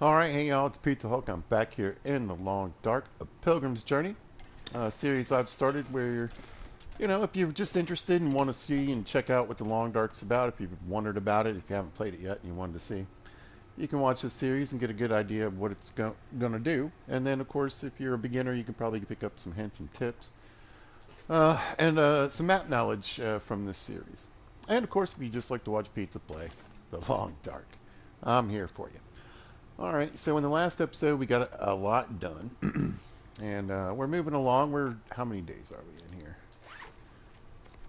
Alright, hey y'all, it's Pete the Hulk. I'm back here in the long dark of Pilgrim's Journey, a series I've started where, if you're just interested and want to see and check out what the long dark's about, if you've wondered about it, if you haven't played it yet and you wanted to see, you can watch this series and get a good idea of what it's going to do. And then, of course, if you're a beginner, you can probably pick up some hints and tips and some map knowledge from this series. And, of course, if you just like to watch Pizza play the long dark, I'm here for you. Alright, so in the last episode we got a lot done. And we're moving along. How many days are we in here?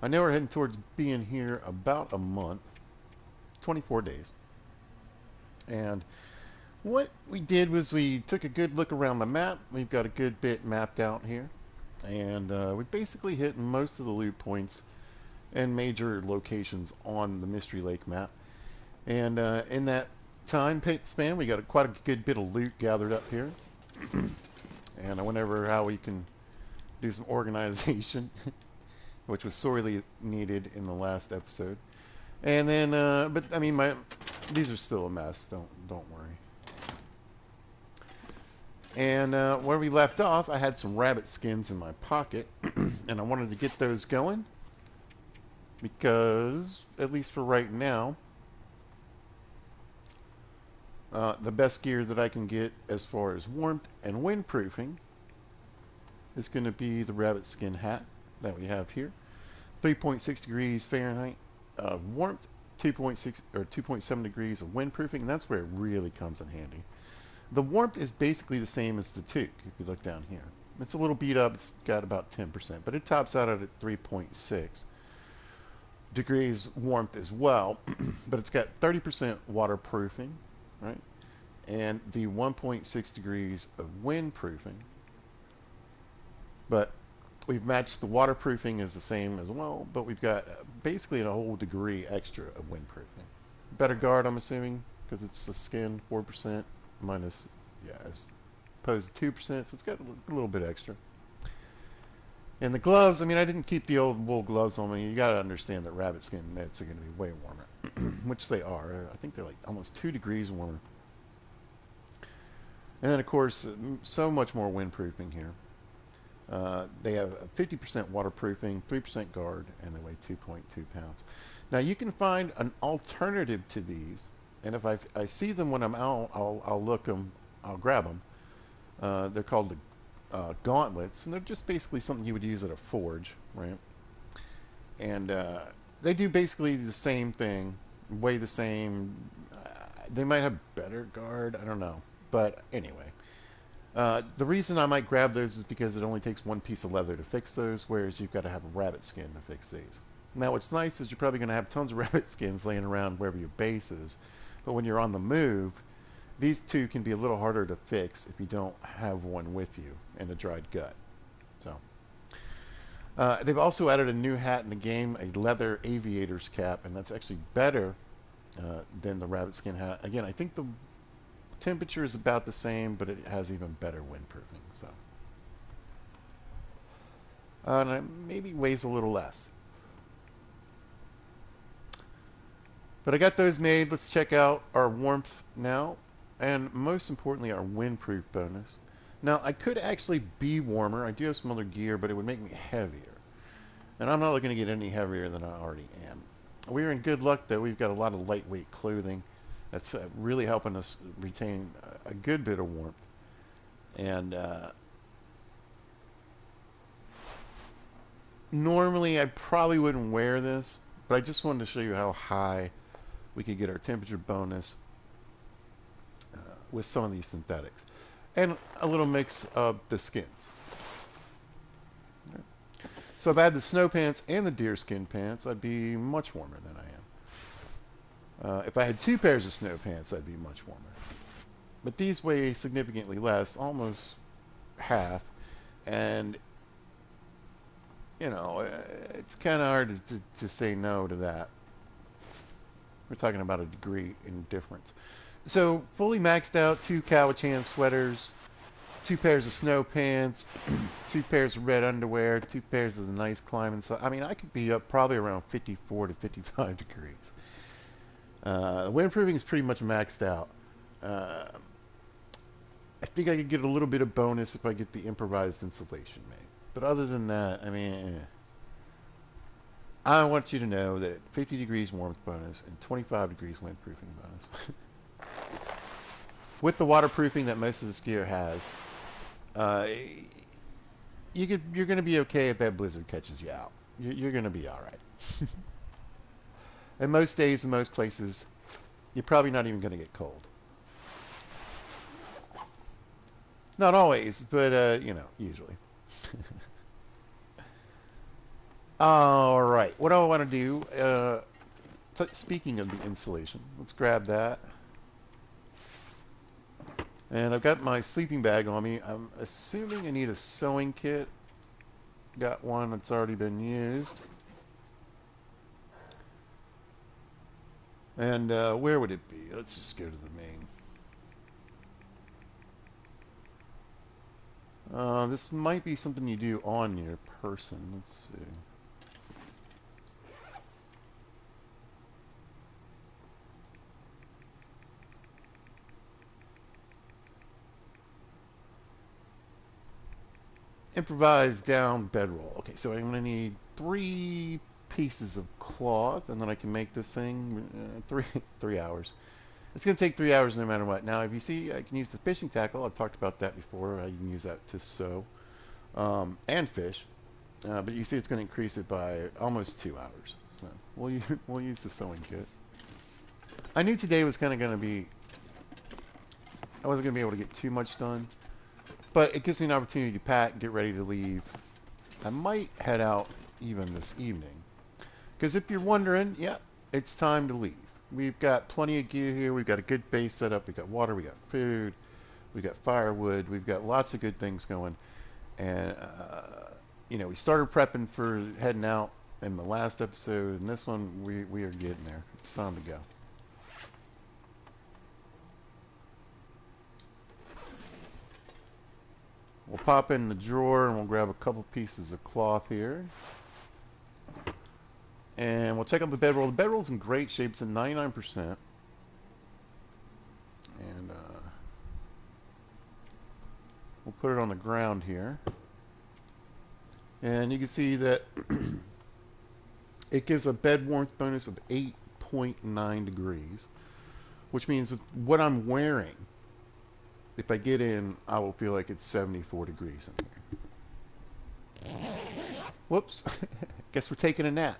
I know we're heading towards being here about a month. 24 days. And what we did was we took a good look around the map. We've got a good bit mapped out here. And we basically hit most of the loot points and major locations on the Mystery Lake map. And in that time span, we got quite a good bit of loot gathered up here. And I went over how we can do some organization, which was sorely needed in the last episode. And then, but I mean, these are still a mess. Don't worry. And where we left off, I had some rabbit skins in my pocket, and I wanted to get those going because, at least for right now, the best gear that I can get as far as warmth and windproofing is going to be the rabbit skin hat that we have here. 3.6 degrees Fahrenheit warmth, 2.6 or 2.7 degrees of windproofing, and that's where it really comes in handy. The warmth is basically the same as the toque if you look down here. It's a little beat up, it's got about 10%, but it tops out at 3.6 degrees warmth as well, but it's got 30% waterproofing, right? And the 1.6 degrees of windproofing. But we've matched the waterproofing is the same as well, but we've got basically a whole degree extra of windproofing. Better guard, I'm assuming, because it's the skin 4% minus, yeah, as opposed to 2%, so it's got a little bit extra. And the gloves, I mean, I didn't keep the old wool gloves on me. You got to understand that rabbit skin mitts are going to be way warmer, which they are. I think they're like almost 2 degrees warmer. And then, of course, so much more windproofing here. They have 50% waterproofing, 3% guard, and they weigh 2.2 pounds. Now, you can find an alternative to these, and if I see them when I'm out, I'll look them, I'll grab them. They're called the gauntlets, and they're just basically something you would use at a forge, right? And they do basically the same thing, weigh the same. They might have better guard, I don't know. But anyway, the reason I might grab those is because it only takes one piece of leather to fix those, whereas you've got to have a rabbit skin to fix these. Now, what's nice is you're probably going to have tons of rabbit skins laying around wherever your base is, but when you're on the move, these two can be a little harder to fix if you don't have one with you and a dried gut. So, they've also added a new hat in the game, a leather aviator's cap, and that's actually better than the rabbit skin hat. Again, I think the temperature is about the same, but it has even better windproofing. So, and it maybe weighs a little less. But I got those made. Let's check out our warmth now, and most importantly, our windproof bonus. Now, I could actually be warmer. I do have some other gear, but it would make me heavier. And I'm not looking to get any heavier than I already am. We're in good luck, though. We've got a lot of lightweight clothing. That's really helping us retain a good bit of warmth. And normally I probably wouldn't wear this, but I just wanted to show you how high we could get our temperature bonus with some of these synthetics. And a little mix of the skins. So if I had the snow pants and the deerskin pants, I'd be much warmer than I am. If I had 2 pairs of snow pants, I'd be much warmer. But these weigh significantly less, almost half. And, it's kind of hard to say no to that. We're talking about a degree in difference. So, fully maxed out, 2 Cowichan sweaters, 2 pairs of snow pants, 2 pairs of red underwear, 2 pairs of the nice climbing stuff. I mean, I could be up probably around 54 to 55 degrees. The windproofing is pretty much maxed out. I think I could get a little bit of bonus if I get the improvised insulation made. But other than that, I mean, I want you to know that 50 degrees warmth bonus and 25 degrees windproofing bonus. With the waterproofing that most of this gear has, uh, you're going to be okay if that blizzard catches you out. You're going to be all right. And most days in most places, you're probably not even going to get cold. Not always, but, you know, usually. All right. What do I want to do? Speaking of the insulation, let's grab that. And I've got my sleeping bag on me. I'm assuming I need a sewing kit. Got one that's already been used. And where would it be? Let's just go to the main. This might be something you do on your person. Let's see. Improvised down bedroll. Okay, so I'm going to need 3 pieces of cloth, and then I can make this thing 3 hours. It's going to take 3 hours no matter what. Now, if you see, I can use the fishing tackle. I've talked about that before. You can use that to sew and fish. But you see it's going to increase it by almost 2 hours. So we'll use the sewing kit. I knew today was kind of going to be... I wasn't going to be able to get too much done. But it gives me an opportunity to pack, get ready to leave. I might head out even this evening. Because if you're wondering, yeah, it's time to leave. We've got plenty of gear here. We've got a good base set up. We've got water. We've got food. We've got firewood. We've got lots of good things going. And, you know, we started prepping for heading out in the last episode. And this one, we are getting there. It's time to go. We'll pop in the drawer and we'll grab a couple pieces of cloth here. And we'll check out the bedroll. The bedroll's in great shape. It's at 99%. And we'll put it on the ground here. And you can see that it gives a bed warmth bonus of 8.9 degrees. Which means with what I'm wearing, if I get in, I will feel like it's 74 degrees in here. Whoops. Guess we're taking a nap.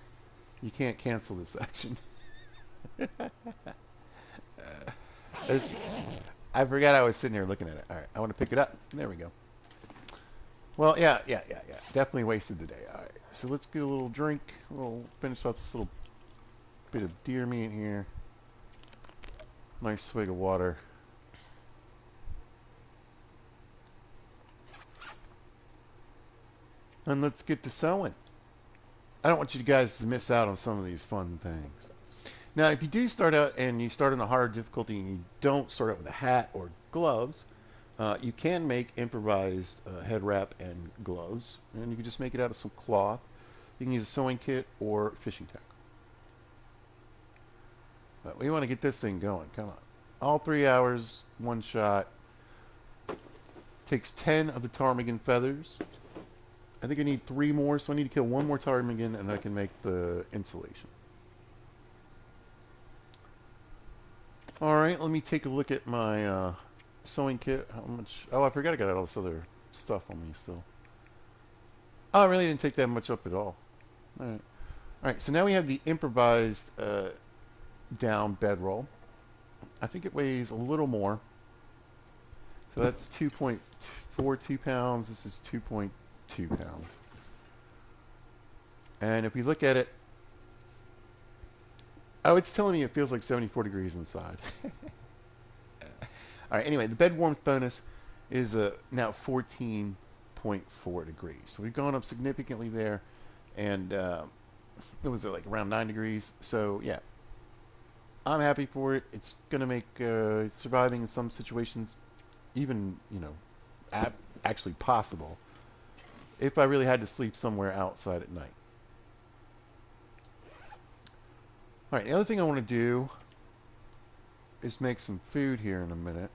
You can't cancel this action. I forgot I was sitting here looking at it. All right, I want to pick it up. There we go. Well, yeah. Definitely wasted the day. All right, so let's get a little drink. We'll finish off this little bit of deer meat here. Nice swig of water. And let's get to sewing. I don't want you guys to miss out on some of these fun things. Now, if you do start out and you start on a hard difficulty and you don't start out with a hat or gloves, you can make improvised head wrap and gloves. And you can just make it out of some cloth. You can use a sewing kit or fishing tackle. But we want to get this thing going. Come on. All 3 hours, one shot. Takes 10 of the ptarmigan feathers. I think I need 3 more, so I need to kill 1 more ptarmigan and I can make the insulation. Alright, let me take a look at my sewing kit. How much? Oh, I forgot I got all this other stuff on me still. Oh, I really didn't take that much up at all. Alright, so now we have the improvised down bedroll. I think it weighs a little more. So that's 2.42 pounds. This is 2.2 pounds. And if we look at it, oh, it's telling me it feels like 74 degrees inside. All right, anyway, the bed warmth bonus is now 14.4 degrees. So we've gone up significantly there. And it was like around 9 degrees. So, yeah, I'm happy for it. It's going to make surviving in some situations even, you know, actually possible if I really had to sleep somewhere outside at night. All right, the other thing I want to do is make some food here in a minute.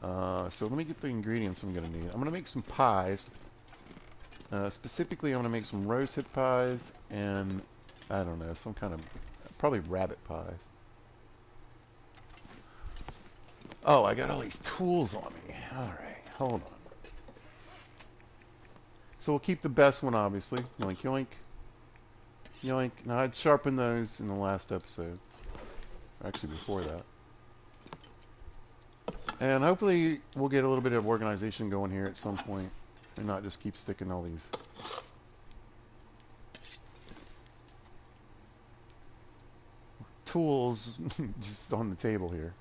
So let me get the ingredients I'm going to need. I'm going to make some pies. Specifically, I'm going to make some rosehip pies and, I don't know, some kind of, probably rabbit pies. Oh, I got all these tools on me. Alright, hold on. So we'll keep the best one, obviously. Yoink, yoink. Yoink. Now, I'd sharpened those in the last episode. Actually, before that. And hopefully, we'll get a little bit of organization going here at some point. And not just keep sticking all these tools just on the table here.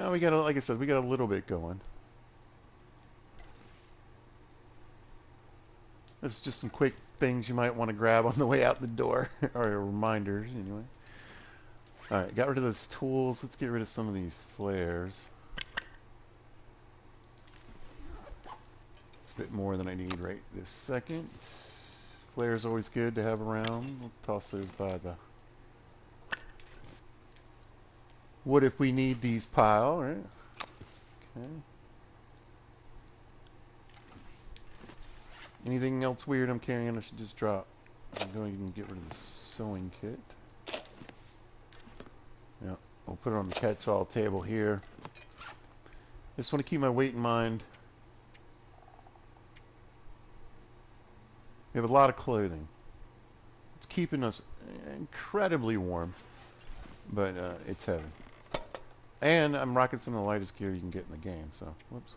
We got, like I said, we got a little bit going. There's just some quick things you might want to grab on the way out the door, or reminders, anyway. Alright, got rid of those tools. Let's get rid of some of these flares. It's a bit more than I need right this second. Flares always good to have around. We'll toss those by the wood if we need these pile, right? Okay. Anything else weird I'm carrying I should just drop? I'm going to get rid of the sewing kit. Yeah, we'll put it on the catch-all table here. Just want to keep my weight in mind. We have a lot of clothing. It's keeping us incredibly warm, but it's heavy. And I'm rocking some of the lightest gear you can get in the game, so, whoops.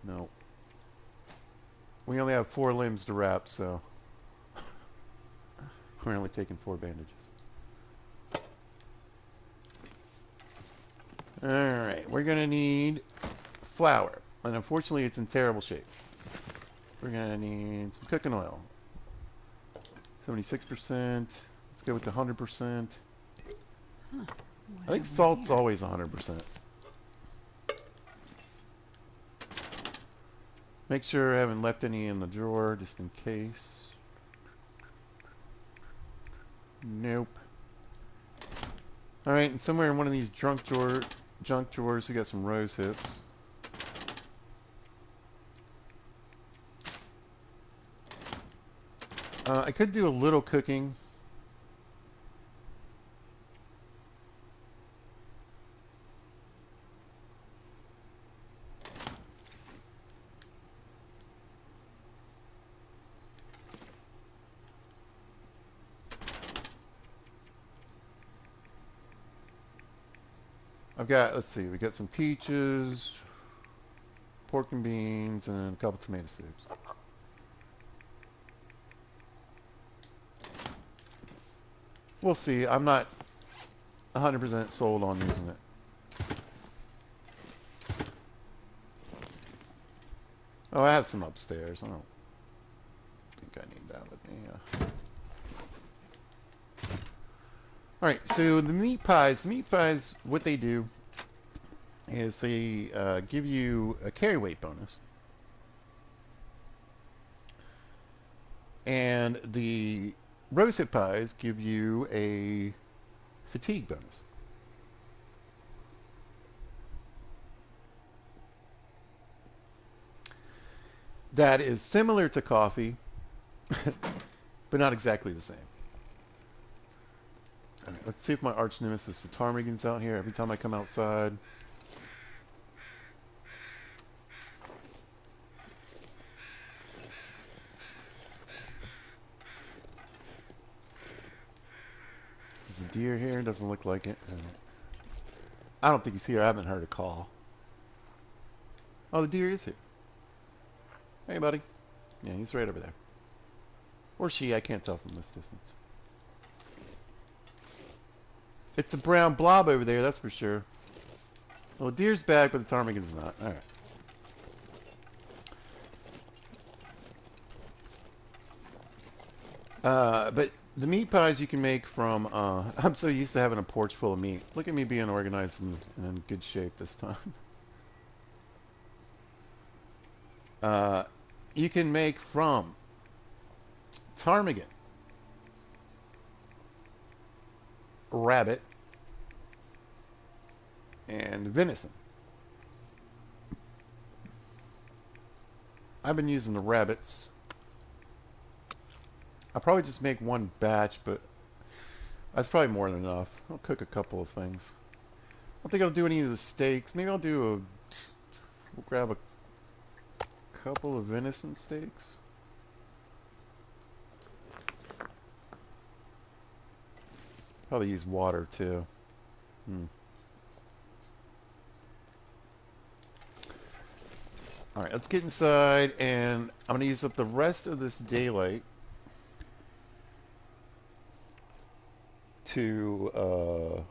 No. We only have 4 limbs to wrap, so we're only taking 4 bandages. Alright, we're going to need flour. And unfortunately, it's in terrible shape. We're going to need some cooking oil. 76%. Let's go with the 100%. Huh. I think salt's always 100%. Make sure I haven't left any in the drawer, just in case. Nope. Alright, and somewhere in one of these junk drawers, we got some rose hips. I could do a little cooking. I've got, let's see, we got some peaches, pork and beans, and a couple tomato soups. We'll see. I'm not 100% sold on using it. Oh, I have some upstairs. I don't think I need that with me. Alright, so the meat pies, what they do is they give you a carry weight bonus. And the rosehip pies give you a fatigue bonus. That is similar to coffee, but not exactly the same. All right, let's see if my arch nemesis, the ptarmigan's out here every time I come outside. Is the deer here? Doesn't look like it. I don't think he's here. I haven't heard a call. Oh, the deer is here. Hey, buddy. Yeah, he's right over there. Or she, I can't tell from this distance. It's a brown blob over there, that's for sure. Well, the deer's back, but the ptarmigan's not. Alright. But the meat pies you can make from, I'm so used to having a porch full of meat. Look at me being organized and in good shape this time. You can make from ptarmigan, rabbit, and venison. I've been using the rabbits. I'll probably just make one batch, but that's probably more than enough. I'll cook a couple of things. I don't think I'll do any of the steaks. Maybe I'll do we'll grab a couple of venison steaks. Probably use water too. Alright, let's get inside, and I'm going to use up the rest of this daylight to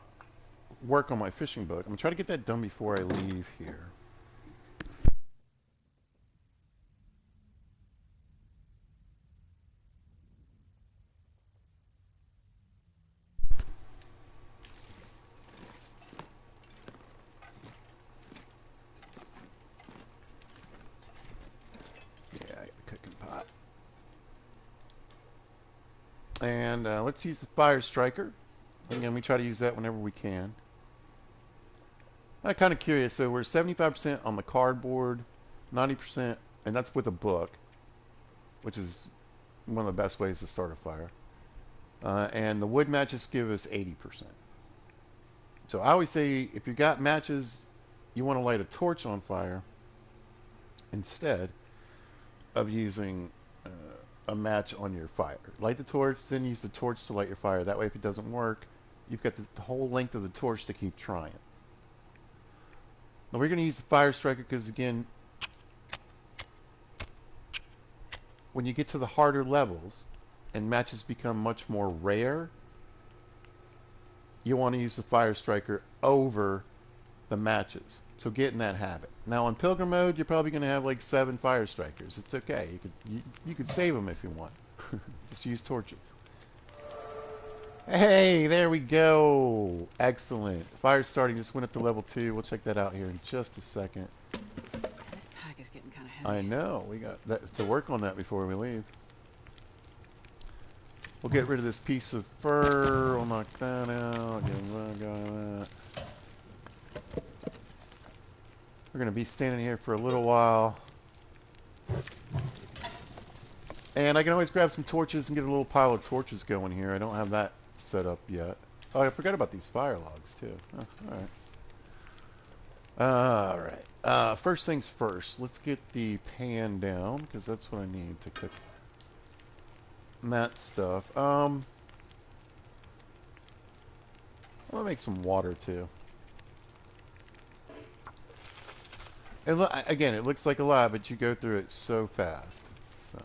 work on my fishing boat. I'm going to try to get that done before I leave here. Yeah, I got a cooking pot. And let's use the fire striker. Again, we try to use that whenever we can. I'm kind of curious. So we're 75% on the cardboard, 90%, and that's with a book, which is one of the best ways to start a fire. And the wood matches give us 80%. So I always say if you got matches, you want to light a torch on fire instead of using a match on your fire. Light the torch, then use the torch to light your fire. That way, if it doesn't work, you've got the whole length of the torch to keep trying. Now we're going to use the fire striker because, again, when you get to the harder levels and matches become much more rare, you want to use the fire striker over the matches. So get in that habit. Now on Pilgrim mode, you're probably going to have like 7 fire strikers. It's okay. You could save them if you want. Just use torches. Hey, there we go. Excellent. Fire starting just went up to level 2. We'll check that out here in just a second. This pack is getting kind of heavy. I know. We got that to work on that before we leave. We'll get rid of this piece of fur. We'll knock that out. We're going to be standing here for a little while. And I can always grab some torches and get a little pile of torches going here. I don't have that set up yet. Oh, I forgot about these fire logs too. Oh, alright. First things first. Let's get the pan down, because that's what I need to cook that stuff. I'm going to make some water too. And again, it looks like a lot, but you go through it so fast. So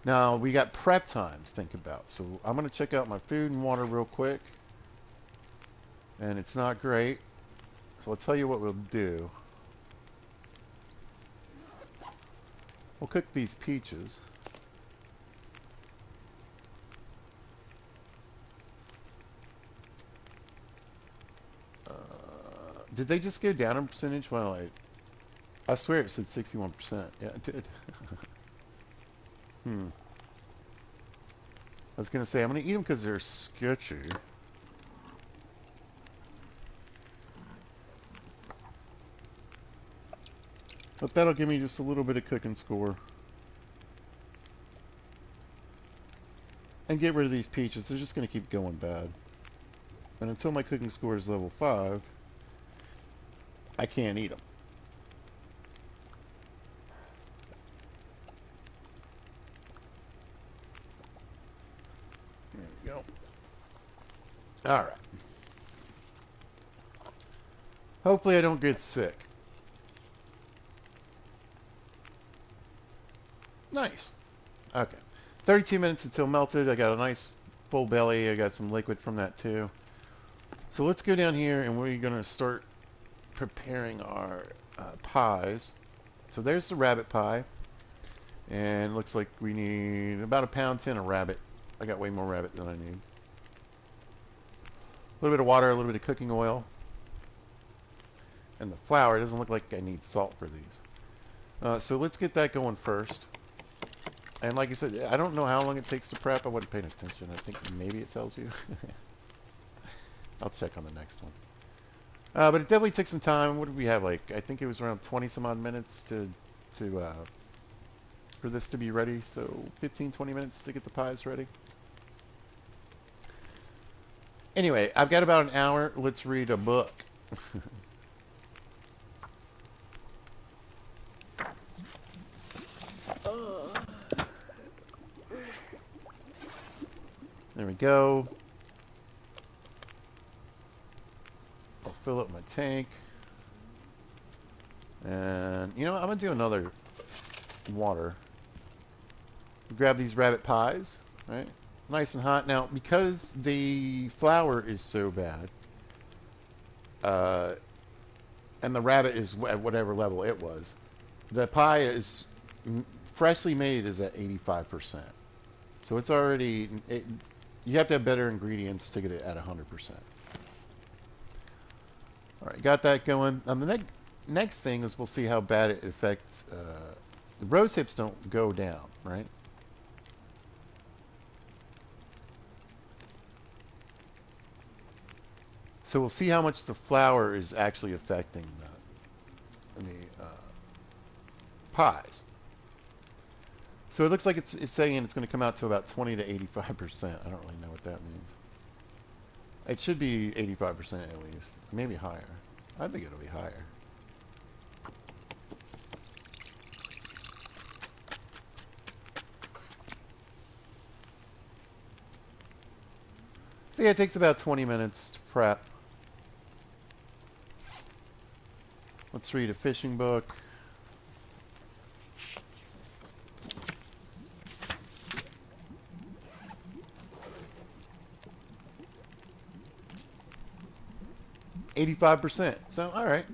now we got prep time to think about. So I'm going to check out my food and water real quick. And it's not great. So I'll tell you what we'll do. We'll cook these peaches. Did they just go down in percentage? Well, I swear it said 61%. Yeah, it did. I was going to say, I'm going to eat them because they're sketchy. But that'll give me just a little bit of cooking score. And get rid of these peaches. They're just going to keep going bad. And until my cooking score is level 5, I can't eat them. There we go. Alright. Hopefully I don't get sick. Nice. Okay. 32 minutes until melted. I got a nice full belly. I got some liquid from that too. So let's go down here and we're going to start preparing our pies. So there's the rabbit pie. And looks like we need about a pound 10 of rabbit. I got way more rabbit than I need. A little bit of water, a little bit of cooking oil. And the flour. It doesn't look like I need salt for these. So let's get that going first. And like I said, I don't know how long it takes to prep. I wasn't paying attention. I think maybe it tells you. I'll check on the next one. But it definitely takes some time. What did we have? Like, I think it was around 20 some odd minutes to for this to be ready. So 15, 20 minutes to get the pies ready. Anyway, I've got about an hour. Let's read a book. There we go. I'll fill up my tank. And, you know, I'm going to do another water. Grab these rabbit pies, right? Nice and hot. Now, because the flour is so bad, and the rabbit is at whatever level it was, the pie is freshly made is at 85%. So it's already, you have to have better ingredients to get it at 100%. All right, got that going. The next thing is we'll see how bad it affects, the rose hips don't go down, right? So we'll see how much the flour is actually affecting the pies. So it looks like it's saying it's going to come out to about 20 to 85%. I don't really know what that means. It should be 85% at least. Maybe higher. I think it'll be higher. So yeah, it takes about 20 minutes to prep. Let's read a fishing book. %. So, all right.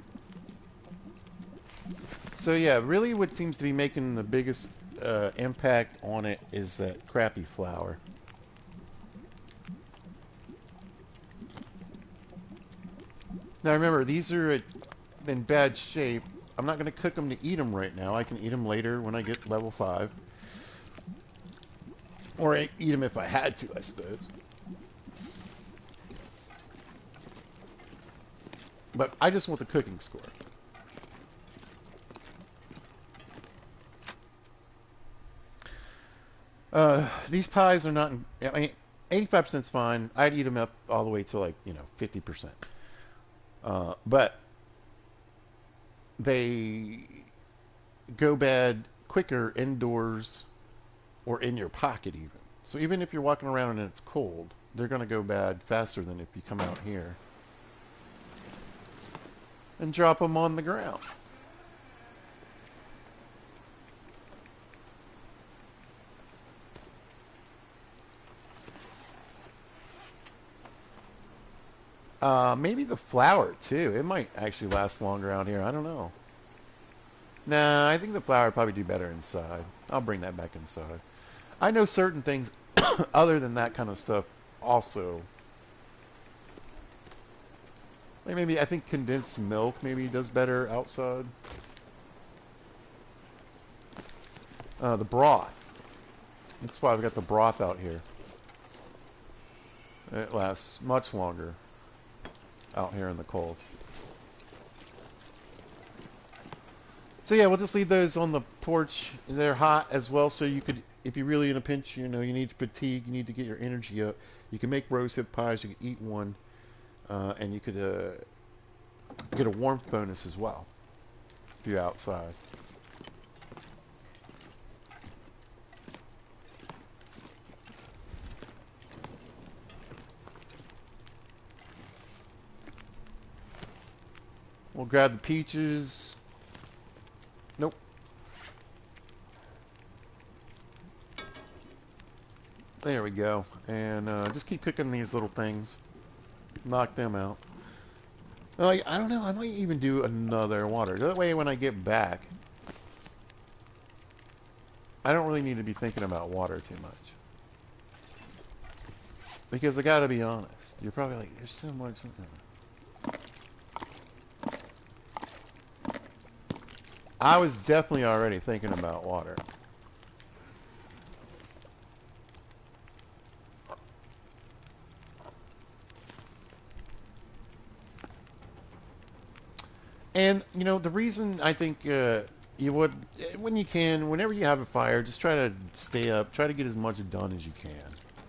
So yeah, really what seems to be making the biggest impact on it is that crappy flour. Now remember, these are in bad shape. I'm not going to cook them to eat them right now. I can eat them later when I get level 5. Or I eat them if I had to, I suppose. But I just want the cooking score. These pies are not, I mean, 85% is fine. I'd eat them up all the way to like, 50%. But they go bad quicker indoors or in your pocket even. So even if you're walking around and it's cold, they're going to go bad faster than if you come out here and drop them on the ground. Maybe the flour too. It might actually last longer out here. I don't know. Nah, I think the flour would probably do better inside. I'll bring that back inside. I know certain things other than that kind of stuff also. Like maybe I think condensed milk maybe does better outside. The broth. That's why I've got the broth out here. It lasts much longer out here in the cold. So yeah, we'll just leave those on the porch. They're hot as well, so you could, if you're really in a pinch, you need to fatigue, you need to get your energy up. You can make rosehip pies. You can eat one, and you could get a warmth bonus as well if you're outside. We'll grab the peaches. Nope. There we go. And just keep cooking these little things. Knock them out. Like, I don't know. I might even do another water. That way when I get back, I don't really need to be thinking about water too much. Because I gotta be honest. You're probably like, there's so much. I was definitely already thinking about water. And, you know, the reason I think you would, when you can, whenever you have a fire, just try to stay up. Try to get as much done as you can.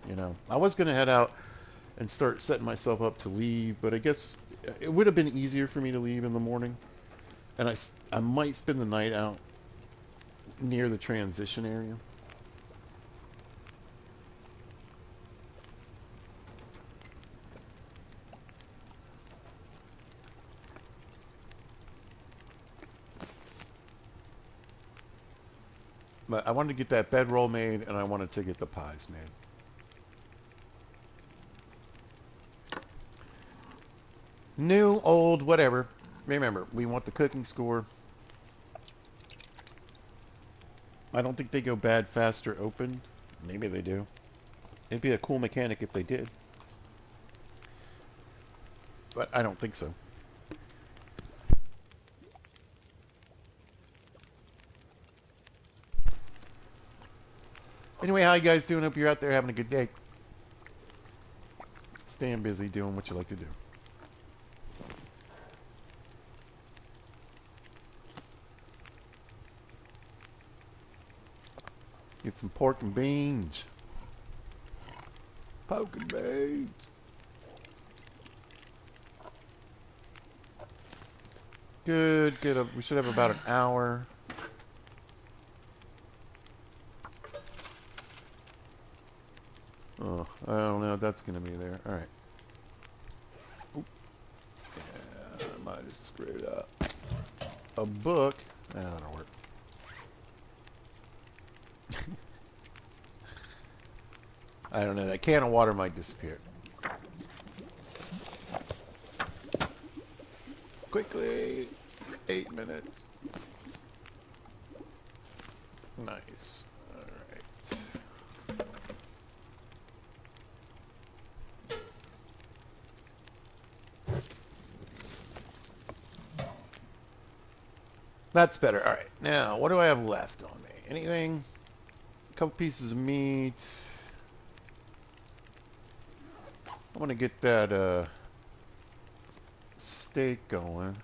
You know, I was going to head out and start setting myself up to leave, but I guess it would have been easier for me to leave in the morning. And I might spend the night out near the transition area. But I wanted to get that bedroll made, and I wanted to get the pies made. New, old, whatever. Remember, we want the cooking score. I don't think they go bad, fast, or open. Maybe they do. It'd be a cool mechanic if they did. But I don't think so. Anyway, how you guys doing? Hope you're out there having a good day. Staying busy, doing what you like to do. Get some pork and beans. Pork and beans. Good. We should have about an hour. Oh, I don't know if that's going to be there. All right. Oop. Yeah, I might have screwed up. A book. That'll work. I don't know. That can of water might disappear. Quickly. 8 minutes. Nice. All right. That's better. All right. Now, what do I have left on me? Anything? A couple pieces of meat. I want to get that steak going.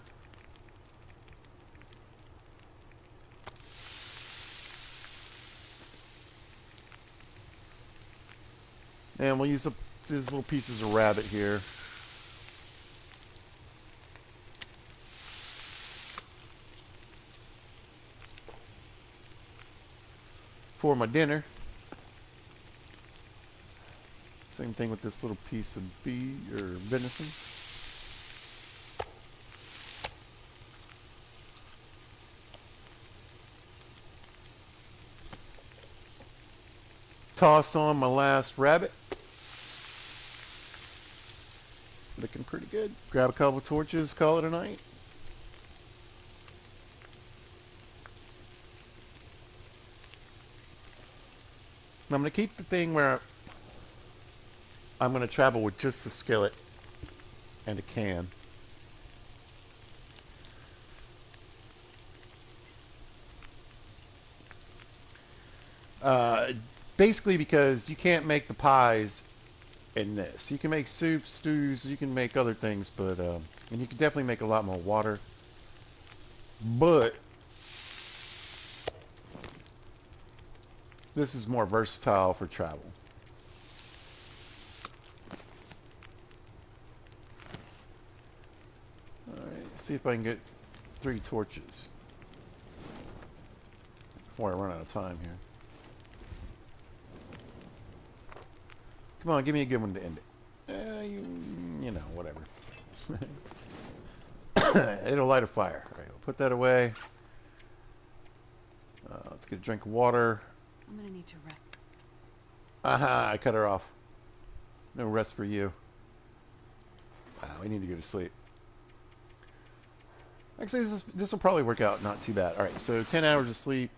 And we'll use these little pieces of rabbit here. For my dinner. Same thing with this little piece of beef or venison. Toss on my last rabbit. Looking pretty good. Grab a couple torches, call it a night. And I'm going to keep the thing where I'm going to travel with just a skillet and a can. Basically because you can't make the pies in this. You can make soups, stews, you can make other things, but and you can definitely make a lot more water. But this is more versatile for travel. Alright, see if I can get 3 torches before I run out of time here. Come on, give me a good one to end it. You know, whatever. It'll light a fire. Alright, we'll put that away. Let's get a drink of water. I'm gonna need to rest. Aha, I cut her off. No rest for you. We need to go to sleep. Actually, this will probably work out not too bad. Alright, so 10 hours of sleep.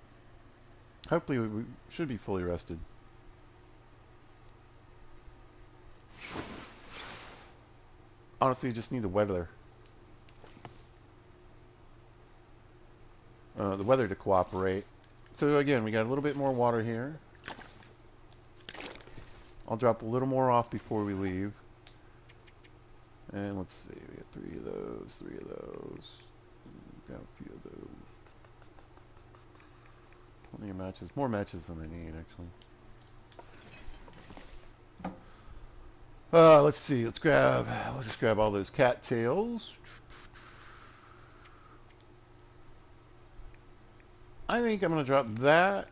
Hopefully we should be fully rested. Honestly, you just need the weather. The weather to cooperate. So again, we got a little bit more water here. I'll drop a little more off before we leave. And let's see, we got 3 of those, 3 of those. grab a few of those. Plenty of matches. More matches than I need, actually. Let's see. Let's just grab all those cattails. I think I'm going to drop that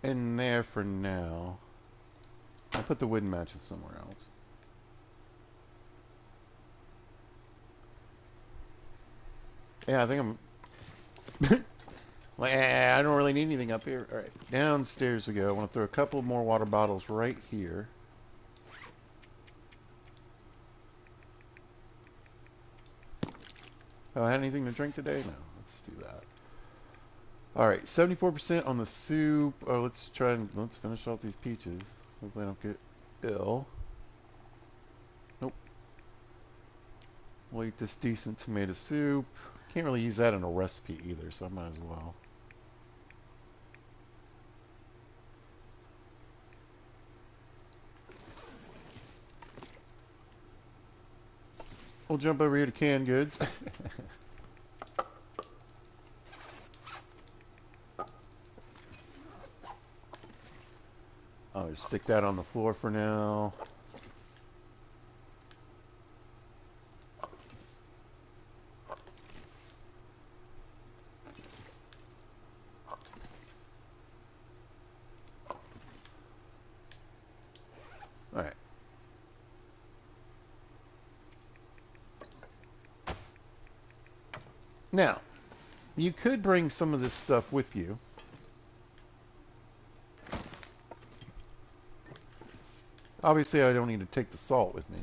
in there for now. I'll put the wooden matches somewhere else. Yeah, I think I'm... I don't really need anything up here. All right, downstairs we go. I want to throw a couple more water bottles right here. Oh, I had anything to drink today? No, let's do that. All right, 74% on the soup. Oh, let's finish off these peaches. Hopefully I don't get ill. Nope. We'll eat this decent tomato soup. Can't really use that in a recipe either, so I might as well. We'll jump over here to canned goods. I'll just stick that on the floor for now. All right. Now, you could bring some of this stuff with you. Obviously, I don't need to take the salt with me.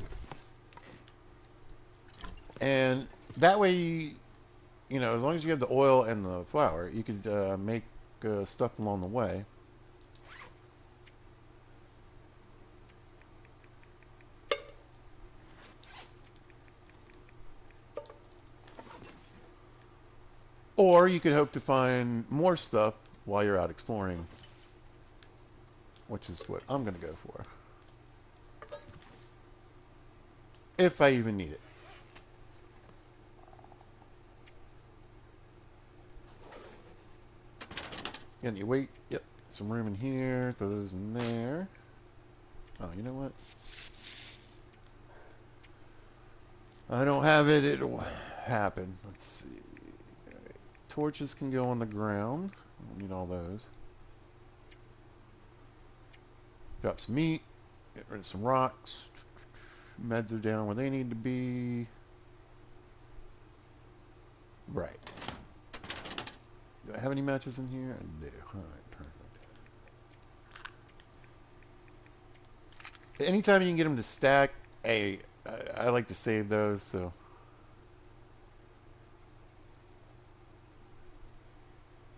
And that way, you know, as long as you have the oil and the flour, you could make stuff along the way. Or you could hope to find more stuff while you're out exploring, which is what I'm going to go for. If I even need it. And you wait. Yep. Some room in here. Throw those in there. Oh, you know what? I don't have it. It'll happen. Let's see. Right. Torches can go on the ground. I don't need all those. Drop some meat. Get rid of some rocks. Meds are down where they need to be. Right. Do I have any matches in here? I do. Alright, perfect. Anytime you can get them to stack, I like to save those, so.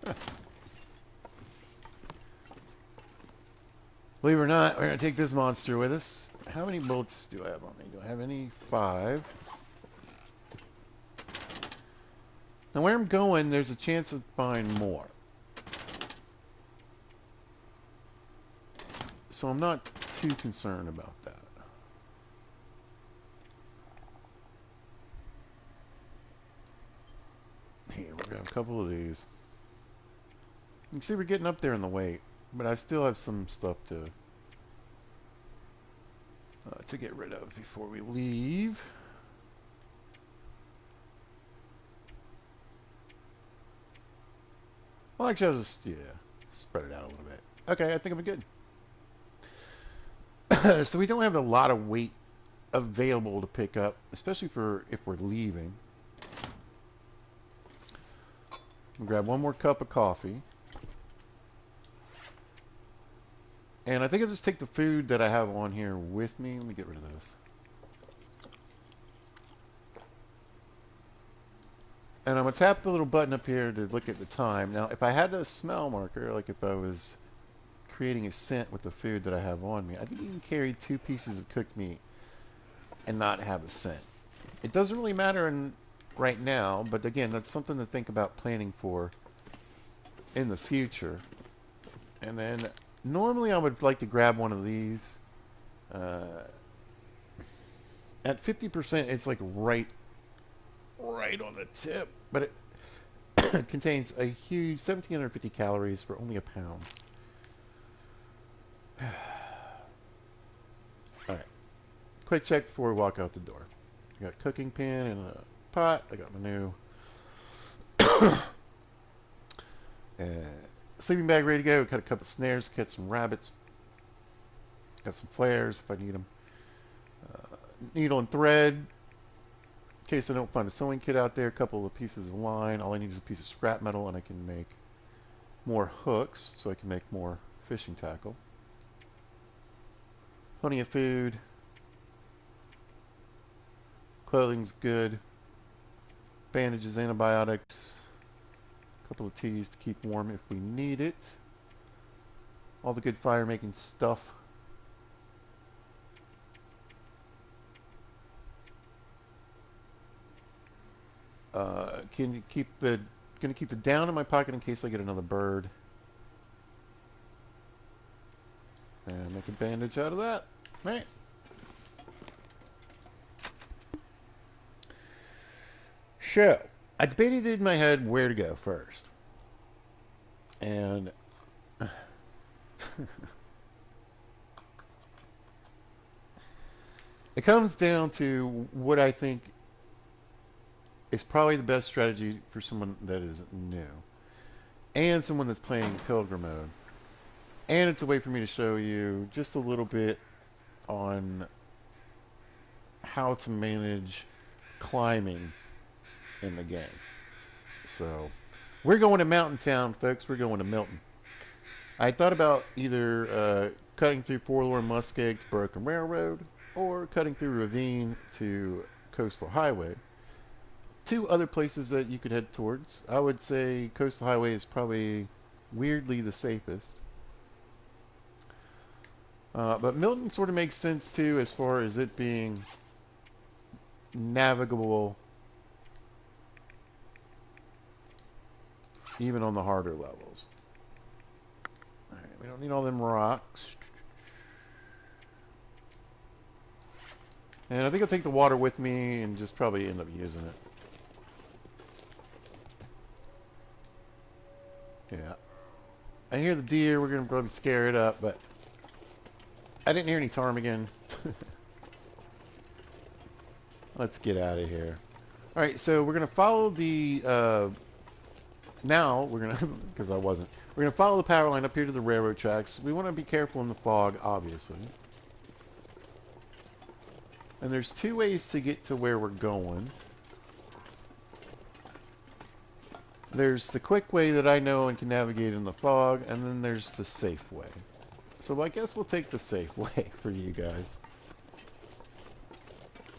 Huh. Believe it or not, we're going to take this monster with us. How many bullets do I have on me? Do I have any? 5. Now where I'm going, there's a chance to find more. So I'm not too concerned about that. Here, we're going to have a couple of these. You can see we're getting up there in the weight, but I still have some stuff to get rid of before we leave. Well, actually, I'll just, spread it out a little bit. Okay, I think I'm good. So we don't have a lot of weight available to pick up, especially for if we're leaving. I'll grab one more cup of coffee. And I think I'll just take the food that I have on here with me. Let me get rid of this. And I'm going to tap the little button up here to look at the time. Now, if I had a smell marker, like if I was creating a scent with the food that I have on me, I think you can carry 2 pieces of cooked meat and not have a scent. It doesn't really matter right now, but again, that's something to think about planning for in the future. And then normally I would like to grab one of these. At 50%, it's like right right on the tip, but it contains a huge 1,750 calories for only a pound. All right, quick check before we walk out the door. I got a cooking pan and a pot. I got my new uh, sleeping bag ready to go. Got a couple snares, catch some rabbits. Got some flares if I need them. Needle and thread in case I don't find a sewing kit out there. A couple of pieces of line. All I need is a piece of scrap metal, and I can make more hooks, so I can make more fishing tackle. Plenty of food. Clothing's good. Bandages, antibiotics. A couple of teas to keep warm if we need it. All the good fire making stuff. Can you keep the gonna keep the down in my pocket in case I get another bird. And make a bandage out of that. All right. So, I debated in my head where to go first. And it comes down to what I think is probably the best strategy for someone that is new. And someone that's playing Pilgrim mode. And it's a way for me to show you just a little bit on how to manage climbing in the game. So, we're going to Mountain Town, folks. We're going to Milton. I thought about either cutting through Forlorn Muskeg to Broken Railroad or cutting through Ravine to Coastal Highway. Two other places that you could head towards. I would say Coastal Highway is probably weirdly the safest. But Milton sort of makes sense too as far as it being navigable even on the harder levels. Alright, we don't need all them rocks. And I think I'll take the water with me and just probably end up using it. Yeah. I hear the deer. We're going to probably scare it up, but I didn't hear any ptarmigan. Let's get out of here. Alright, so we're going to follow the... now, we're going to... because I wasn't. We're going to follow the power line up here to the railroad tracks. We want to be careful in the fog, obviously. And there's two ways to get to where we're going. There's the quick way that I know and can navigate in the fog, and then there's the safe way. So I guess we'll take the safe way for you guys.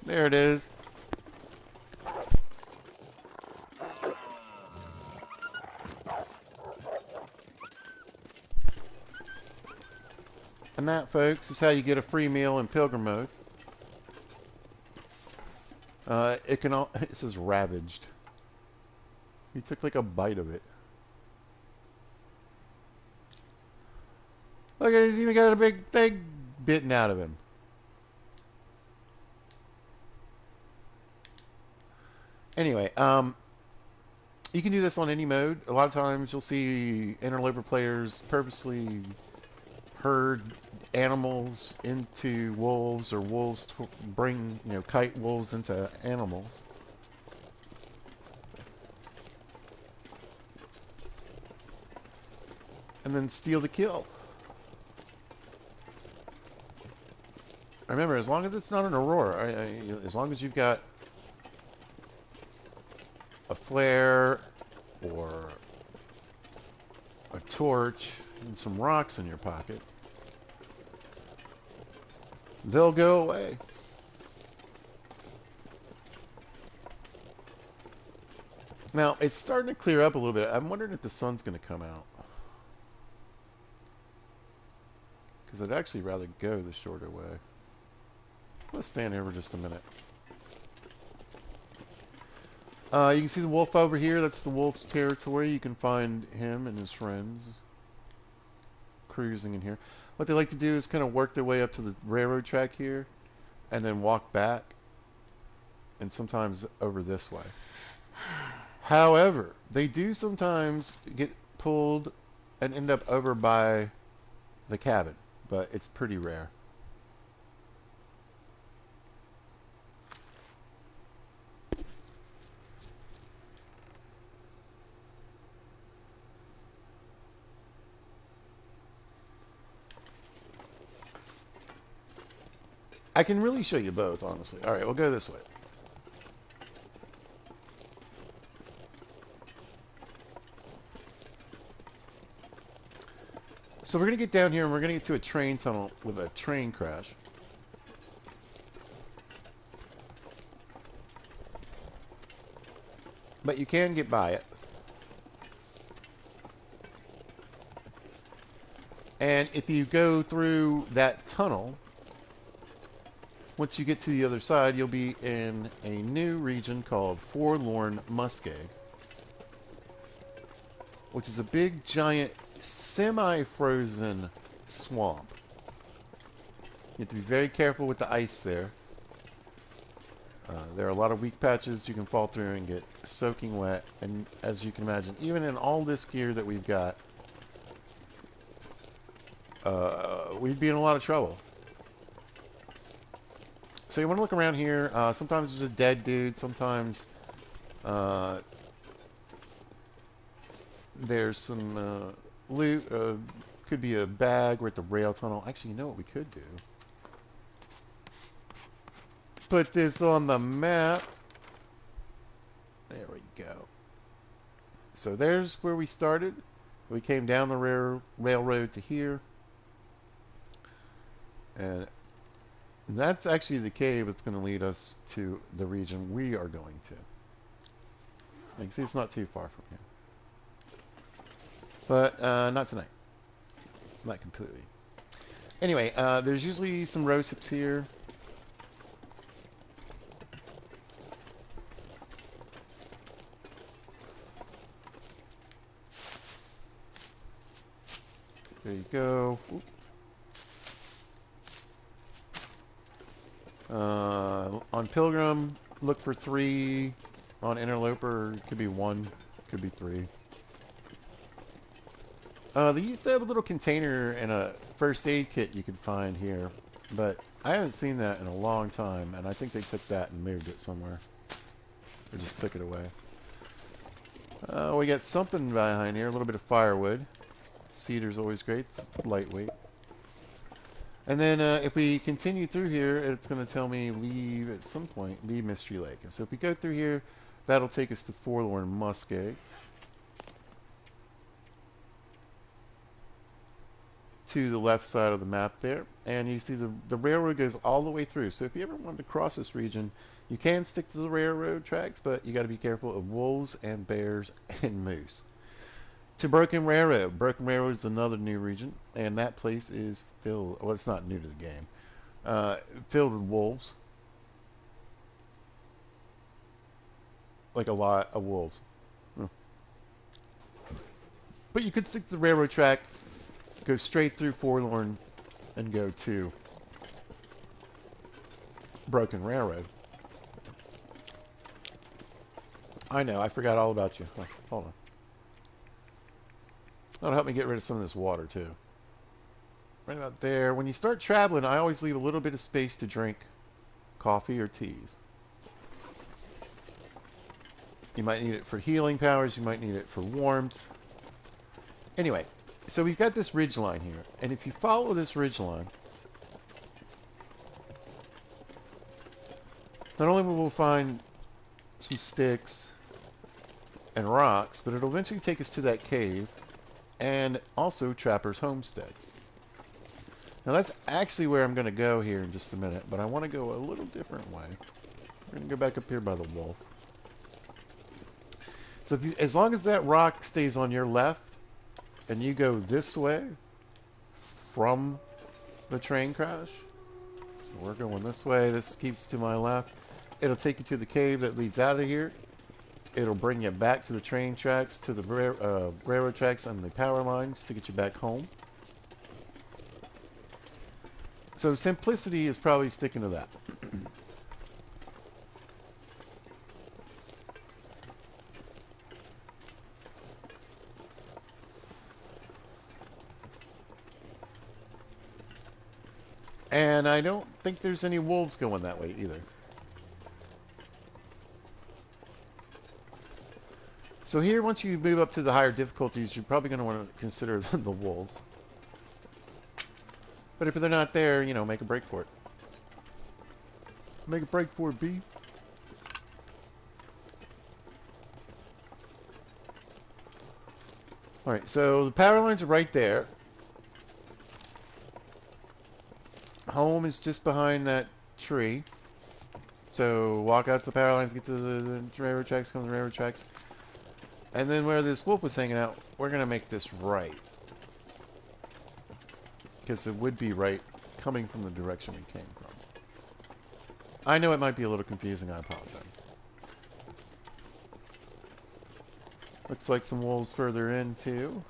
There it is. And that, folks, is how you get a free meal in Pilgrim mode. It says ravaged. He took like a bite of it. Look at, he's even got a big thing bitten out of him. Anyway, you can do this on any mode. A lot of times you'll see interloper players purposely herd animals into wolves, or wolves to bring, kite wolves into animals. And then steal the kill. Remember, as long as it's not an aurora, as long as you've got a flare or a torch and some rocks in your pocket, they'll go away. Now, it's starting to clear up a little bit. I'm wondering if the sun's going to come out. Because I'd actually rather go the shorter way. Let's stand here for just a minute. You can see the wolf over here. That's the wolf's territory. You can find him and his friends cruising in here. What they like to do is kind of work their way up to the railroad track here and then walk back. and sometimes over this way. However, they do sometimes get pulled and end up over by the cabin, but it's pretty rare. I can really show you both, honestly. All right, we'll go this way. So we're going to get down here and we're going to get to a train tunnel with a train crash. But you can get by it. And if you go through that tunnel, once you get to the other side, you'll be in a new region called Forlorn Muskeg, which is a big, giant, semi-frozen swamp. You have to be very careful with the ice there. There are a lot of weak patches you can fall through and get soaking wet. And as you can imagine, even in all this gear that we've got, we'd be in a lot of trouble. So you want to look around here. Sometimes there's a dead dude. Sometimes there's some loot. Could be a bag. We're at the rail tunnel. Actually, you know what we could do? Put this on the map. There we go. So there's where we started. We came down the railroad to here. And that's actually the cave that's going to lead us to the region we are going to. You can see it's not too far from here. But not tonight. Not completely. Anyway, there's usually some rose hips here. There you go. On Pilgrim, look for 3. On Interloper, it could be 1, could be 3. They used to have a little container and a first aid kit you could find here, but I haven't seen that in a long time, and I think they took that and moved it somewhere. Or just took it away. We got something behind here, a little bit of firewood. Cedar's always great, it's lightweight. And then if we continue through here, it's going to tell me leave at some point, leave Mystery Lake. And so if we go through here, that'll take us to Forlorn Muskeg. To the left side of the map there. And you see the railroad goes all the way through. So if you ever wanted to cross this region, you can stick to the railroad tracks, but you got to be careful of wolves and bears and moose. To Broken Railroad. Broken Railroad is another new region, and that place is filled, well, it's not new to the game, filled with wolves. Like a lot of wolves. But you could stick to the railroad track, go straight through Forlorn, and go to Broken Railroad. I know, I forgot all about you. Oh, hold on. That'll help me get rid of some of this water, too. Right about there. When you start traveling, I always leave a little bit of space to drink coffee or teas. You might need it for healing powers. You might need it for warmth. Anyway, so we've got this ridge line here. And if you follow this ridge line, not only will we find some sticks and rocks, but it'll eventually take us to that cave. And also Trapper's Homestead. Now that's actually where I'm going to go here in just a minute, but I want to go a little different way. We're going to go back up here by the wolf. So if you, as long as that rock stays on your left, and you go this way from the train crash, so we're going this way, this keeps to my left, it'll take you to the cave that leads out of here. It'll bring you back to the train tracks, to the railroad tracks and the power lines to get you back home. So simplicity is probably sticking to that. And I don't think there's any wolves going that way either. So here, once you move up to the higher difficulties, you're probably going to want to consider the wolves. But if they're not there, you know, make a break for it. Make a break for it, B. Alright, so the power lines are right there. Home is just behind that tree. So walk out to the power lines, get to the railroad tracks, come to the railroad tracks. And then where this wolf was hanging out, we're going to make this right. Because it would be right coming from the direction we came from. I know it might be a little confusing, I apologize. Looks like some wolves further in too.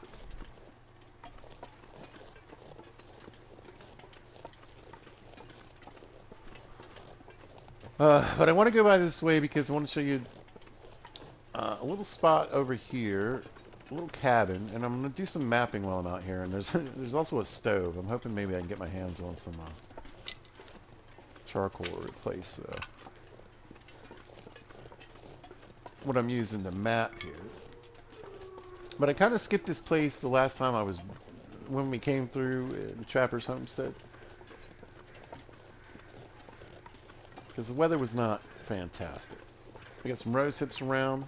But I want to go by this way because I want to show you a little spot over here, a little cabin, and I'm going to do some mapping while I'm out here. And there's also a stove. I'm hoping maybe I can get my hands on some charcoal to replace what I'm using to map here. But I kind of skipped this place the last time when we came through the Trapper's homestead. Because the weather was not fantastic. We got some rose hips around.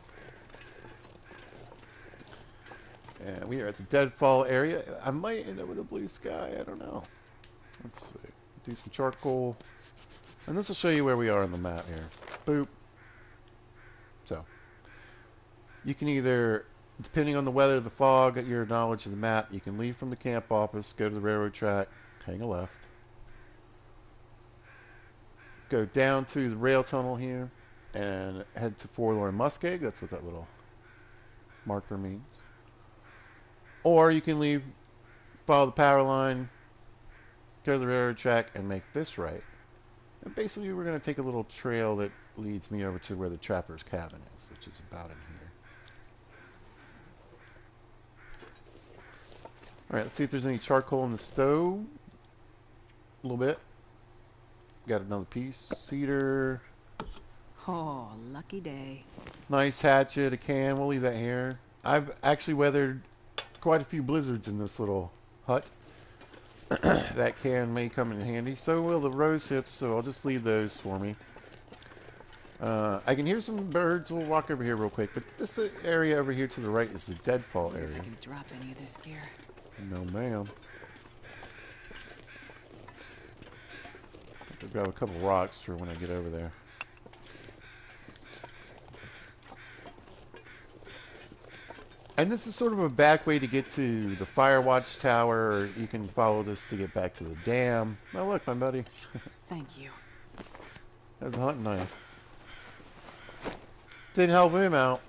And we are at the deadfall area. I might end up with a blue sky. I don't know. Let's see. Do some charcoal. And this will show you where we are on the map here. Boop. So. You can either, depending on the weather, the fog, your knowledge of the map, you can leave from the camp office, go to the railroad track, hang a left. Go down to the rail tunnel here and head to Forlorn Muskeg. That's what that little marker means. Or you can leave, follow the power line, go to the railroad track, and make this right. And basically, we're going to take a little trail that leads me over to where the Trapper's cabin is, which is about in here. Alright, let's see if there's any charcoal in the stove. A little bit. Got another piece. Cedar. Oh, lucky day. Nice hatchet, a can. We'll leave that here. I've actually weathered quite a few blizzards in this little hut. That can may come in handy. So will the rose hips, so I'll just leave those for me. I can hear some birds. We'll walk over here real quick. But this area over here to the right is the deadfall area. If I can drop any of this gear. No, ma'am. I'll grab a couple rocks for when I get over there. And this is sort of a back way to get to the fire watch tower, or you can follow this to get back to the dam. Oh, look, my buddy. Thank you. That's a hunting knife. Didn't help him out.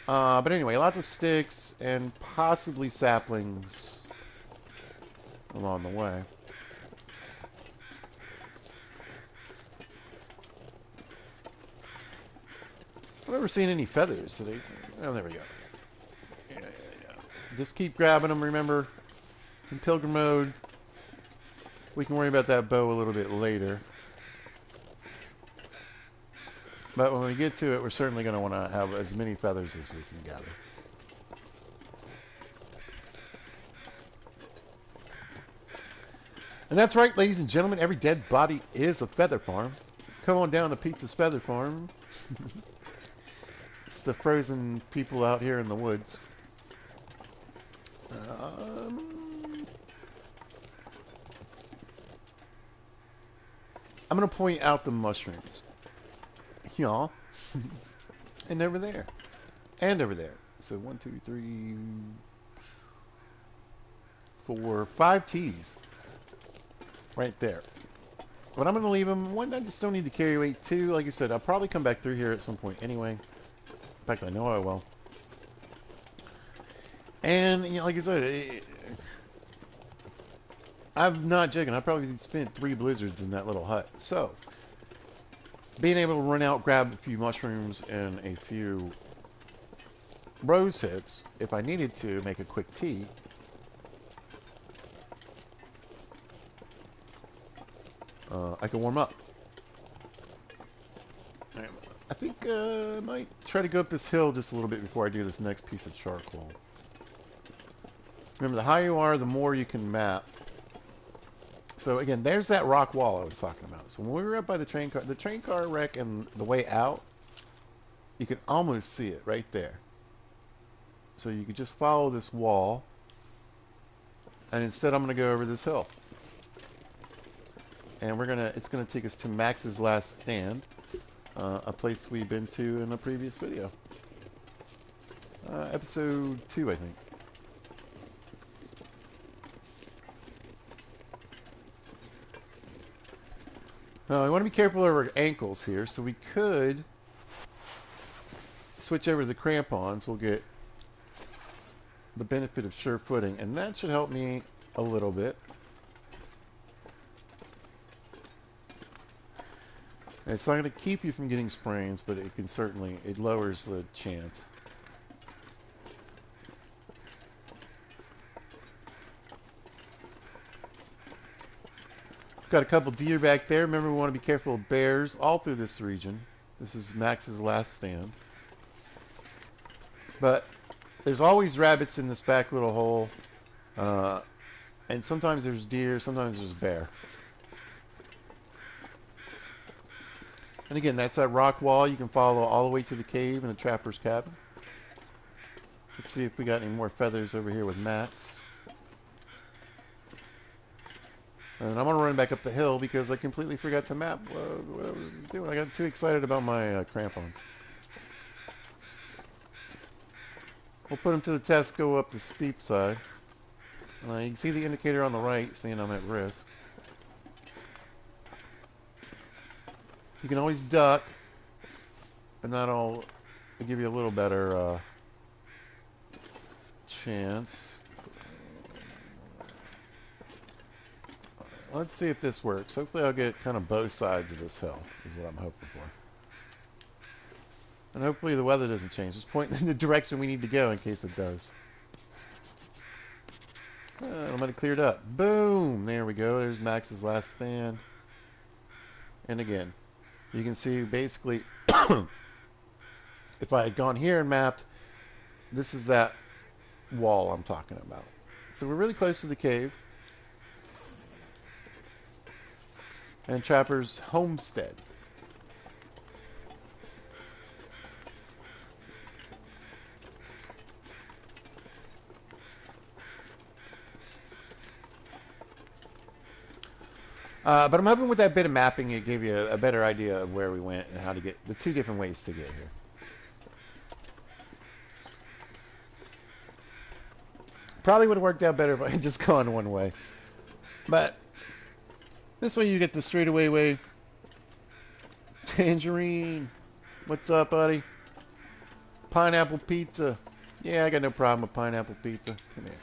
But anyway, lots of sticks and possibly saplings along the way. I've never seen any feathers today. Oh, there we go. Yeah. Just keep grabbing them, remember? In pilgrim mode. We can worry about that bow a little bit later. But when we get to it, we're certainly going to want to have as many feathers as we can gather. And that's right, ladies and gentlemen. Every dead body is a feather farm. Come on down to Pizza's Feather Farm. It's the frozen people out here in the woods. I'm going to point out the mushrooms. Yeah. And over there. And over there. So 1, 2, 3, 4, 5 T's. Right there. But I'm going to leave them. One, I just don't need to carry weight. Two, like I said, I'll probably come back through here at some point anyway. In fact, I know I will. And, you know, like I said, I'm not joking. I probably spent 3 blizzards in that little hut. So, being able to run out, grab a few mushrooms and a few rose hips, if I needed to make a quick tea, I can warm up. I think I might try to go up this hill just a little bit before I do this next piece of charcoal. Remember, the higher you are, the more you can map. So again, there's that rock wall I was talking about. So when we were up by the train car wreck and the way out, you can almost see it right there. So you could just follow this wall, and instead I'm going to go over this hill. And it's going to take us to Max's Last Stand, a place we've been to in a previous video. Episode 2, I think. I want to be careful over our ankles here, so we could switch over to the crampons. We'll get the benefit of sure footing, and that should help me a little bit. And it's not going to keep you from getting sprains, but it can certainly, it lowers the chance. Got a couple deer back there. Remember, we want to be careful of bears all through this region. This is Max's Last Stand. But there's always rabbits in this back little hole. And sometimes there's deer, sometimes there's bear. And again, that's that rock wall. You can follow all the way to the cave and the trapper's cabin. Let's see if we got any more feathers over here with Max. And I'm going to run back up the hill because I completely forgot to map what I was doing. I got too excited about my crampons. We'll put them to the test, go up the steep side. You can see the indicator on the right saying I'm at risk. You can always duck, and that'll give you a little better chance. Let's see if this works. Hopefully I'll get kind of both sides of this hill, is what I'm hoping for. And hopefully the weather doesn't change. Just point in the direction we need to go in case it does. I'm going to clear it up. Boom! There we go. There's Max's Last Stand. And again, you can see basically, if I had gone here and mapped, this is that wall I'm talking about. So we're really close to the cave. And Trapper's homestead. But I'm hoping with that bit of mapping it gave you a better idea of where we went and how to get the two different ways to get here. Probably would have worked out better if I had just gone one way. But this way you get the straightaway way. Tangerine. What's up, buddy? Pineapple pizza. Yeah, I got no problem with pineapple pizza. Come here.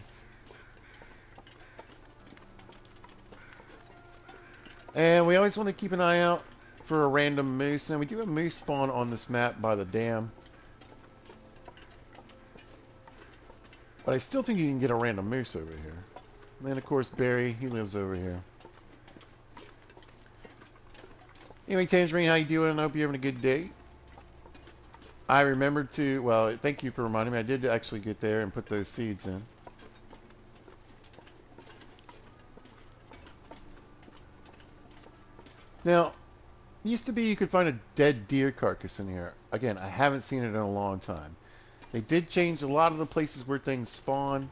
And we always want to keep an eye out for a random moose. And we do have moose spawn on this map by the dam. But I still think you can get a random moose over here. And then, of course, Barry, he lives over here. Anyway, Tangerine, how you doing? I hope you're having a good day. I remembered to, well, thank you for reminding me. I did actually get there and put those seeds in. Now, it used to be you could find a dead deer carcass in here. Again, I haven't seen it in a long time. They did change a lot of the places where things spawn.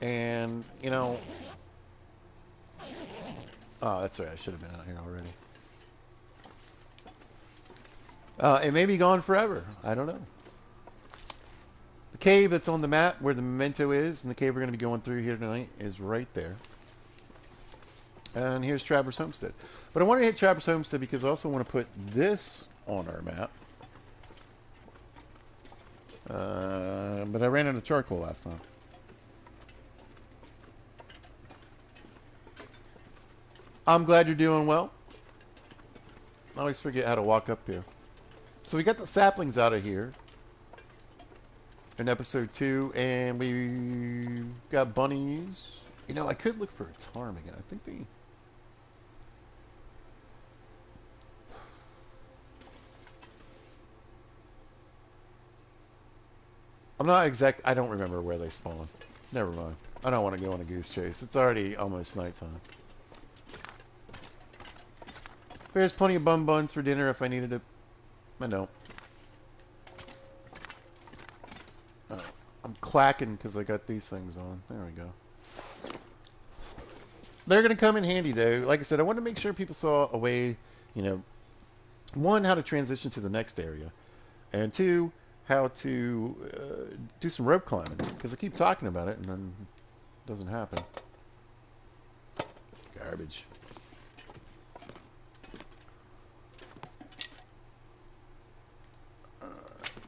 And, you know... Oh, that's right. I should have been out here already. It may be gone forever. I don't know. The cave that's on the map where the memento is, and the cave we're going to be going through here tonight, is right there. And here's Trapper's Homestead. But I want to hit Trapper's Homestead because I also want to put this on our map. But I ran out of charcoal last time. I'm glad you're doing well. I always forget how to walk up here. So we got the saplings out of here in episode 2, and we got bunnies. You know, I could look for a tarm again. I think they... I'm not exact. I don't remember where they spawn. Never mind. I don't want to go on a goose chase. It's already almost nighttime. There's plenty of bun buns for dinner if I needed it. I don't. Oh, I'm clacking because I got these things on. There we go. They're going to come in handy, though. Like I said, I wanted to make sure people saw a way, you know, one, how to transition to the next area, and two, how to do some rope climbing. Because I keep talking about it, and then it doesn't happen. Garbage.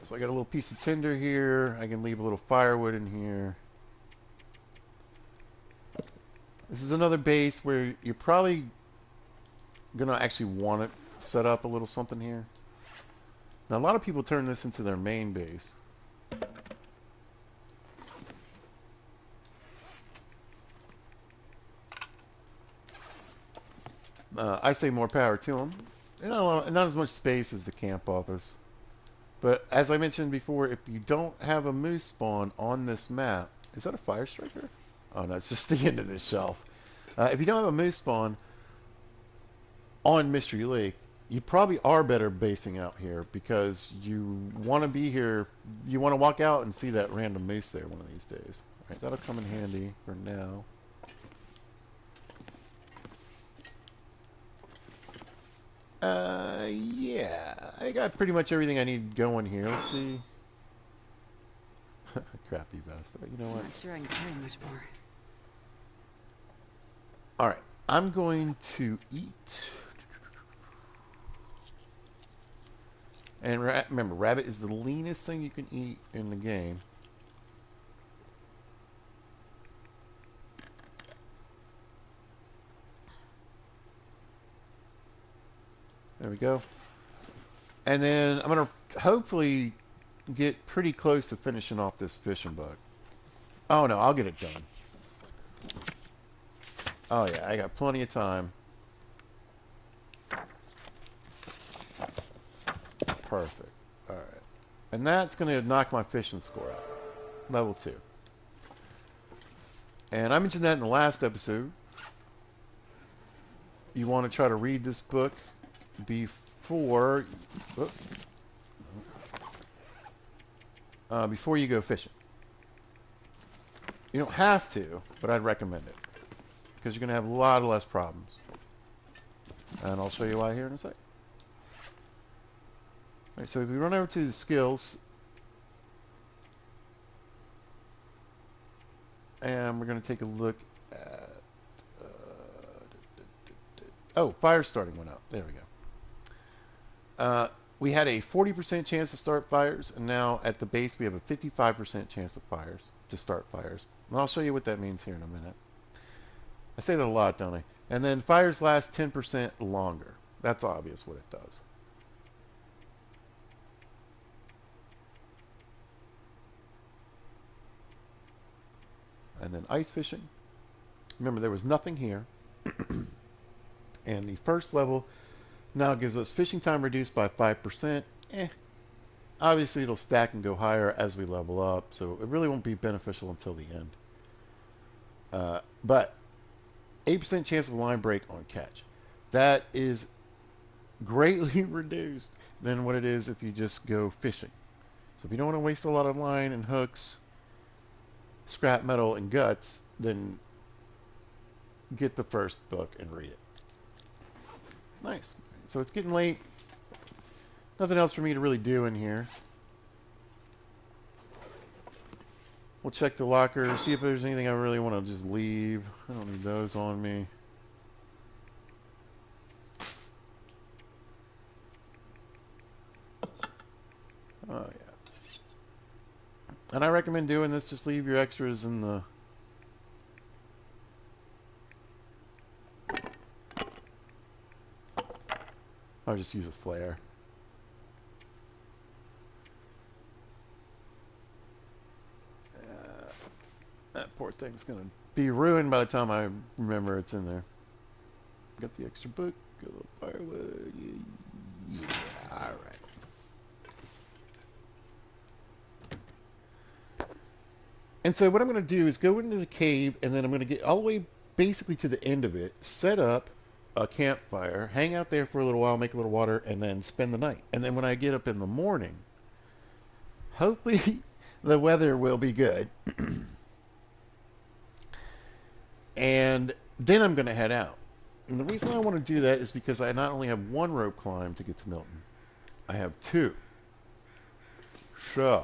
So I got a little piece of tinder here. I can leave a little firewood in here. This is another base where you're probably going to actually want to set up a little something here. Now, a lot of people turn this into their main base. I say more power to them. Not as much space as the camp offers. But as I mentioned before, if you don't have a moose spawn on this map... Is that a fire striker? Oh, no, it's just the end of this shelf. If you don't have a moose spawn on Mystery Lake, you probably are better basing out here because you want to be here. You want to walk out and see that random moose there one of these days. All right, that'll come in handy for now. Yeah, I got pretty much everything I need going here. Let's see. Crappy vest. You know what? Not sure I can carry much more. All right, I'm going to eat. And remember, rabbit is the leanest thing you can eat in the game. There we go. And then I'm going to hopefully get pretty close to finishing off this fishing bug. Oh, no, I'll get it done. Oh, yeah, I got plenty of time. Perfect. All right. And that's going to knock my fishing score out. Level 2. And I mentioned that in the last episode. You want to try to read this book before you go fishing. You don't have to, but I'd recommend it because you're going to have a lot less problems. And I'll show you why here in a sec. All right, so if we run over to the skills, and we're going to take a look at... oh, fire starting went up. There we go. We had a 40% chance to start fires, and now at the base we have a 55% chance to start fires. And I'll show you what that means here in a minute. I say that a lot, don't I? And then fires last 10% longer. That's obvious what it does. And then ice fishing. Remember, there was nothing here. And the first level now gives us fishing time reduced by 5%. Obviously, it'll stack and go higher as we level up, so it really won't be beneficial until the end. But 8% chance of line break on catch. That is greatly reduced than what it is if you just go fishing. So if you don't want to waste a lot of line and hooks, scrap metal, and guts, then get the first book and read it. Nice. So it's getting late. Nothing else for me to really do in here. We'll check the locker, see if there's anything I really want to just leave. I don't need those on me. Oh, yeah. And I recommend doing this. Just leave your extras in the... I'll just use a flare. That poor thing's going to be ruined by the time I remember it's in there. Got the extra book, got a little firewood. Yeah, yeah. Alright. And so what I'm going to do is go into the cave, and then I'm going to get all the way basically to the end of it, set up a campfire, hang out there for a little while, make a little water, and then spend the night. And then when I get up in the morning, hopefully the weather will be good. And then I'm going to head out. And the reason I want to do that is because I not only have one rope climb to get to Milton, I have two. So,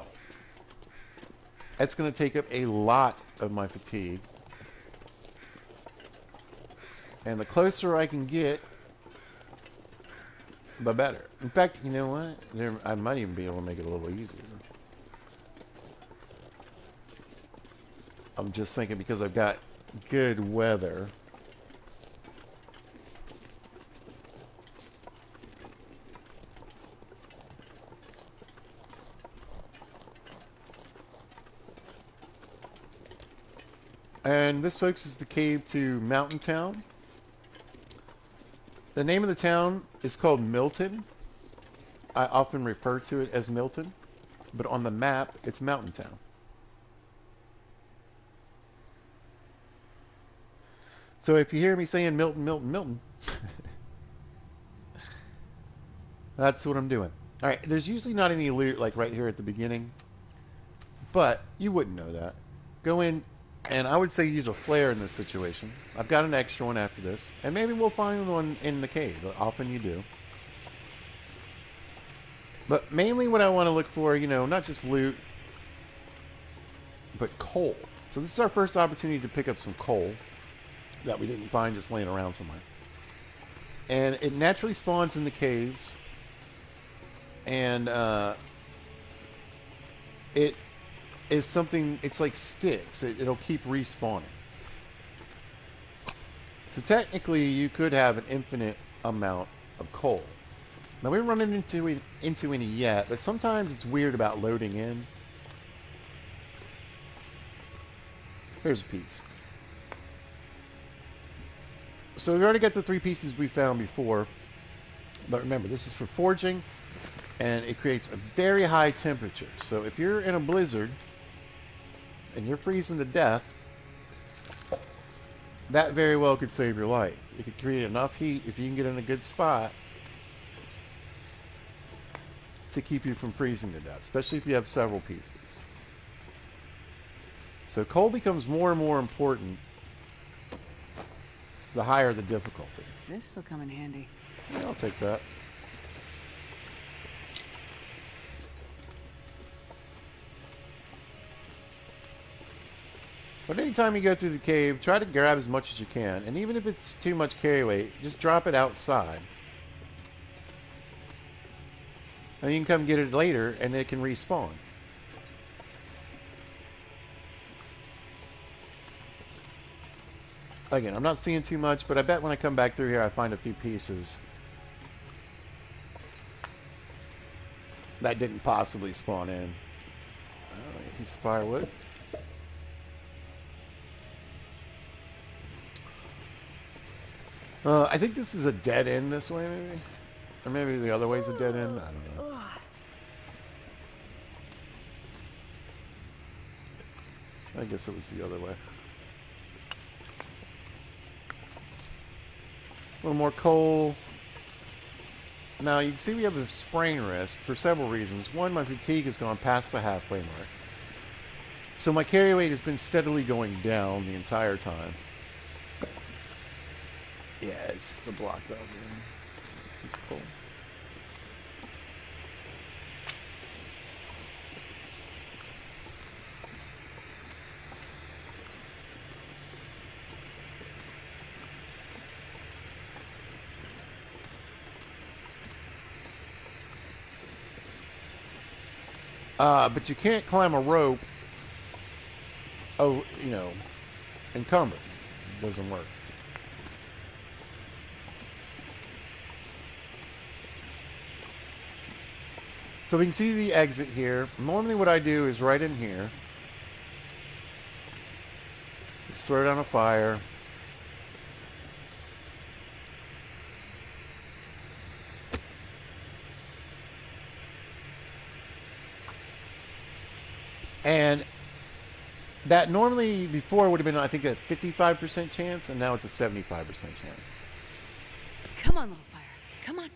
that's going to take up a lot of my fatigue. And the closer I can get, the better. In fact, you know what? I might even be able to make it a little easier. I'm just thinking because I've got good weather. And this, folks, is the cave to Mountain Town. The name of the town is called Milton. I often refer to it as Milton, but on the map, it's Mountain Town. So if you hear me saying Milton, Milton, Milton, that's what I'm doing. All right, there's usually not any loot like right here at the beginning, but you wouldn't know that. Go in, and I would say use a flare in this situation. I've got an extra one after this, and maybe we'll find one in the cave. Often you do. But mainly what I want to look for, you know, not just loot, but coal. So this is our first opportunity to pick up some coal that we didn't find just laying around somewhere. And it naturally spawns in the caves. And it is something, it's like sticks. It'll keep respawning. So technically you could have an infinite amount of coal. Now we haven't run into any yet, but sometimes it's weird about loading in. Here's a piece. So we already got the 3 pieces we found before. But remember, this is for forging, and it creates a very high temperature. So if you're in a blizzard, and you're freezing to death, that very well could save your life. It could create enough heat, if you can get in a good spot, to keep you from freezing to death, especially if you have several pieces. So coal becomes more and more important the higher the difficulty. This'll come in handy. Yeah, I'll take that. But anytime you go through the cave, try to grab as much as you can. And even if it's too much carry weight, just drop it outside. And you can come get it later, and it can respawn. Again, I'm not seeing too much, but I bet when I come back through here, I find a few pieces that didn't possibly spawn in. A piece of firewood. I think this is a dead end this way, maybe? Or maybe the other way's a dead end? I don't know. I guess it was the other way. A little more coal. Now, you can see we have a sprain risk for several reasons. One, my fatigue has gone past the halfway mark. So my carry weight has been steadily going down the entire time. Yeah, it's just a blocked out room. It's cool. But you can't climb a rope, oh, you know, encumbered. It doesn't work. So we can see the exit here. Normally what I do is right in here. Just throw it on a fire. And That normally before would have been, I think, a 55% chance, and now it's a 75% chance. Come on, little fire. Come on.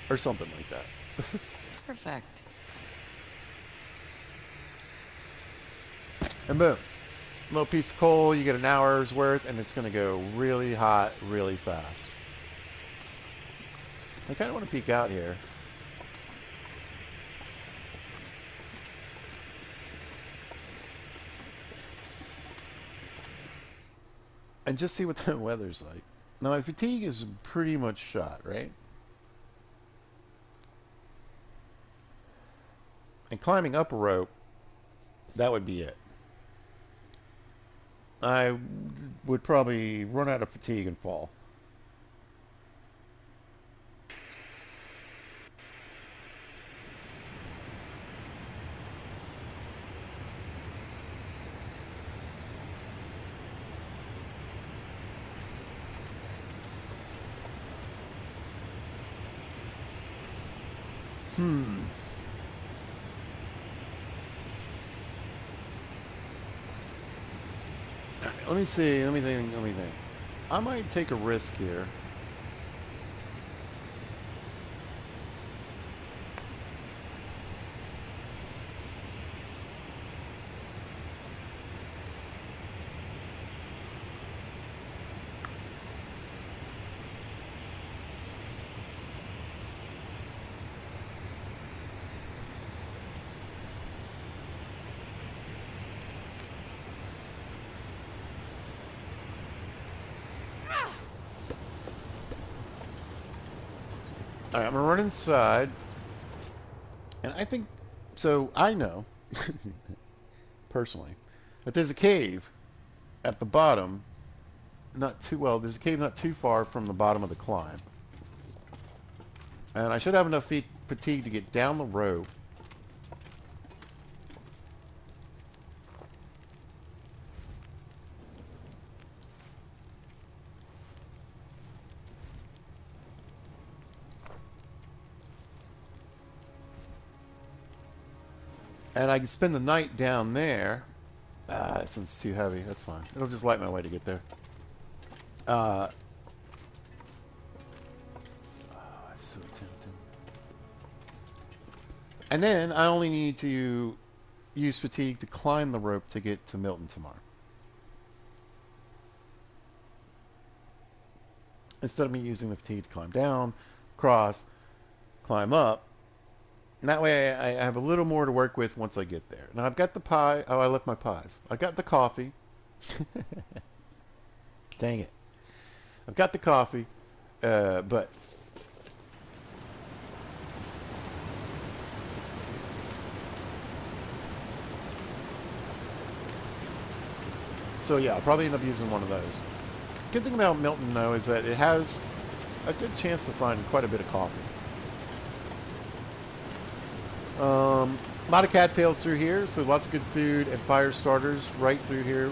Or something like that. Perfect. And boom. Little piece of coal, you get an hour's worth, and it's going to go really hot, really fast. I kind of want to peek out here. And just see what the weather's like. Now, my fatigue is pretty much shot, right? And climbing up a rope, that would be it. I would probably run out of fatigue and fall. Let me see. Let me think. Let me think. I might take a risk here. All right, I'm gonna run inside, and I think so. I know personally that there's a cave at the bottom. Not too well. There's a cave not too far from the bottom of the climb, and I should have enough fatigue to get down the rope. And I can spend the night down there. Ah, this one's too heavy. That's fine. It'll just light my way to get there. Oh, it's so tempting. And then I only need to use fatigue to climb the rope to get to Milton tomorrow. Instead of me using the fatigue to climb down, cross, climb up. And that way I have a little more to work with once I get there. Now I've got the pie. Oh, I left my pies. I got the coffee. Dang it. I've got the coffee, but so yeah, I'll probably end up using one of those. Good thing about Milton though is that it has a good chance to find quite a bit of coffee. A lot of cattails through here, so lots of good food and fire starters right through here.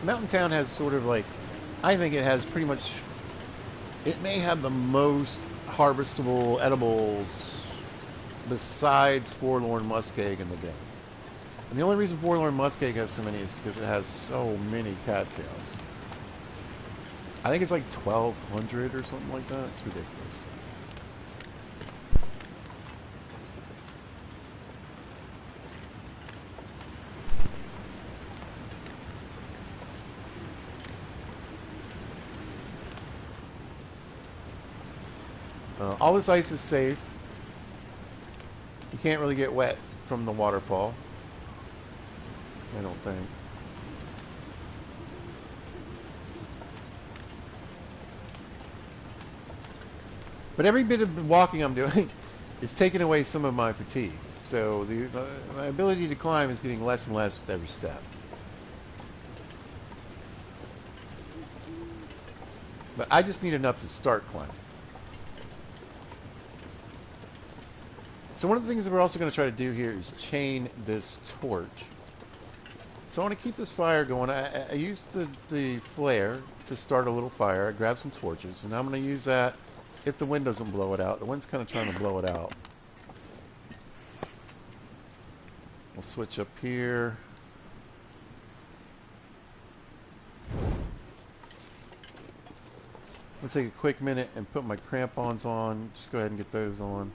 Mountain Town has sort of like, I think it has pretty much, it may have the most harvestable edibles besides Forlorn Muskeg in the game. And the only reason Forlorn Muskeg has so many is because it has so many cattails. I think it's like 1,200 or something like that. It's ridiculous. All this ice is safe. You can't really get wet from the waterfall. I don't think. But every bit of walking I'm doing is taking away some of my fatigue. So my ability to climb is getting less and less with every step. But I just need enough to start climbing. So one of the things that we're also going to try to do here is chain this torch. So I want to keep this fire going. I used the flare to start a little fire. I grabbed some torches, and I'm going to use that if the wind doesn't blow it out. The wind's kind of trying to blow it out. We'll switch up here. I'll take a quick minute and put my crampons on. Just go ahead and get those on.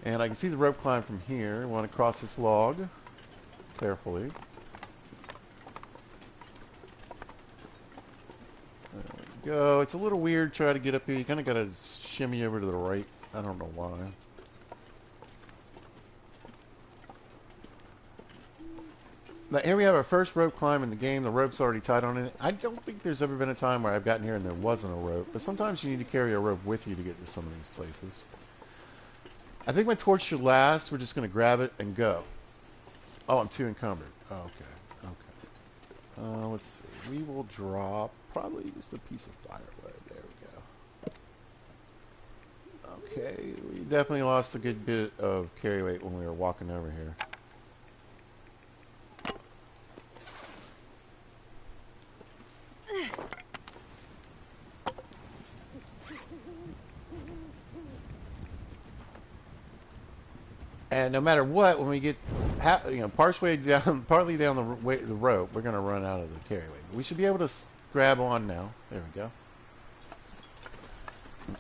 And I can see the rope climb from here. I want to cross this log carefully. There we go. It's a little weird trying to get up here. You kind of got to shimmy over to the right. I don't know why. Now, here we have our first rope climb in the game. The rope's already tied on it. I don't think there's ever been a time where I've gotten here and there wasn't a rope. But sometimes you need to carry a rope with you to get to some of these places. I think my torch should last. We're just going to grab it and go. Oh, I'm too encumbered. Oh, okay. Okay. Let's see. We will drop probably just a piece of firewood. There we go. Okay. We definitely lost a good bit of carry weight when we were walking over here. And no matter what, when we get, partly down the rope, we're going to run out of the carry weight. We should be able to grab on now. There we go.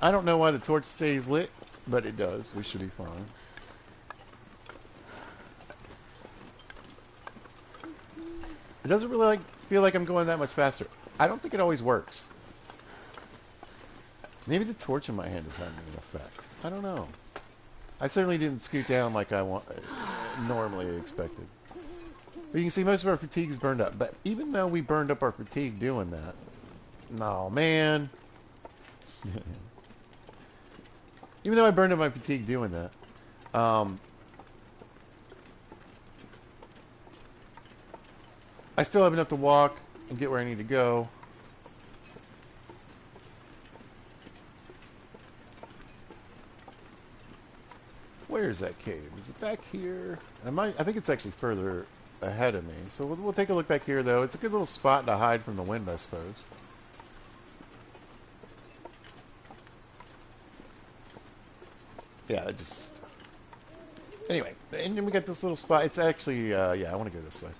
I don't know why the torch stays lit, but it does. We should be fine. It doesn't really feel like I'm going that much faster. I don't think it always works. Maybe the torch in my hand is having an effect. I don't know. I certainly didn't scoot down like I normally expected. But you can see most of our fatigue is burned up. But even though we burned up our fatigue doing that, no, man. Even though I burned up my fatigue doing that, I still have enough to walk and get where I need to go. Where is that cave? Is it back here? I think it's actually further ahead of me. So we'll take a look back here, though. It's a good little spot to hide from the wind, I suppose. Yeah, anyway, and then we got this little spot. It's actually, yeah, I want to go this way.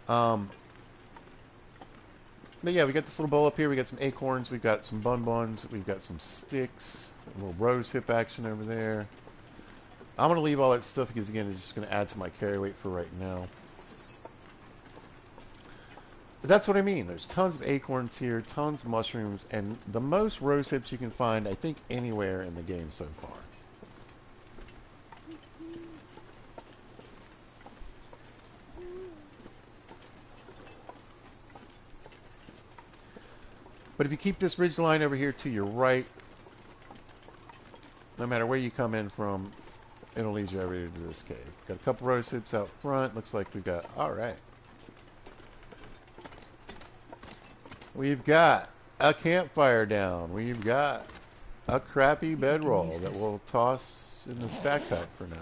But yeah, we got this little bowl up here. We got some acorns. We've got some buns. We've got some sticks. A little rose hip action over there. I'm going to leave all that stuff because, again, it's just going to add to my carry weight for right now. But that's what I mean. There's tons of acorns here, tons of mushrooms, and the most rose hips you can find, I think, anywhere in the game so far. But if you keep this ridge line over here to your right, no matter where you come in from, it'll lead you over to this cave. Got a couple rose hips out front. Looks like we've got... Alright. We've got a campfire down. We've got a crappy bedroll that we'll toss in this backpack for now.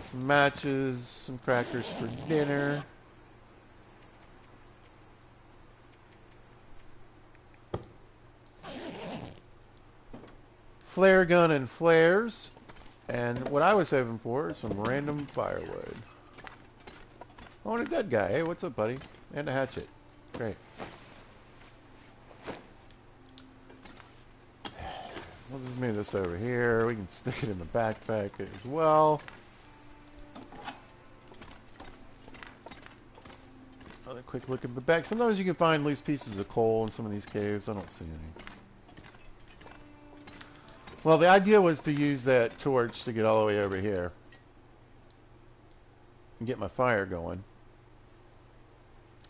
Some matches, some crackers for dinner. Flare gun and flares, and what I was hoping for is some random firewood. I want a dead guy. Hey, what's up, buddy? And a hatchet. Great. We'll just move this over here. We can stick it in the backpack as well. Another quick look at the back. Sometimes you can find loose pieces of coal in some of these caves. I don't see any. Well, the idea was to use that torch to get all the way over here and get my fire going.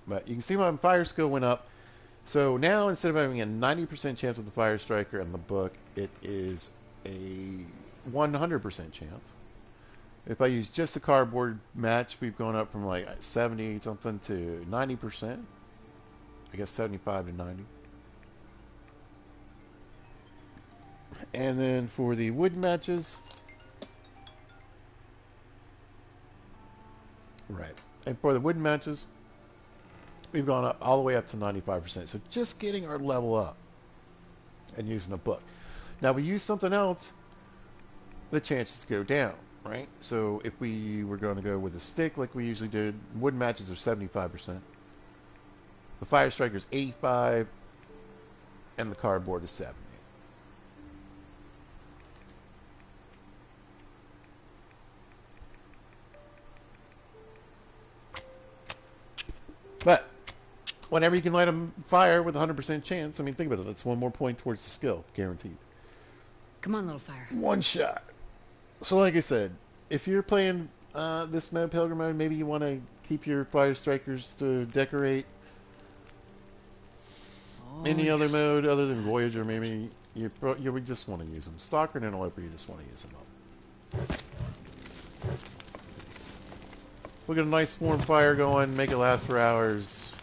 But you can see my fire skill went up. So now, instead of having a 90% chance with the fire striker in the book, it is a 100% chance. If I use just a cardboard match, we've gone up from like 70 something to 90%. I guess 75 to 90. And then for the wood matches, right, and for the wood matches, we've gone up all the way up to 95%. So just getting our level up and using a book. Now, we use something else, the chances go down, right? So if we were going to go with a stick like we usually did, wooden matches are 75%. The fire striker is 85, and the cardboard is 70. But whenever you can light a fire with a 100% chance, I mean, think about it. That's one more point towards the skill, guaranteed. Come on, little fire. One shot. So like I said, if you're playing this mode, Pilgrim mode, maybe you want to keep your fire strikers to decorate. Oh, Any yeah. other mode other than Voyager, maybe you would just want to use them. Stalker and Interloper, you just want to use them up. We'll get a nice warm fire going, make it last for hours.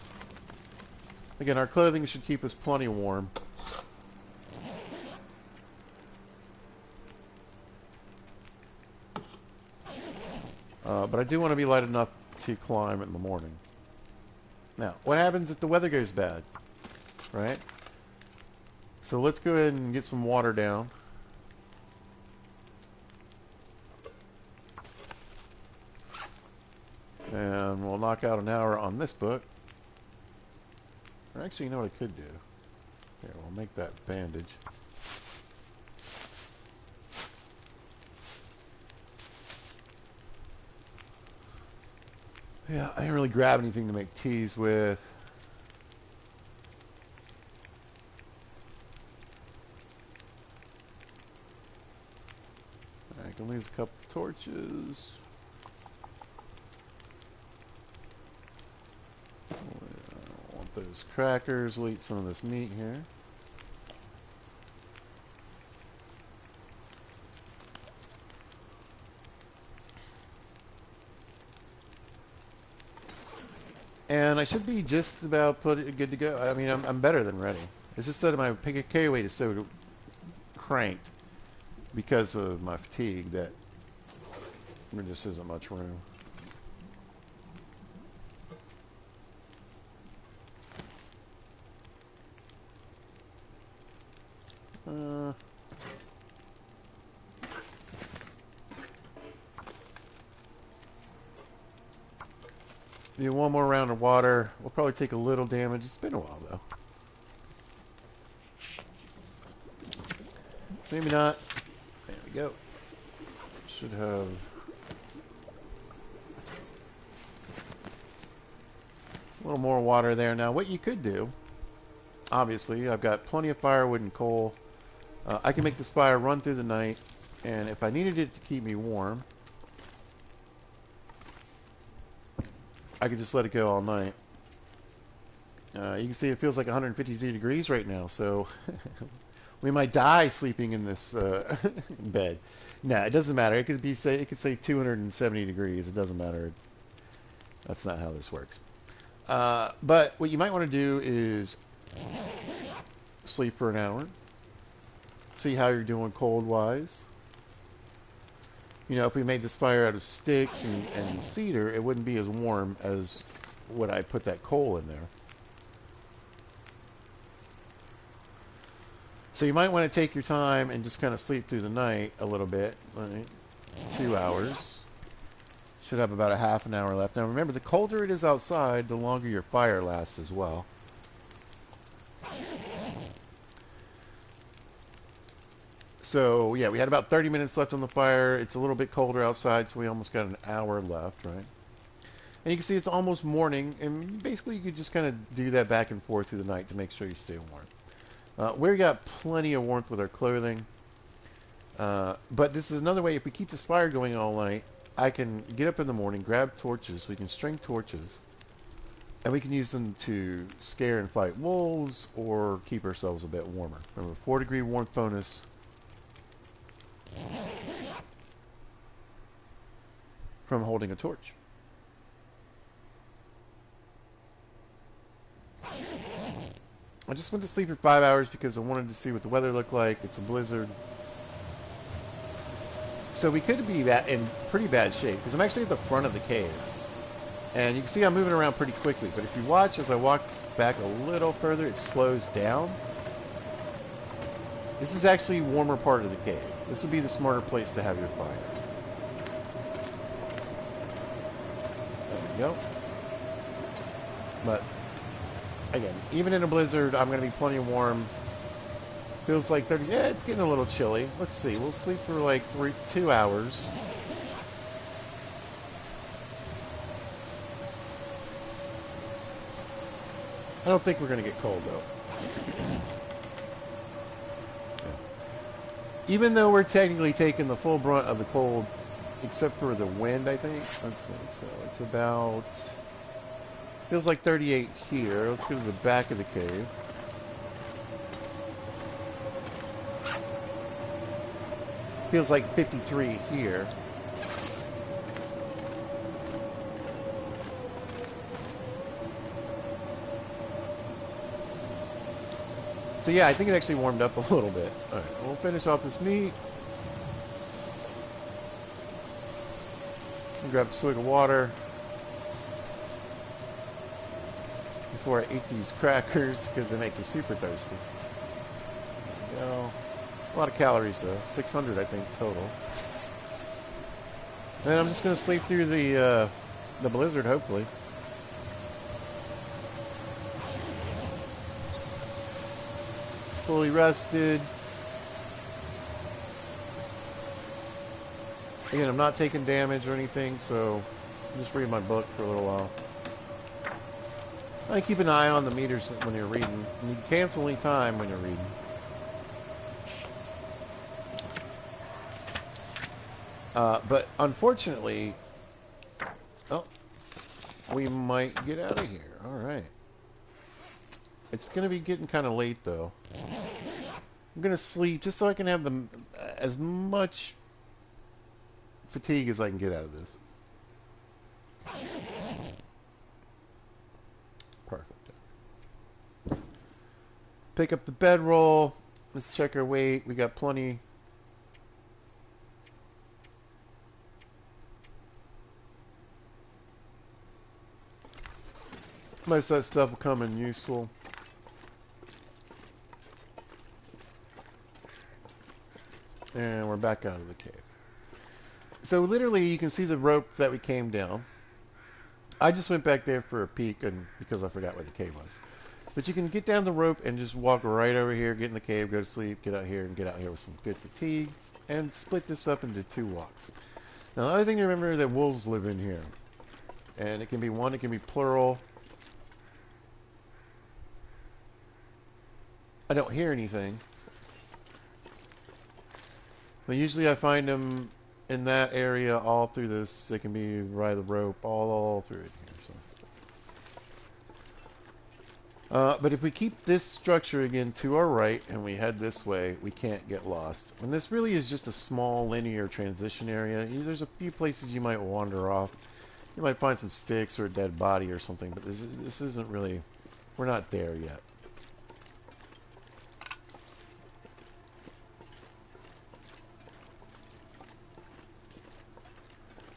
Again, our clothing should keep us plenty warm. But I do want to be light enough to climb in the morning. Now, what happens if the weather goes bad? Right? So let's go ahead and get some water down. And we'll knock out an hour on this book. Or actually, you know what I could do? Here, we'll make that bandage. Yeah, I didn't really grab anything to make teas with. I can lose a couple torches. I want those crackers. We'll eat some of this meat here. And I should be just about good to go. I mean, I'm better than ready. It's just that my carry weight is so cranked because of my fatigue that there just isn't much room. Do one more round of water. We'll probably take a little damage. It's been a while, though. Maybe not. There we go. Should have... a little more water there. Now, what you could do, obviously, I've got plenty of firewood and coal. I can make this fire run through the night, and if I needed it to keep me warm, I could just let it go all night. You can see it feels like 153 degrees right now, so we might die sleeping in this bed. No, it doesn't matter. It could say 270 degrees. It doesn't matter. That's not how this works. But what you might want to do is sleep for an hour. See how you're doing cold-wise. You know, if we made this fire out of sticks and cedar, it wouldn't be as warm as when I put that coal in there. So you might want to take your time and just kind of sleep through the night a little bit. Right? 2 hours. Should have about a half an hour left. Now remember, the colder it is outside, the longer your fire lasts as well. So, yeah, we had about 30 minutes left on the fire. It's a little bit colder outside, so we almost got an hour left, right? And you can see it's almost morning, and basically you could just kind of do that back and forth through the night to make sure you stay warm. We got plenty of warmth with our clothing. But this is another way, if we keep this fire going all night, I can get up in the morning, grab torches, we can string torches, and we can use them to scare and fight wolves or keep ourselves a bit warmer. Remember, 4-degree warmth bonus. From holding a torch. I just went to sleep for 5 hours because I wanted to see what the weather looked like. It's a blizzard. So we could be in pretty bad shape because I'm actually at the front of the cave. And you can see I'm moving around pretty quickly. But if you watch as I walk back a little further, it slows down. This is actually a warmer part of the cave. This would be the smarter place to have your fire. There we go. But, again, even in a blizzard, I'm going to be plenty warm. Feels like 30... Yeah, it's getting a little chilly. Let's see. We'll sleep for like 2 hours. I don't think we're going to get cold, though. Even though we're technically taking the full brunt of the cold, except for the wind, I think. Let's see. So it's about... Feels like 38 here. Let's go to the back of the cave. Feels like 53 here. So yeah, I think it actually warmed up a little bit. Alright, we'll finish off this meat. Grab a swig of water before I eat these crackers because they make you super thirsty. There we go. A lot of calories though, 600 I think total. And I'm just gonna sleep through the blizzard hopefully. Fully rested. Again, I'm not taking damage or anything, so I'm just reading my book for a little while. I keep an eye on the meters when you're reading. And you can cancel any time when you're reading. But unfortunately, oh, we might get out of here. All right. It's going to be getting kind of late, though. I'm going to sleep just so I can have as much fatigue as I can get out of this. Perfect. Pick up the bedroll. Let's check our weight. We got plenty. Most of that stuff will come in useful. And we're back out of the cave. So literally you can see the rope that we came down. I just went back there for a peek and because I forgot where the cave was. But you can get down the rope and just walk right over here, get in the cave, go to sleep, get out here, and get out here with some good fatigue. And split this up into 2 walks. Now the other thing to remember is that wolves live in here. And it can be one, it can be plural. I don't hear anything. But usually I find them in that area all through this. They can be right the rope all through it here. So. But if we keep this structure again to our right and we head this way, we can't get lost. And this really is just a small linear transition area. There's a few places you might wander off. You might find some sticks or a dead body or something, but this isn't really... We're not there yet.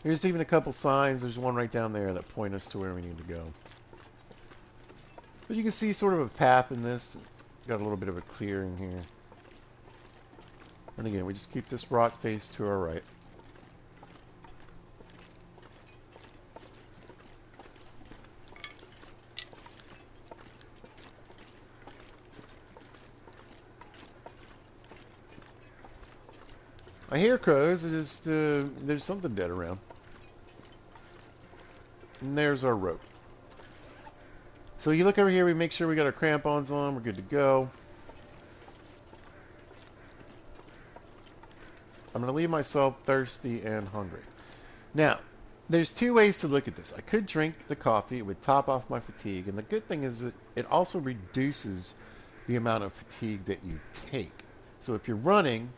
Here's even a couple signs. There's one right down there that point us to where we need to go. But you can see sort of a path in this. Got a little bit of a clearing here. And again, we just keep this rock face to our right. I hear crows. It's just, there's something dead around. And there's our rope. So you look over here, we make sure we got our crampons on, we're good to go. I'm going to leave myself thirsty and hungry. Now, there's 2 ways to look at this. I could drink the coffee, it would top off my fatigue, and the good thing is that it also reduces the amount of fatigue that you take. So if you're running,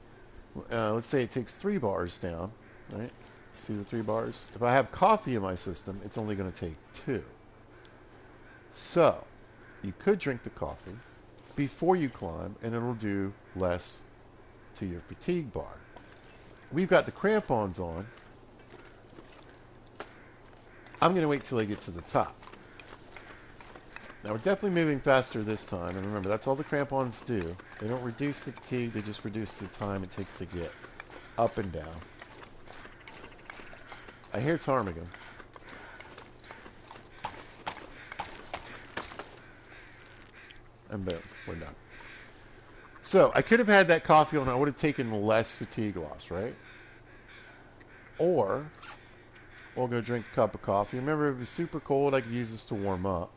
let's say it takes 3 bars down, right? See the 3 bars? If I have coffee in my system, it's only going to take 2. So, you could drink the coffee before you climb, and it'll do less to your fatigue bar. We've got the crampons on. I'm going to wait till I get to the top. Now we're definitely moving faster this time, and remember, that's all the crampons do. They don't reduce the fatigue, they just reduce the time it takes to get up and down. I hear ptarmigan. And boom, we're done. So, I could have had that coffee and I would have taken less fatigue loss, right? Or, we'll go drink a cup of coffee. Remember, if it was super cold, I could use this to warm up.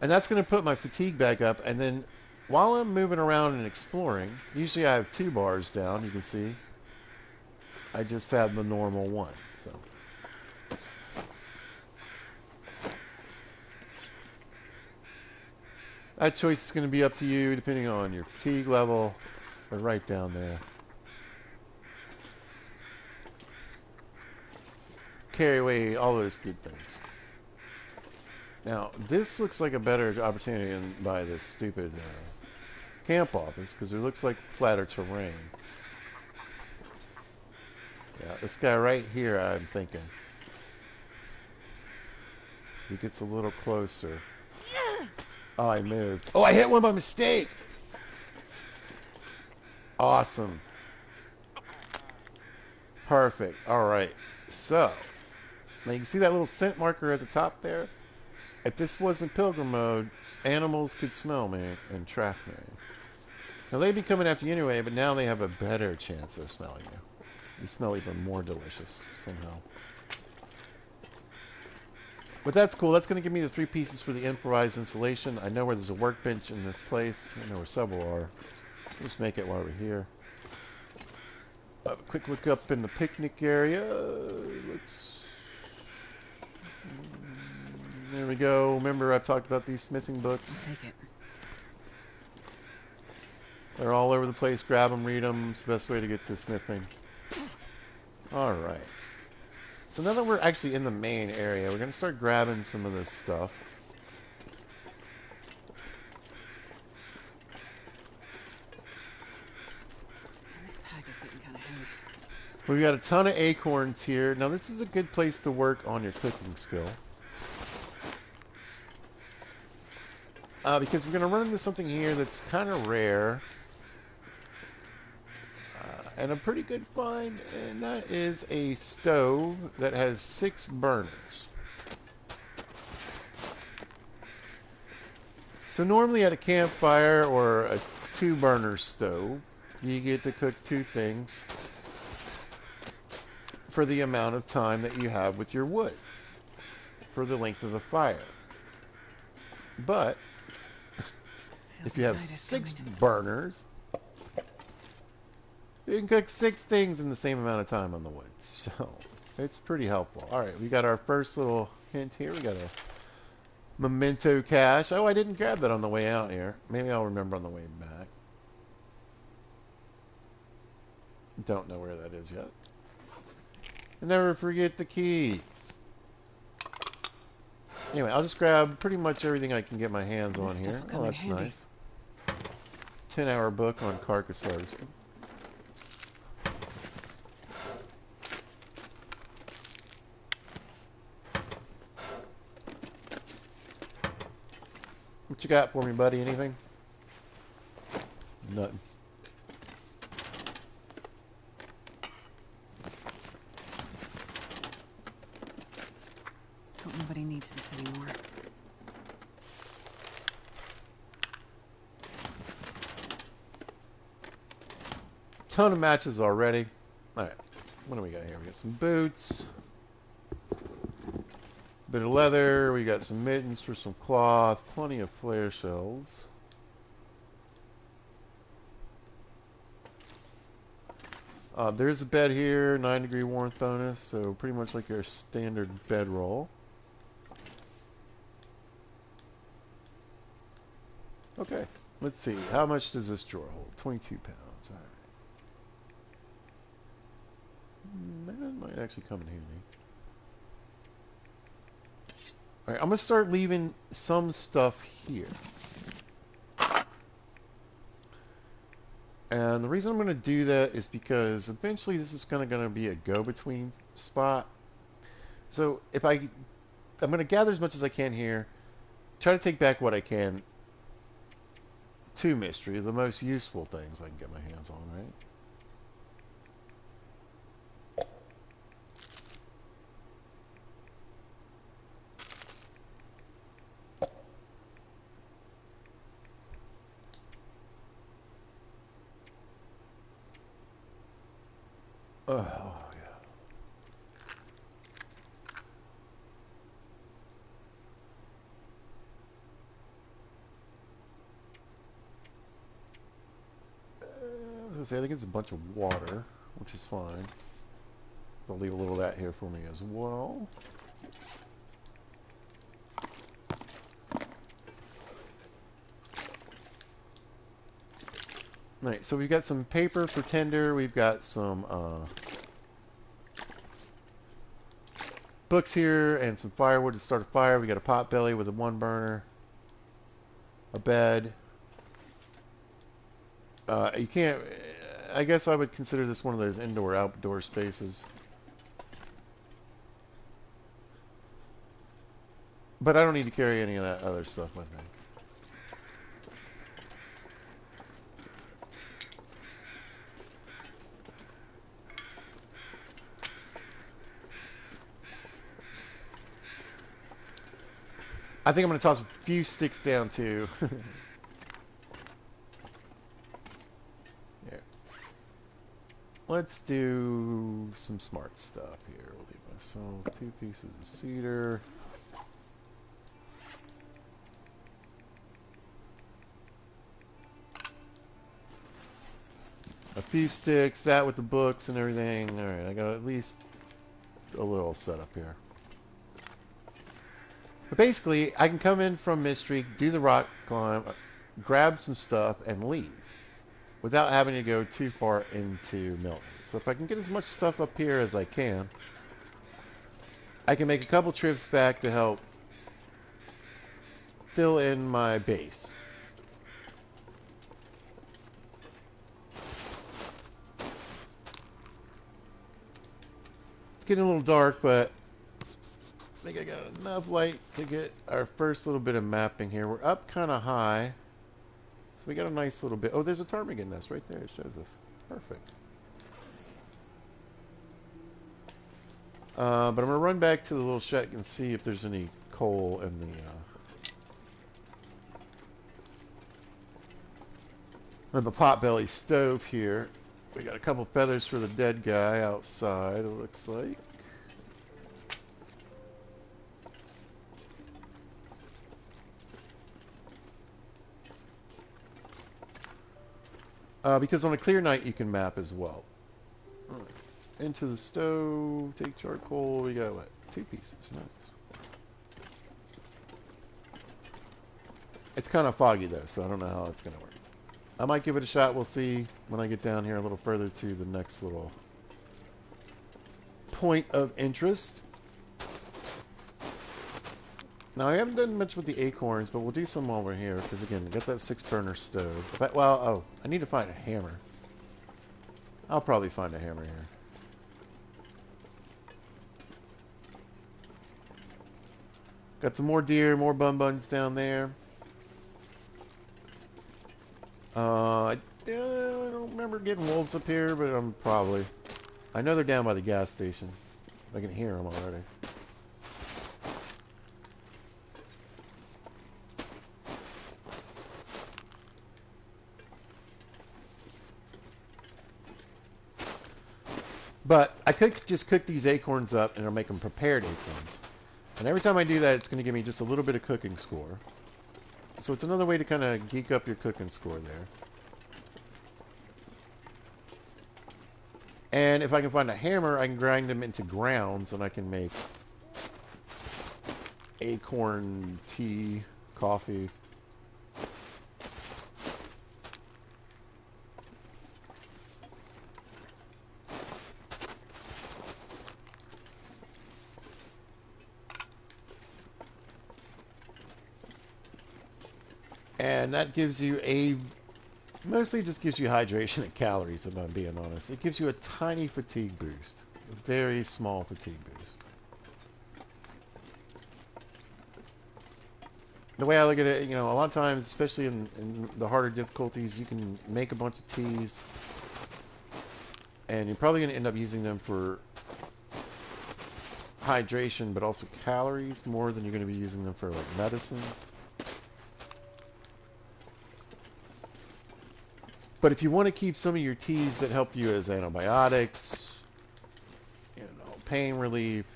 And that's going to put my fatigue back up. And then, while I'm moving around and exploring, usually I have 2 bars down, you can see. I just have the normal one, so. That choice is going to be up to you, depending on your fatigue level. But right down there. Carry away all those good things. Now, this looks like a better opportunity than by this stupid camp office, because it looks like flatter terrain. Yeah, this guy right here, I'm thinking. He gets a little closer. Oh, I moved. Oh, I hit one by mistake! Awesome. Perfect. Alright. So, now you can see that little scent marker at the top there? If this wasn't Pilgrim mode, animals could smell me and track me. Now, they'd be coming after you anyway, but now they have a better chance of smelling you. They smell even more delicious, somehow. But that's cool. That's going to give me the 3 pieces for the improvised installation. I know where there's a workbench in this place. I know where several are. Just make it while we're here. A quick look up in the picnic area. There we go. Remember, I've talked about these smithing books. I'll take it. They're all over the place. Grab them, read them. It's the best way to get to smithing. Alright. So now that we're actually in the main area, we're going to start grabbing some of this stuff. This pack is getting kind of heavy. We've got a ton of acorns here. Now this is a good place to work on your cooking skill. Because we're going to run into something here that's kind of rare. And a pretty good find, and that is a stove that has 6 burners. So normally at a campfire or a 2-burner stove, you get to cook 2 things for the amount of time that you have with your wood, for the length of the fire. But if you have 6 burners, you can cook 6 things in the same amount of time on the wood. So, it's pretty helpful. Alright, we got our first little hint here. We got a memento cache. Oh, I didn't grab that on the way out here. Maybe I'll remember on the way back. Don't know where that is yet. And never forget the key. Anyway, I'll just grab pretty much everything I can get my hands on here. Oh, that's nice. 10-hour book on carcass harvesting. What you got for me, buddy? Anything? Nothing. Hope nobody needs this anymore. Ton of matches already. Alright. What do we got here? We got some boots. Bit of leather, we got some mittens for some cloth, plenty of flare shells. There's a bed here, 9-degree warmth bonus, so pretty much like your standard bedroll. Okay, let's see. How much does this drawer hold? 22 pounds. Alright. That might actually come in handy. Alright, I'm going to start leaving some stuff here. And the reason I'm going to do that is because eventually this is going to be a go-between spot. So I'm going to gather as much as I can here. Try to take back what I can to Mystery. The most useful things I can get my hands on, right? Oh, yeah. I was gonna say, I think it's a bunch of water, which is fine. I'll leave a little of that here for me as well. Right, so we've got some paper for tinder. We've got some books here and some firewood to start a fire. We got a pot belly with a 1 burner, a bed. You can't. I guess I would consider this one of those indoor-outdoor spaces. But I don't need to carry any of that other stuff with me. I think I'm going to toss a few sticks down too. Here. Let's do some smart stuff here. We'll leave myself 2 pieces of cedar. A few sticks, that with the books and everything. Alright, I got at least a little setup here. But basically, I can come in from Mystery, do the rock climb, grab some stuff, and leave. Without having to go too far into Milton. So if I can get as much stuff up here as I can, I can make a couple trips back to help fill in my base. It's getting a little dark, but I think I got enough light to get our first little bit of mapping here. We're up kind of high. So we got a nice little bit. Oh, there's a ptarmigan nest right there. It shows us. Perfect. But I'm going to run back to the little shack and see if there's any coal in the potbelly stove here. We got a couple feathers for the dead guy outside, it looks like. Because on a clear night you can map as well. Right. Into the stove, take charcoal. We got what? 2 pieces. Nice. It's kind of foggy though, so I don't know how it's going to work. I might give it a shot. We'll see when I get down here a little further to the next little point of interest. Now, I haven't done much with the acorns, but we'll do some over here, because again, I got that 6-burner stove. But, well, oh, I need to find a hammer. I'll probably find a hammer here. Got some more deer, more bun-buns down there. I don't remember getting wolves up here, but I'm probably... I know they're down by the gas station. I can hear them already. But I could just cook these acorns up and it'll make them prepared acorns. And every time I do that, it's going to give me just a little bit of cooking score. So it's another way to kind of geek up your cooking score there. And if I can find a hammer, I can grind them into grounds and I can make acorn tea, coffee. And that gives you mostly just gives you hydration and calories, if I'm being honest. It gives you a tiny fatigue boost. A very small fatigue boost. The way I look at it, you know, a lot of times, especially in the harder difficulties, you can make a bunch of teas, and you're probably going to end up using them for hydration, but also calories more than you're going to be using them for like medicines. But if you want to keep some of your teas that help you as antibiotics, you know, pain relief,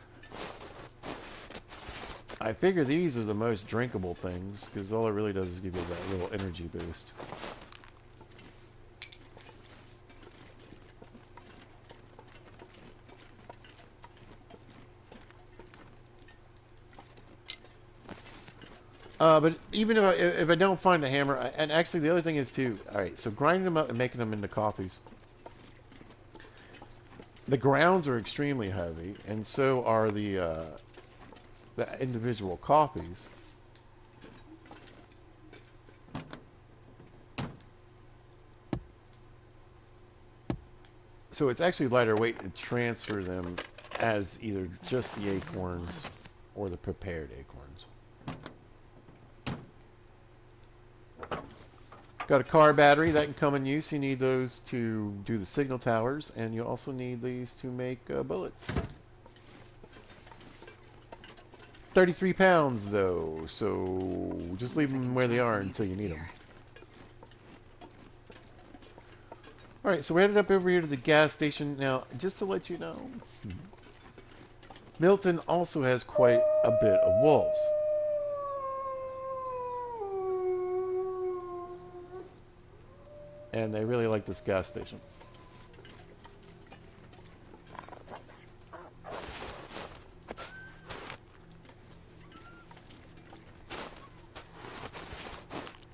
I figure these are the most drinkable things because all it really does is give you that little energy boost. But even if I don't find a hammer, and actually the other thing is too, all right, so grinding them up and making them into coffees. The grounds are extremely heavy, and so are the individual coffees. So it's actually lighter weight to transfer them as either just the acorns or the prepared acorns. Got a car battery that can come in use. You need those to do the signal towers, and you also need these to make bullets. 33 pounds though, so just leave them where they are until you need them. Alright, so we're headed up over here to the gas station. Now, just to let you know, Milton also has quite a bit of wolves. And they really like this gas station.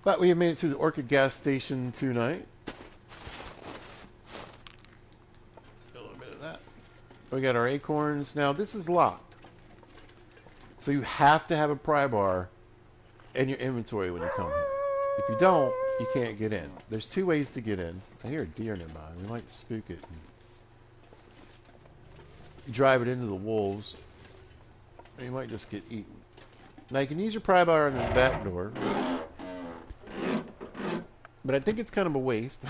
But we have made it to the Orchid gas station tonight. A little bit of that. We got our acorns. Now, this is locked. So you have to have a pry bar in your inventory when you come here. If you don't, you can't get in. There's two ways to get in. I hear a deer nearby. We might spook it and drive it into the wolves. Or you might just get eaten. Now, you can use your pry bar on this back door. But I think it's kind of a waste.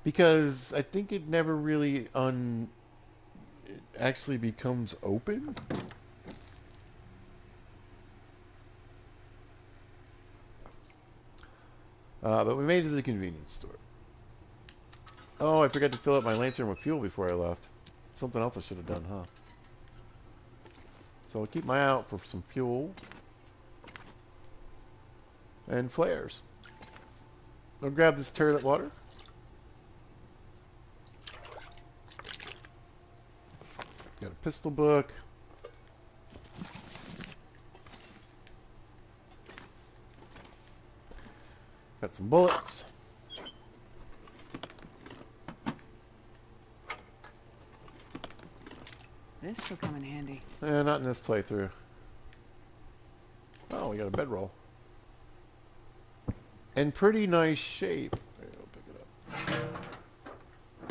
Because I think it never really it actually becomes open. But we made it to the convenience store. Oh, I forgot to fill up my lantern with fuel before I left. Something else I should have done, huh? So I'll keep my eye out for some fuel. And flares. I'll grab this toilet water. Got a pistol book. Got some bullets. This will come in handy. Not in this playthrough. Oh, we got a bedroll. In pretty nice shape. There you go, pick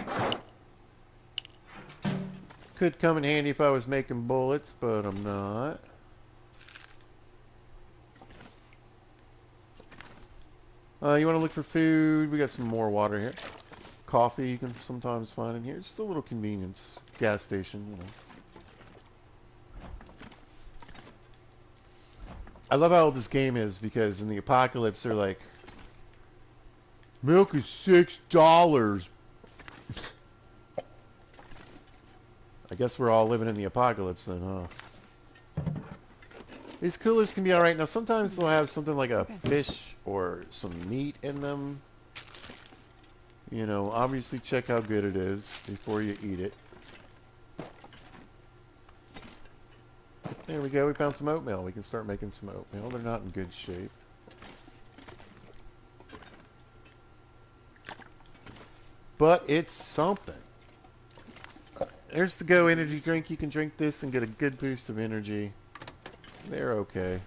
it up. Could come in handy if I was making bullets, but I'm not. You want to look for food? We got some more water here. Coffee you can sometimes find in here. It's just a little convenience gas station, you know. I love how old this game is because in the apocalypse they're like, milk is $6. I guess we're all living in the apocalypse then, huh? These coolers can be alright. Now sometimes they'll have something like a fish or some meat in them. You know, obviously check how good it is before you eat it. There we go, we found some oatmeal. We can start making some oatmeal. They're not in good shape. But it's something. There's the Go energy drink. You can drink this and get a good boost of energy. They're okay.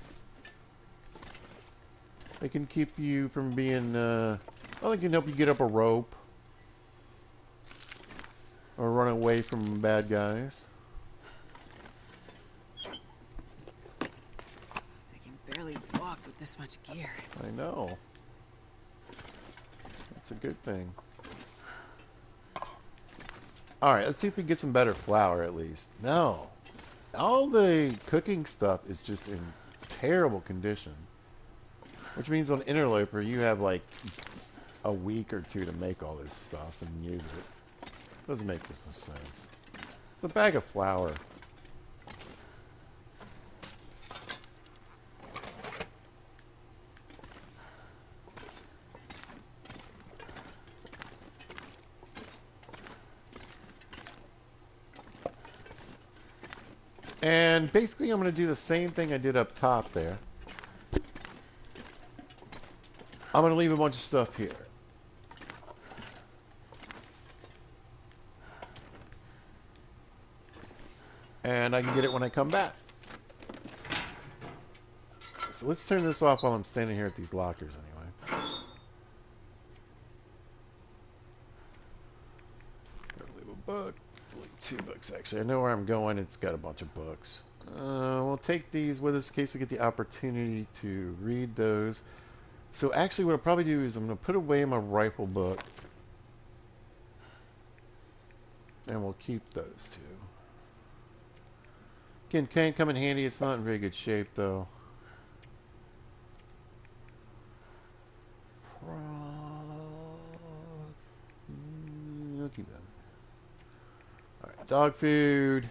They can keep you from being, well, they can help you get up a rope. Or run away from bad guys. walk with this much gear. I know. That's a good thing. Alright, let's see if we can get some better flour at least. No. All the cooking stuff is just in terrible condition. Which means on Interloper you have like a week or two to make all this stuff and use it. Doesn't make business sense. It's a bag of flour. And basically I'm going to do the same thing I did up top there. I'm going to leave a bunch of stuff here. And I can get it when I come back. So let's turn this off while I'm standing here at these lockers anyway. Leave a book. Leave 2 books actually. I know where I'm going. It's got a bunch of books. We'll take these with us in case we get the opportunity to read those. So actually what I'll probably do is I'm going to put away my rifle book. And we'll keep those 2. Again, can come in handy. It's not in very good shape though. I'll keep that. Alright, dog food.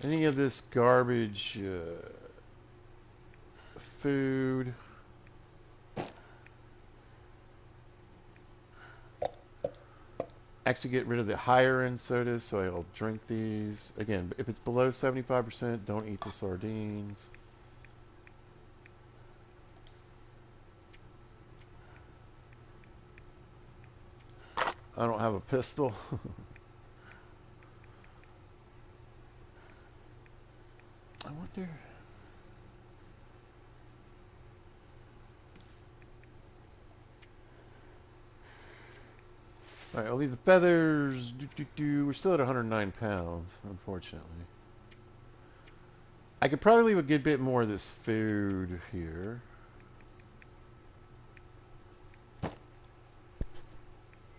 Any of this garbage food. Actually get rid of the higher end sodas, so I'll drink these. Again, if it's below 75%, don't eat the sardines. I don't have a pistol. I wonder... Alright, I'll leave the feathers. We're still at 109 pounds, unfortunately. I could probably leave a good bit more of this food here.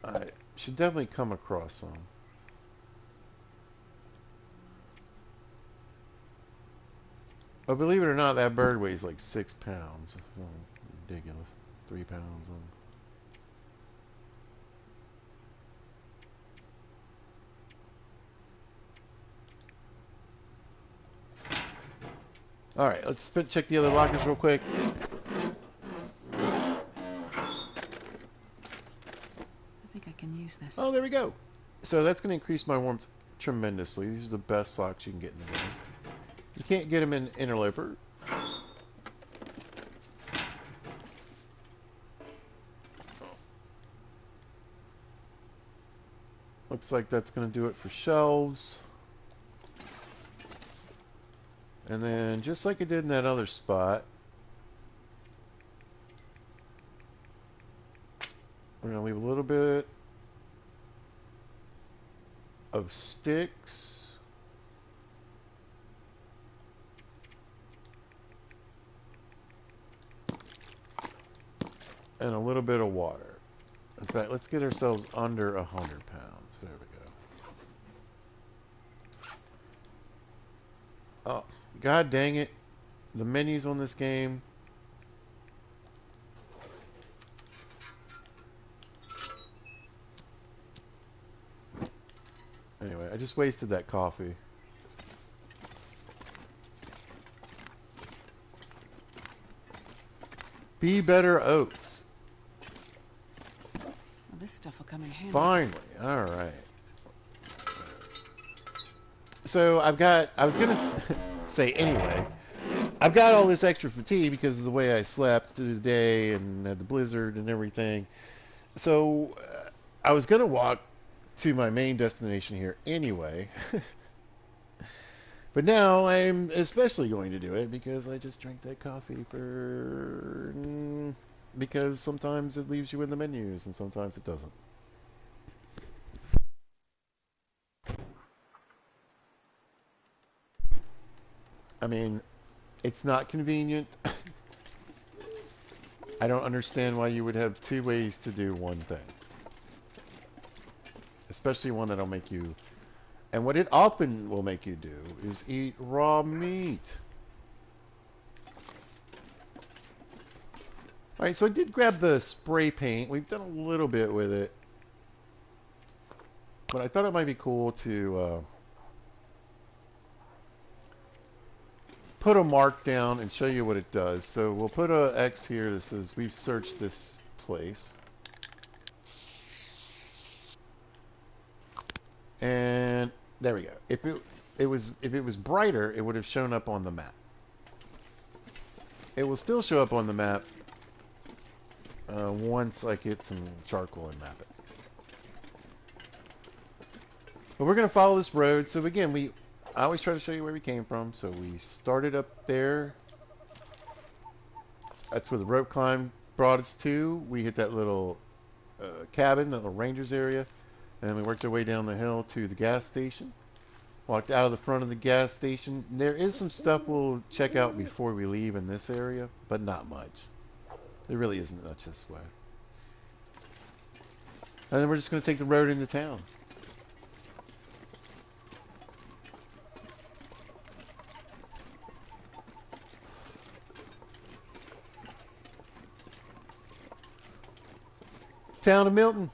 I should definitely come across some. Oh, believe it or not, that bird weighs like 6 pounds. Oh, ridiculous. 3 pounds. Alright, let's check the other lockers real quick. I think I can use this. Oh, there we go. So that's going to increase my warmth tremendously. These are the best socks you can get in the game. You can't get them in Interloper. Looks like that's going to do it for shelves. And then, just like I did in that other spot, we're going to leave a little bit of sticks. And a little bit of water. In fact, let's get ourselves under 100 pounds. There we go. Oh, god dang it. The menus on this game. Anyway, I just wasted that coffee. Be better oats. Well, this stuff will come in handy. Finally. Alright. So I was going to say anyway, I've got all this extra fatigue because of the way I slept through the day and had the blizzard and everything. So I was going to walk to my main destination here anyway. But now I'm especially going to do it because I just drank that coffee because sometimes it leaves you in the menus and sometimes it doesn't. I mean, it's not convenient. I don't understand why you would have two ways to do one thing. Especially one that'll make you... And what it often will make you do is eat raw meat. Alright, so I did grab the spray paint. We've done a little bit with it. But I thought it might be cool to put a mark down and show you what it does. So we'll put a X here that says we've searched this place. And there we go. If it was brighter, it would have shown up on the map. It will still show up on the map once I get some charcoal and map it. But we're going to follow this road. So again, I always try to show you where we came from. So we started up there. That's where the rope climb brought us to. We hit that little cabin, that little ranger's area. And we worked our way down the hill to the gas station. Walked out of the front of the gas station. There is some stuff we'll check out before we leave in this area, but not much. There really isn't much this way. And then we're just going to take the road into town. Town of Milton.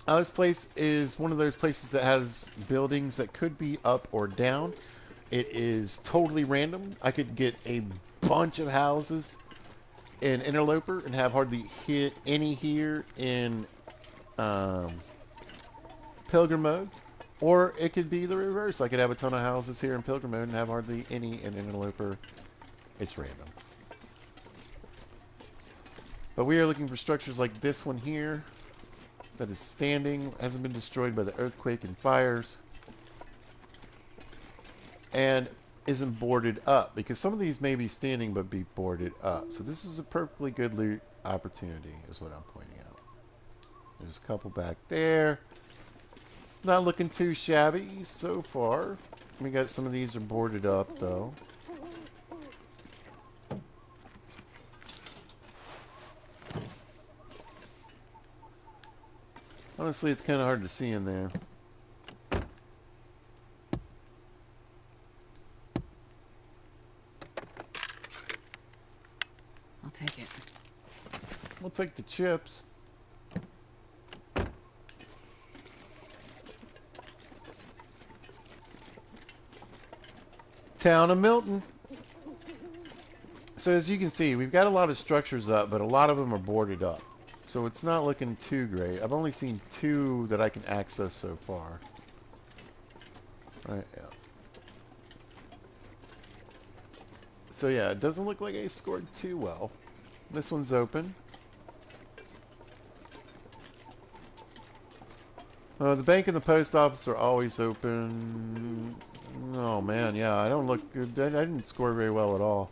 This place is one of those places that has buildings that could be up or down. It is totally random. I could get a bunch of houses in Interloper and have hardly hit any here in Pilgrim mode. Or it could be the reverse. I could have a ton of houses here in Pilgrim mode and have hardly any in Interloper. It's random. But we are looking for structures like this one here. That is standing, hasn't been destroyed by the earthquake and fires, and isn't boarded up, because some of these may be standing but be boarded up. So this is a perfectly good loot opportunity, is what I'm pointing out. There's a couple back there. Not looking too shabby so far. We got some of these are boarded up though. Honestly, it's kind of hard to see in there. I'll take it. We'll take the chips. Town of Milton. So as you can see, we've got a lot of structures up, but a lot of them are boarded up. So it's not looking too great. I've only seen 2 that I can access so far. Right, yeah. So yeah, it doesn't look like I scored too well. This one's open. The bank and the post office are always open. Oh man, yeah, I don't look good. I didn't score very well at all.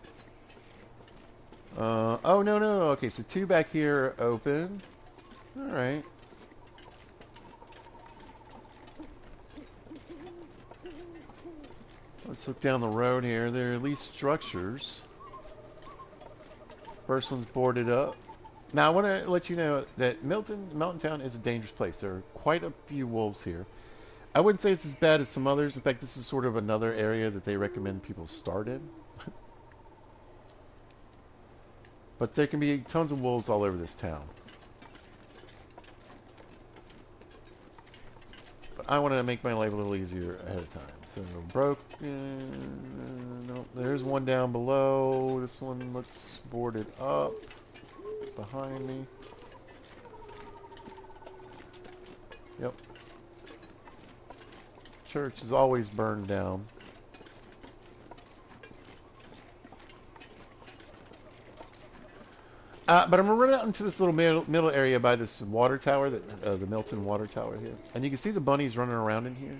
Oh, no. Okay, so 2 back here are open. Alright. Let's look down the road here. There are at least structures. First one's boarded up. Now, I want to let you know that Mountain Town is a dangerous place. There are quite a few wolves here. I wouldn't say it's as bad as some others. In fact, this is sort of another area that they recommend people start in. But there can be tons of wolves all over this town. But I want to make my life a little easier ahead of time. So broken. Nope, there's one down below. This one looks boarded up behind me. Yep. Church is always burned down. But I'm going to run out into this little middle area by this water tower, the Milton water tower here. And you can see the bunnies running around in here.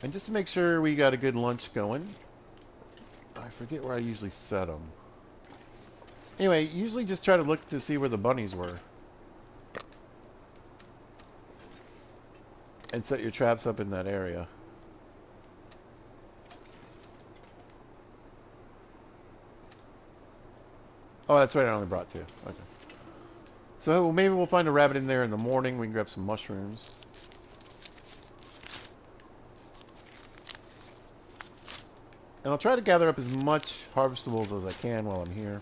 And just to make sure we got a good lunch going, I forget where I usually set them. Anyway, usually just try to look to see where the bunnies were. And set your traps up in that area. Oh, that's right. I only brought 2. Okay. So maybe we'll find a rabbit in there in the morning. We can grab some mushrooms. And I'll try to gather up as much harvestables as I can while I'm here.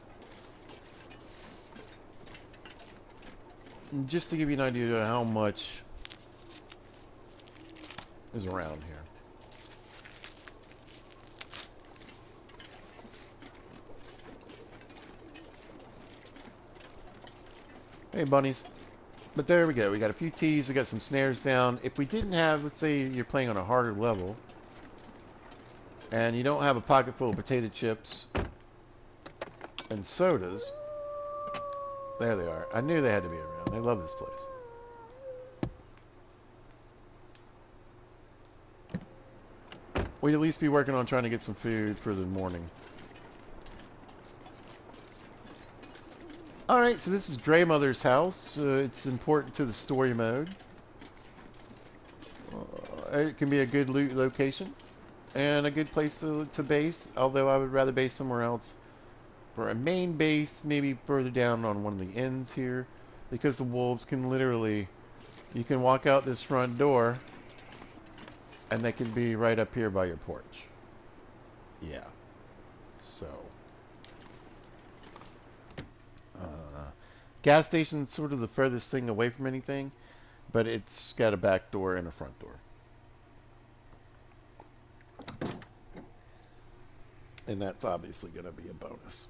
And just to give you an idea of how much is around here. Hey, bunnies. But there we go. We got a few teas. We got some snares down. If we didn't have, let's say you're playing on a harder level, and you don't have a pocket full of potato chips and sodas. There they are. I knew they had to be around. They love this place. We'd at least be working on trying to get some food for the morning. Alright, so this is Grey Mother's house. It's important to the story mode. It can be a good loot location and a good place to base, although I would rather base somewhere else. For a main base, maybe further down on one of the ends here, because the wolves can literally, you can walk out this front door and they can be right up here by your porch. Yeah. So gas station's sort of the furthest thing away from anything, but it's got a back door and a front door. And that's obviously going to be a bonus.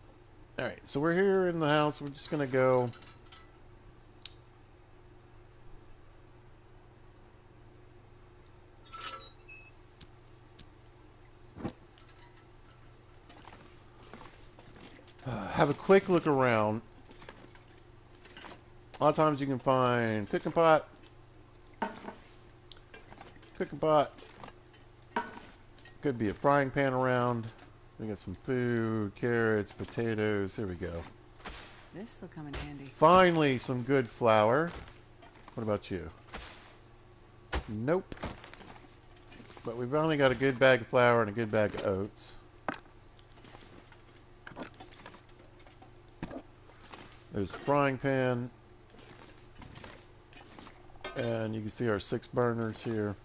Alright, so we're here in the house. We're just going to go... have a quick look around. A lot of times you can find cooking pot, could be a frying pan around. We got some food, carrots, potatoes. Here we go. This'll come in handy. Finally, some good flour. What about you? Nope. But we've only got a good bag of flour and a good bag of oats. There's a frying pan. And you can see our 6 burners here.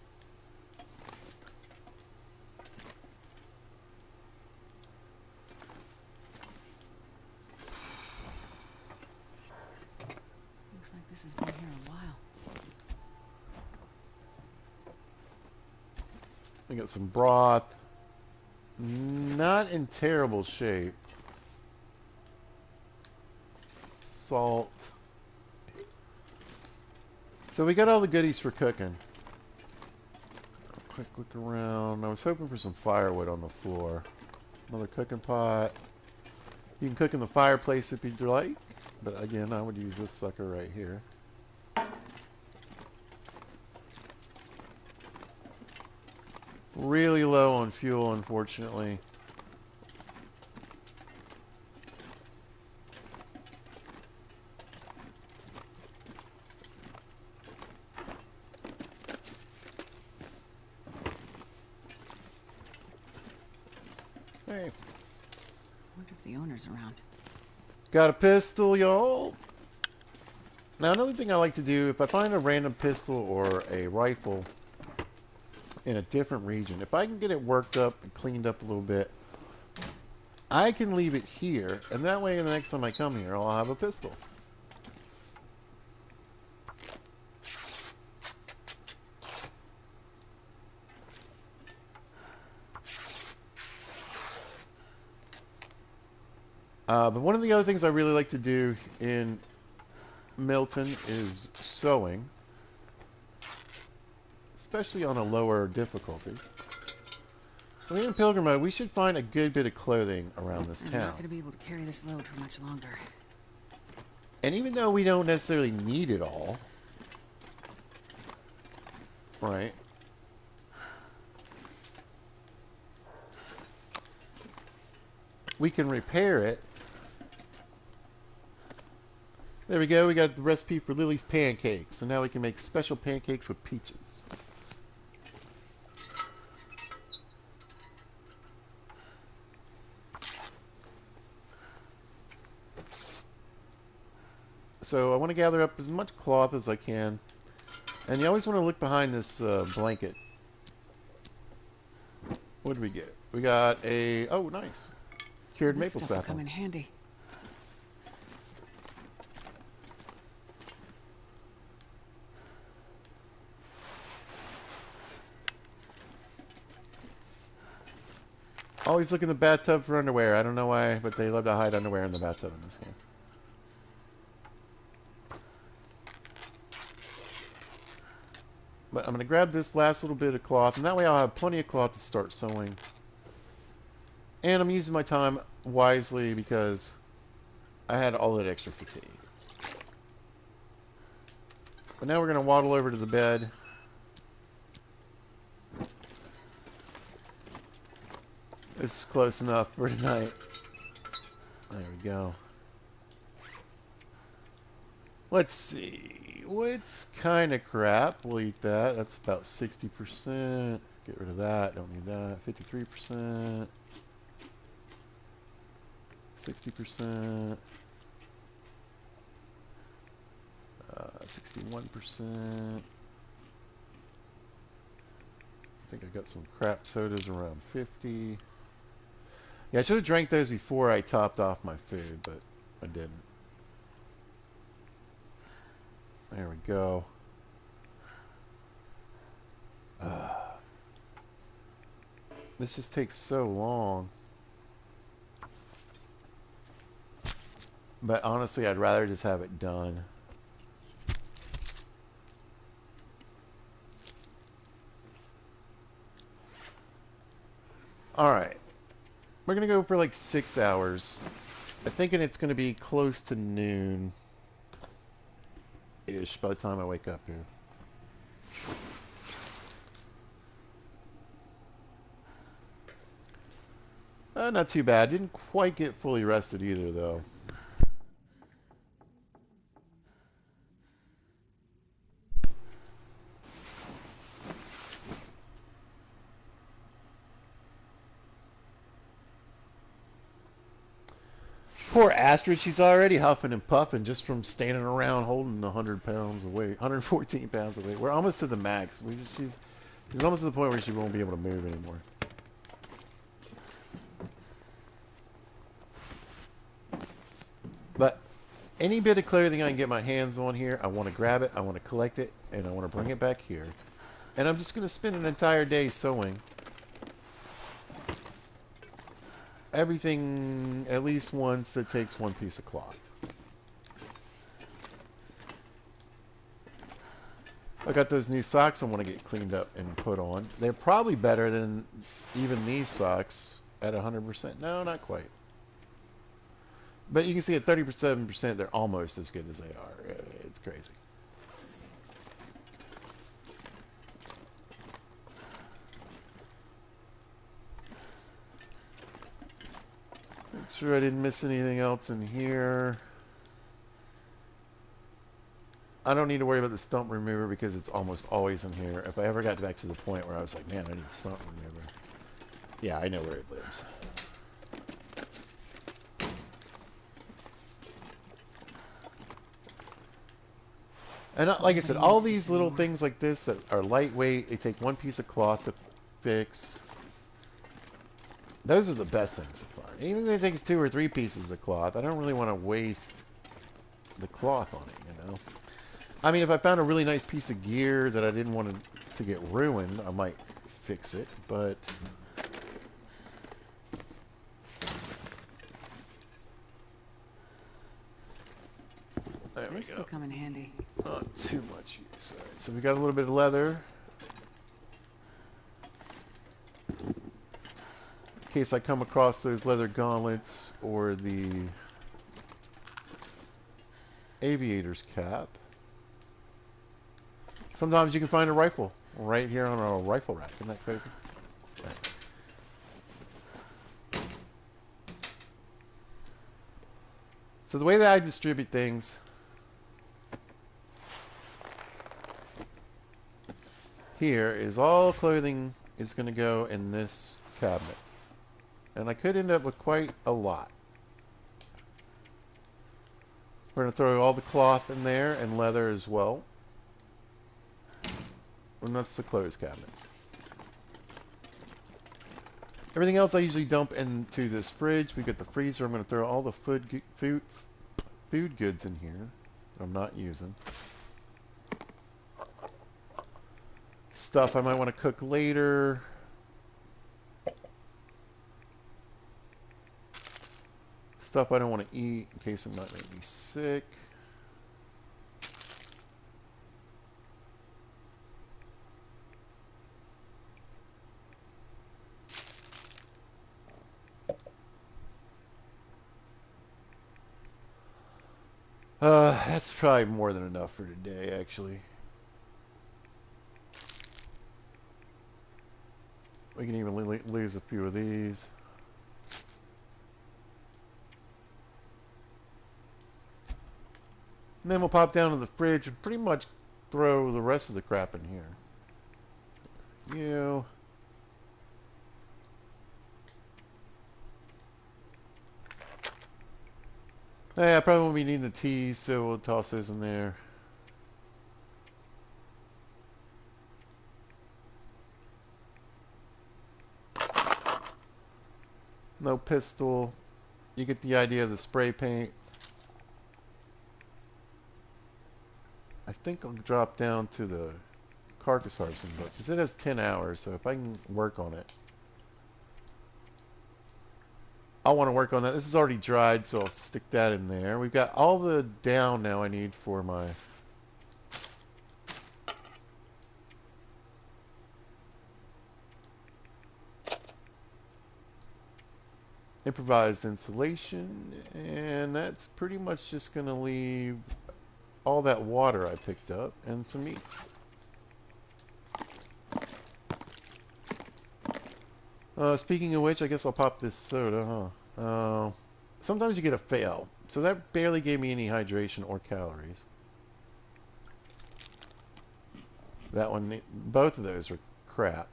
Looks like this has been here a while. We got some broth. Not in terrible shape. Salt. So we got all the goodies for cooking. A quick look around. I was hoping for some firewood on the floor. Another cooking pot. You can cook in the fireplace if you'd like. But again, I would use this sucker right here. Really low on fuel, unfortunately. Hey. Wonder if the owner's around. Got a pistol, y'all. Now, another thing I like to do, if I find a random pistol or a rifle in a different region, if I can get it worked up and cleaned up a little bit, I can leave it here, and that way the next time I come here, I'll have a pistol. But one of the other things I really like to do in Milton is sewing, especially on a lower difficulty. So here in Pilgrim mode, we should find a good bit of clothing around this I'm town. not going to be able to carry this load for much longer. And even though we don't necessarily need it all, right? We can repair it. There we go. We got the recipe for Lily's pancakes. So now we can make special pancakes with peaches. So I want to gather up as much cloth as I can. And you always want to look behind this blanket. What did we get? We got a... Oh, nice. Cured This maple stuff will come sapling. in handy. Always look in the bathtub for underwear. I don't know why, but they love to hide underwear in the bathtub in this game. But I'm going to grab this last little bit of cloth, and that way I'll have plenty of cloth to start sewing. And I'm using my time wisely because I had all that extra fatigue. But now we're going to waddle over to the bed. This is close enough for tonight. There we go. Let's see. What's kind of crap? We'll eat that. That's about 60%. Get rid of that. Don't need that. 53%. 60%. 61%. I think I got some crap sodas around 50. Yeah, I should have drank those before I topped off my food, but I didn't. There we go. This just takes so long. But honestly, I'd rather just have it done. Alright. We're going to go for like 6 hours. I'm thinking it's going to be close to noon-ish by the time I wake up here. Not too bad. Didn't quite get fully rested either, though. Poor Astrid, she's already huffing and puffing just from standing around holding 100 pounds of weight, 114 pounds of weight. We're almost to the max. She's almost to the point where she won't be able to move anymore. But any bit of clothing I can get my hands on here, I want to grab it, I want to collect it, and I want to bring it back here. And I'm just going to spend an entire day sewing everything at least once that takes one piece of cloth. I got those new socks I want to get cleaned up and put on. They're probably better than even these socks at 100%. No, not quite. But you can see at 37%, they're almost as good as they are. It's crazy. Make sure I didn't miss anything else in here. I don't need to worry about the stump remover because it's almost always in here. If I ever got back to the point where I was like, man, I need stump remover. Yeah, I know where it lives. And like I said, all these little things like this that are lightweight, they take one piece of cloth to fix. Those are the best things to find. Anything that takes 2 or 3 pieces of cloth, I don't really want to waste the cloth on it, you know? I mean, if I found a really nice piece of gear that I didn't want to get ruined, I might fix it, but... There we go. This will come in handy. Not too much use. All right, so we got a little bit of leather. In case I come across those leather gauntlets or the aviator's cap. Sometimes you can find a rifle right here on a rifle rack. Isn't that crazy? Right. So the way that I distribute things here is all clothing is going to go in this cabinet. And I could end up with quite a lot. We're going to throw all the cloth in there and leather as well. And that's the clothes cabinet. Everything else I usually dump into this fridge. We got the freezer. I'm going to throw all the food goods in here that I'm not using. Stuff I might want to cook later. Stuff I don't want to eat in case it might make me sick. That's probably more than enough for today, actually. We can even lose a few of these. And then we'll pop down to the fridge and pretty much throw the rest of the crap in here. You. Yeah, I probably won't be needing the teas, so we'll toss those in there. No pistol. You get the idea of the spray paint. I think I'll drop down to the carcass harvesting book because it has 10 hours, so if I can work on it. I want to work on that. This is already dried, so I'll stick that in there. We've got all the down now I need for my improvised insulation, and that's pretty much just going to leave all that water I picked up and some meat. Speaking of which, I guess I'll pop this soda, huh? Sometimes you get a fail, so that barely gave me any hydration or calories. That one, both of those are crap.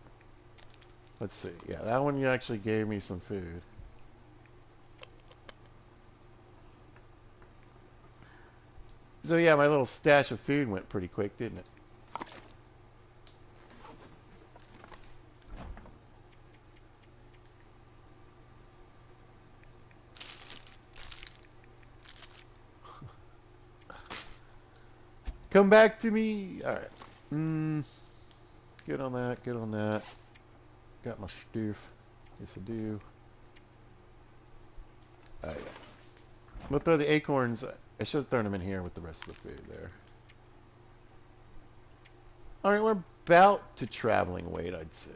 Let's see. Yeah, that one actually gave me some food. So yeah, my little stash of food went pretty quick, didn't it? Come back to me! Alright. Good on that, good on that. Got my stuff. Yes, I do. Yeah. We'll throw the acorns. I should have thrown them in here with the rest of the food there. Alright, we're about to traveling weight, I'd say.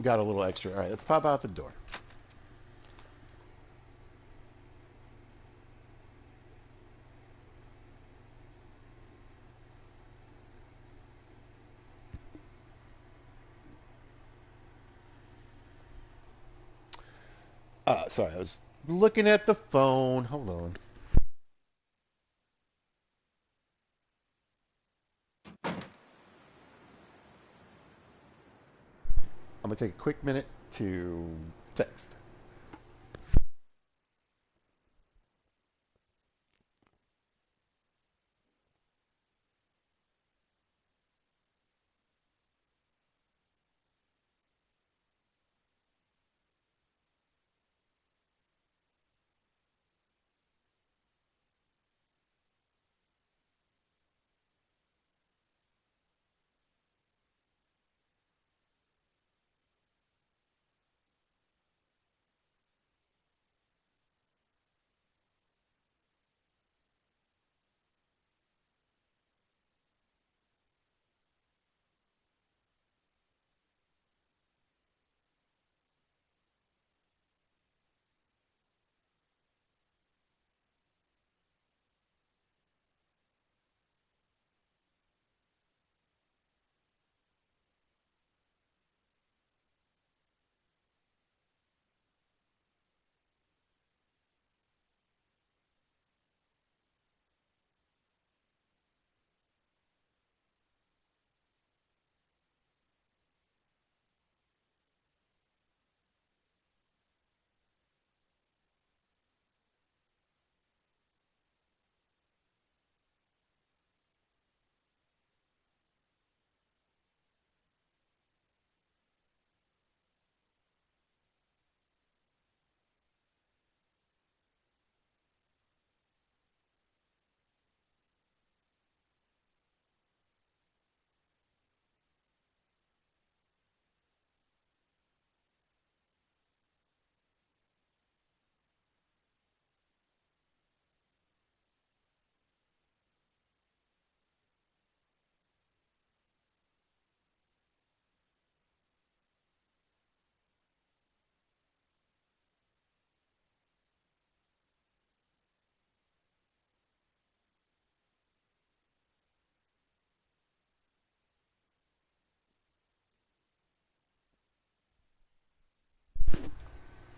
Got a little extra. Alright, let's pop out the door. Sorry, I was looking at the phone. Hold on. I'm going to take a quick minute to text.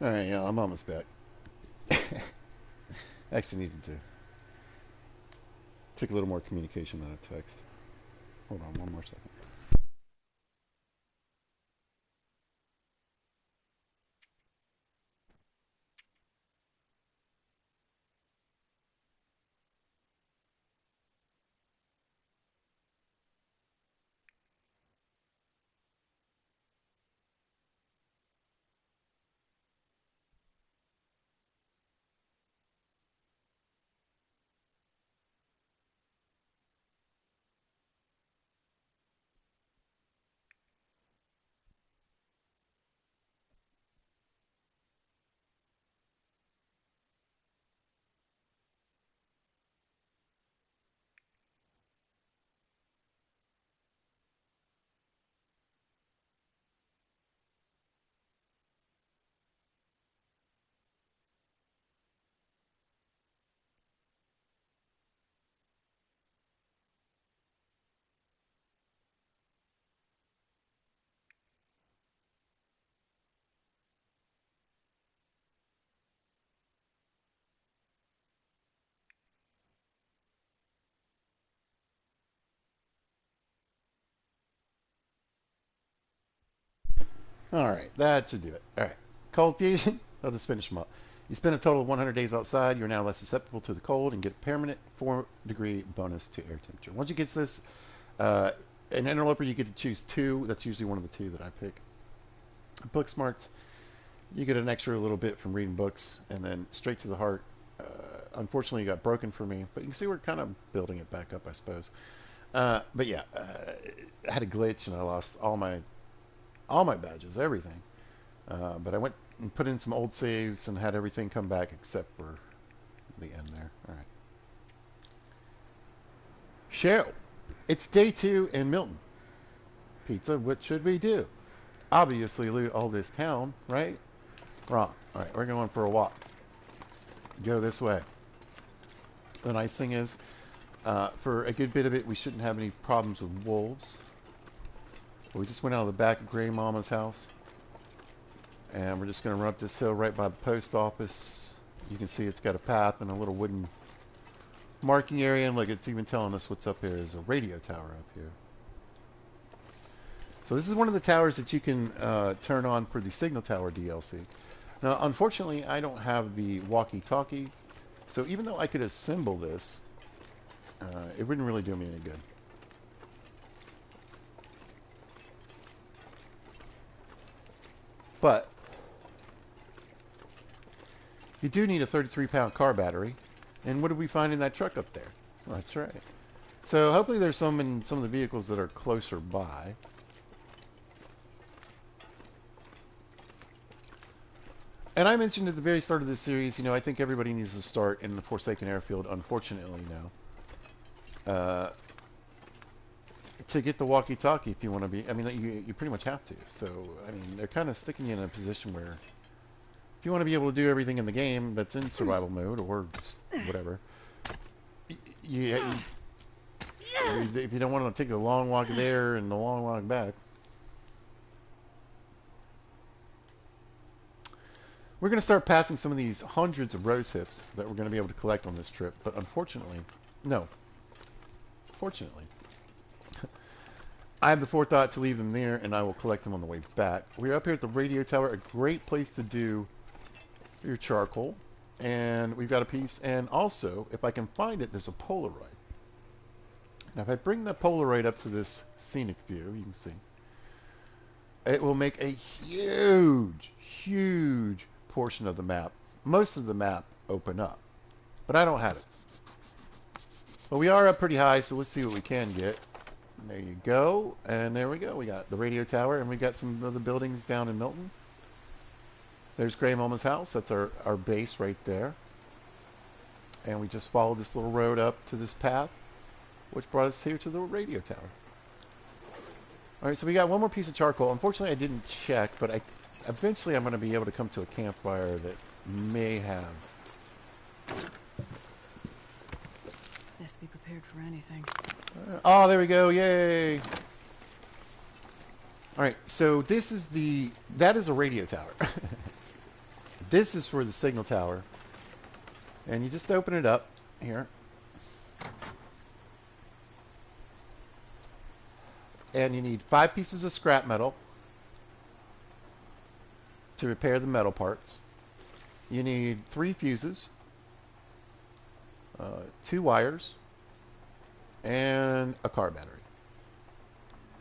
Alright, yeah, I'm almost back. Actually needed to take a little more communication than a text. Hold on one more second. Alright, that should do it. Alright. Cold fusion. I'll just finish them up. You spend a total of 100 days outside. You're now less susceptible to the cold and get a permanent 4-degree bonus to air temperature. Once you get this, an interloper, you get to choose two. That's usually one of the two that I pick. Book smarts, you get an extra little bit from reading books, and then straight to the heart. Unfortunately, it got broken for me, but you can see we're kind of building it back up, I suppose. But yeah, I had a glitch and I lost all my badges, everything. But I went and put in some old saves and had everything come back except for the end there. All right. Cheryl, it's day 2 in Milton. Pizza, what should we do? Obviously loot all this town, right? Wrong. All right, we're going for a walk. Go this way. The nice thing is, for a good bit of it, we shouldn't have any problems with wolves. We just went out of the back of Gray Mama's house. And we're just going to run up this hill right by the post office. You can see it's got a path and a little wooden marking area. And look, it's even telling us what's up here. There's a radio tower up here. So this is one of the towers that you can turn on for the Signal Tower DLC. Now, unfortunately, I don't have the walkie-talkie. So even though I could assemble this, it wouldn't really do me any good. But you do need a 33-pound car battery. And what did we find in that truck up there? Well, that's right. So hopefully there's some in some of the vehicles that are closer by. And I mentioned at the very start of this series, you know, I think everybody needs to start in the Forsaken Airfield, unfortunately now. To get the walkie-talkie if you want to be, I mean, you pretty much have to. So, I mean, they're kind of sticking you in a position where if you want to be able to do everything in the game that's in survival mode or whatever, if you don't want to take the long walk there and the long walk back, we're going to start passing some of these hundreds of rose hips that we're going to be able to collect on this trip. But unfortunately, no. Fortunately, I have the forethought to leave them there, and I will collect them on the way back. We're up here at the radio tower, a great place to do your charcoal. And we've got a piece. And also, if I can find it, there's a Polaroid. Now, if I bring the Polaroid up to this scenic view, you can see, it will make a huge, huge portion of the map, most of the map, open up. But I don't have it. But we are up pretty high, so let's see what we can get. There you go. And there we go. We got the radio tower, and we got some of the buildings down in Milton. There's Gray Mama's house. That's our base right there. And we just followed this little road up to this path, which brought us here to the radio tower. Alright, so we got one more piece of charcoal. Unfortunately, I didn't check, but eventually I'm going to be able to come to a campfire that may have. Best be prepared for anything. Oh, there we go. Yay. Alright, so that is a radio tower. This is for the signal tower. And you just open it up here. And you need 5 pieces of scrap metal to repair the metal parts. You need 3 fuses, 2 wires, and a car battery.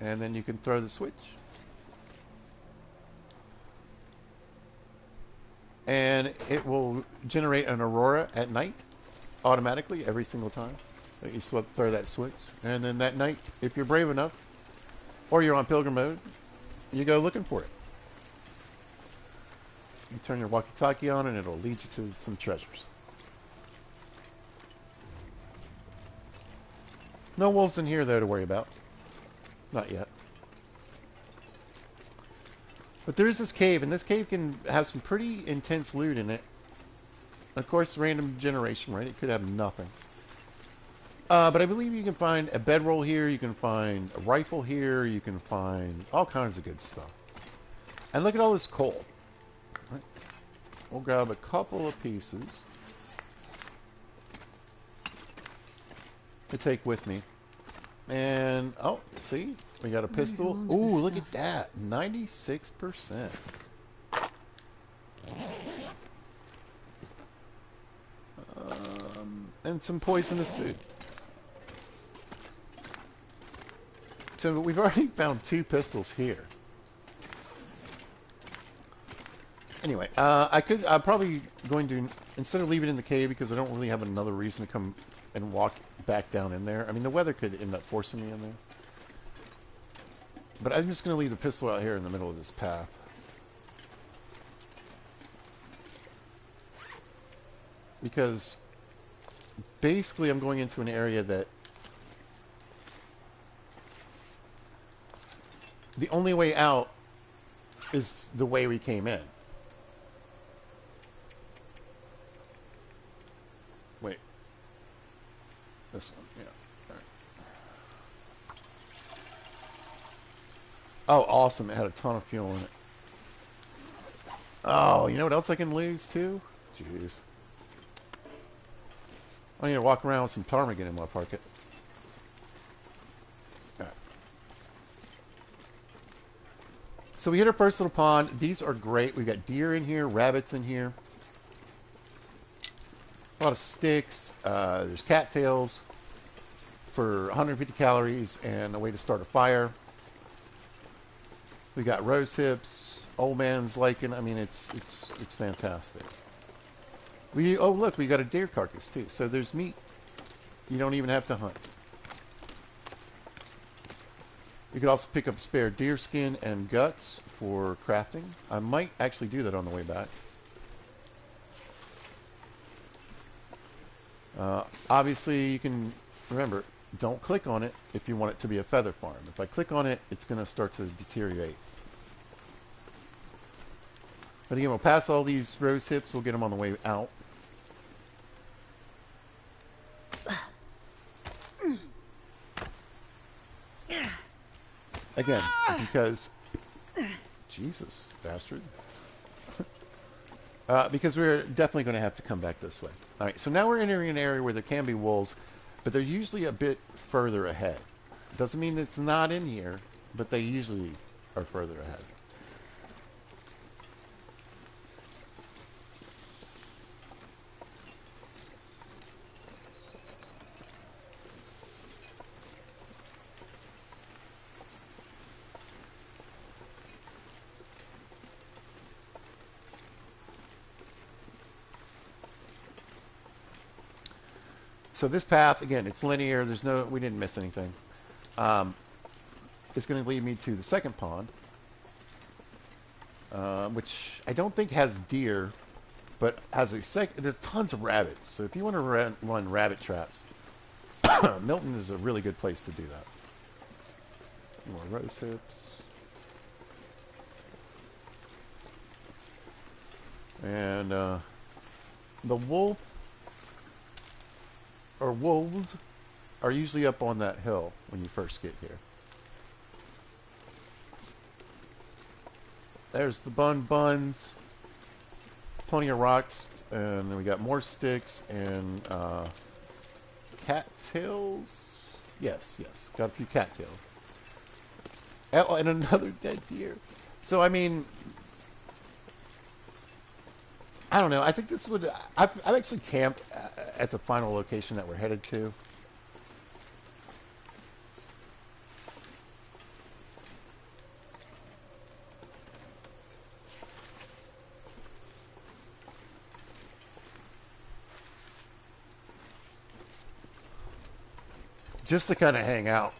And then you can throw the switch. And it will generate an aurora at night automatically every single time that you throw that switch. And then that night, if you're brave enough, or you're on pilgrim mode, you go looking for it. You turn your walkie-talkie on and it'll lead you to some treasures. No wolves in here though to worry about. Not yet. But there is this cave, and this cave can have some pretty intense loot in it. Of course, random generation, right? It could have nothing. But I believe you can find a bedroll here, you can find a rifle here, you can find all kinds of good stuff. And look at all this coal. Right. We'll grab a couple of pieces to take with me. And, oh, see? We got a pistol. Ooh, look at that. 96%. And some poisonous food. So we've already found 2 pistols here. Anyway, I'm probably going to, instead of leaving it in the cave because I don't really have another reason to come and walk back down in there. I mean, the weather could end up forcing me in there. But I'm just going to leave the pistol out here in the middle of this path. Because basically I'm going into an area that the only way out is the way we came in. Wait. This one, yeah. All right. Oh, awesome. It had a ton of fuel in it. Oh, you know what else I can lose too? Jeez. I need to walk around with some ptarmigan in my pocket. Right. So we hit our first little pond. These are great. We've got deer in here, rabbits in here. A lot of sticks. There's cattails for 150 calories and a way to start a fire. We got rose hips, old man's lichen. I mean, it's fantastic. Oh look, we got a deer carcass too. So there's meat. You don't even have to hunt. You could also pick up spare deer skin and guts for crafting. I might actually do that on the way back. Obviously, you can remember, don't click on it if you want it to be a feather farm. If I click on it, it's going to start to deteriorate. But again, we'll pass all these rose hips. We'll get them on the way out. Again, because... Jesus, bastard. Because we're definitely going to have to come back this way. Alright, so now we're entering an area where there can be wolves, but they're usually a bit further ahead. Doesn't mean it's not in here, but they usually are further ahead. So this path, again, it's linear. We didn't miss anything. It's going to lead me to the second pond, which I don't think has deer, but has there's tons of rabbits. So if you want to run rabbit traps, Milton is a really good place to do that. More rose hips. And the wolf or wolves are usually up on that hill when you first get here. There's the buns. plenty of rocks, and then we got more sticks and cattails. Yes, yes, got a few cattails. Oh, and another dead deer. So I mean, I don't know. I think this would. I've actually camped at the final location that we're headed to. Just to kind of hang out.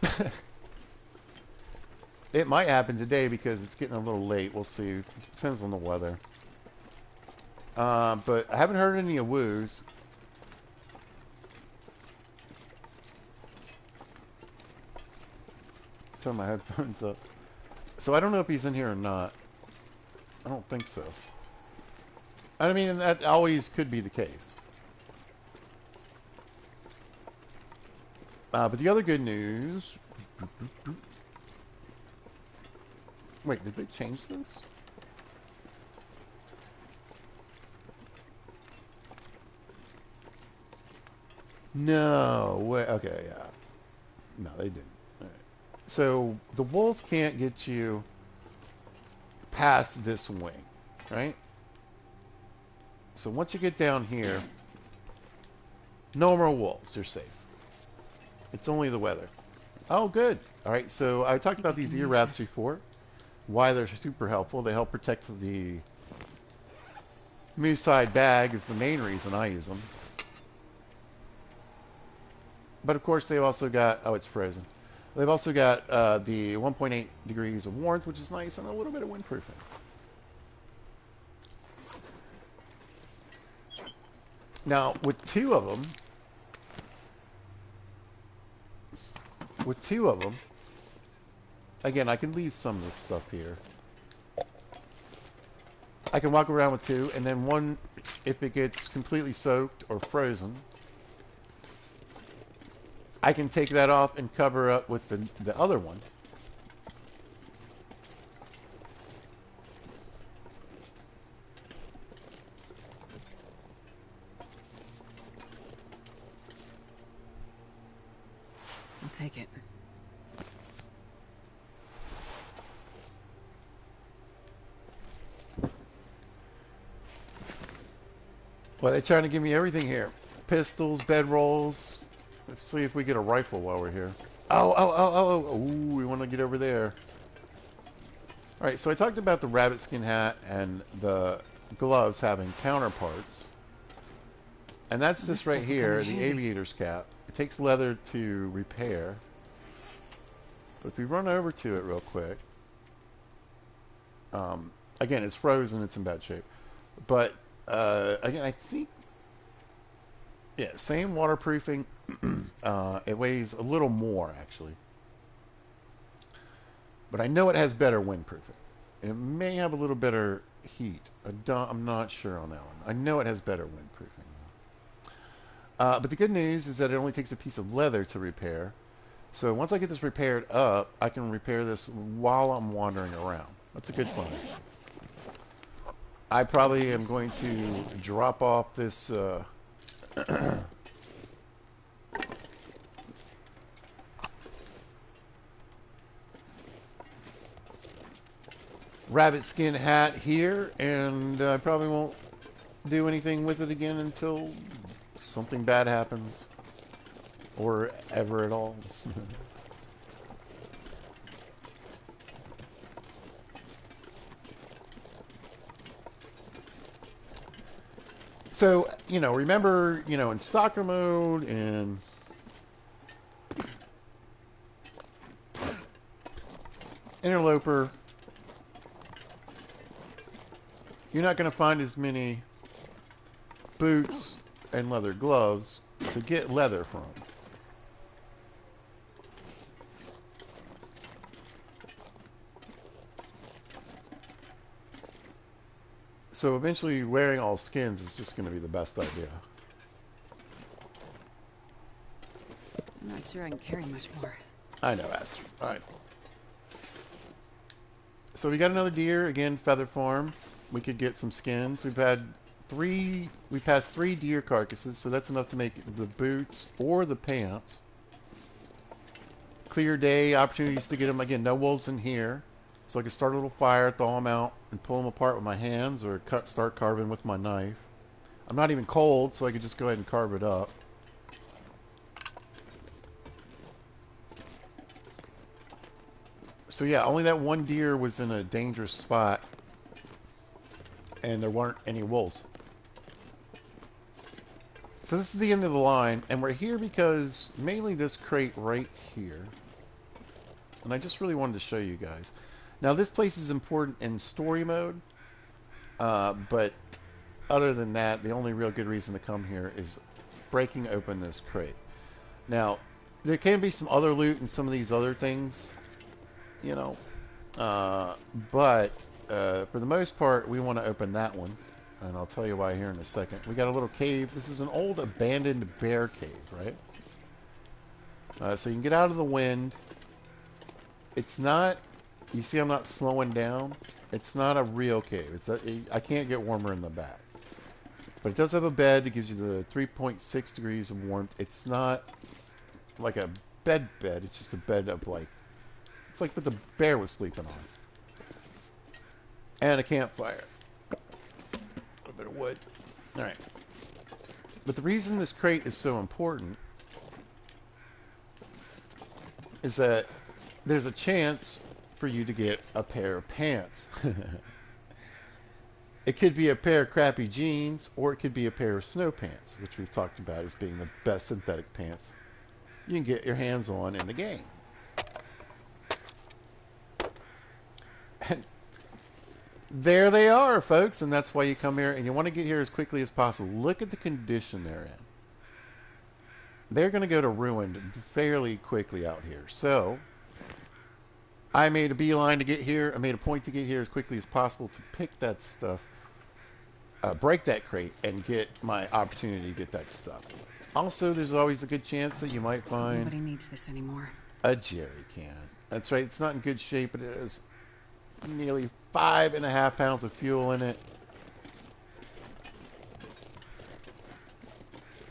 It might happen today because it's getting a little late. We'll see. It depends on the weather. But I haven't heard any of woos. Turn my headphones up. So I don't know if he's in here or not. I don't think so. I mean, that always could be the case. But the other good news... Wait, did they change this? No. Wait, okay, yeah. No, they didn't. All right. So the wolf can't get you past this wing, right? So once you get down here, no more wolves. You're safe. It's only the weather. Oh, good. All right, so I talked about these ear wraps before. Why they're super helpful. They help protect the moose hide bag is the main reason I use them. But of course, they've also got... Oh, it's frozen. They've also got the 1.8 degrees of warmth, which is nice, and a little bit of windproofing. Now, with two of them, again, I can leave some of this stuff here. I can walk around with two, and then one, if it gets completely soaked or frozen, I can take that off and cover up with the other one. I'll take it. Well, they're trying to give me everything here. Pistols, bedrolls. Let's see if we get a rifle while we're here. Oh. Ooh, we want to get over there. All right, so I talked about the rabbit skin hat and the gloves having counterparts. And that's this right here, the aviator's cap. It takes leather to repair. But if we run over to it real quick, again, it's frozen, it's in bad shape. But, again, I think, yeah, same waterproofing. It weighs a little more, actually. But I know it has better windproofing. It may have a little better heat. I'm not sure on that one. I know it has better windproofing. But the good news is that it only takes a piece of leather to repair. So once I get this repaired up, I can repair this while I'm wandering around. That's a good plan. I probably am going to drop off this... rabbit skin hat here, and I probably won't do anything with it again until something bad happens, or ever at all. So, you know, remember, you know, in stalker mode and interloper, you're not going to find as many boots and leather gloves to get leather from. So eventually wearing all skins is just going to be the best idea. I'm not sure I can carry much more. I know, Aster. Alright. So we got another deer, again, feather farm. We could get some skins. We've had we passed 3 deer carcasses, so that's enough to make the boots or the pants. Clear day, opportunities to get them. Again, no wolves in here. So I can start a little fire, thaw them out, and pull them apart with my hands, or start carving with my knife. I'm not even cold, so I could just go ahead and carve it up. So yeah, only that one deer was in a dangerous spot, and there weren't any wolves. So this is the end of the line, and we're here because mainly this crate right here. And I just really wanted to show you guys. Now this place is important in story mode, but other than that, the only real good reason to come here is breaking open this crate. Now, there can be some other loot and some of these other things, you know, but for the most part, we want to open that one, and I'll tell you why here in a second. We got a little cave. This is an old abandoned bear cave, right? So you can get out of the wind. It's not, you see I'm not slowing down. It's not a real cave. I can't get warmer in the back. But it does have a bed. It gives you the 3.6 degrees of warmth. It's not like a bed. It's just a bed of like, it's like what the bear was sleeping on. And a campfire. A little bit of wood. Alright. But the reason this crate is so important is that there's a chance for you to get a pair of pants. It could be a pair of crappy jeans, or it could be a pair of snow pants, which we've talked about as being the best synthetic pants you can get your hands on in the game. And there they are, folks, and that's why you come here, and you want to get here as quickly as possible. Look at the condition they're in. They're going to go to ruin fairly quickly out here. So I made a beeline to get here. I made a point to get here as quickly as possible to pick that stuff, break that crate, and get my opportunity to get that stuff. Also, there's always a good chance that you might find... Nobody needs this anymore. A jerry can. That's right. It's not in good shape, but it has nearly 5.5 pounds of fuel in it.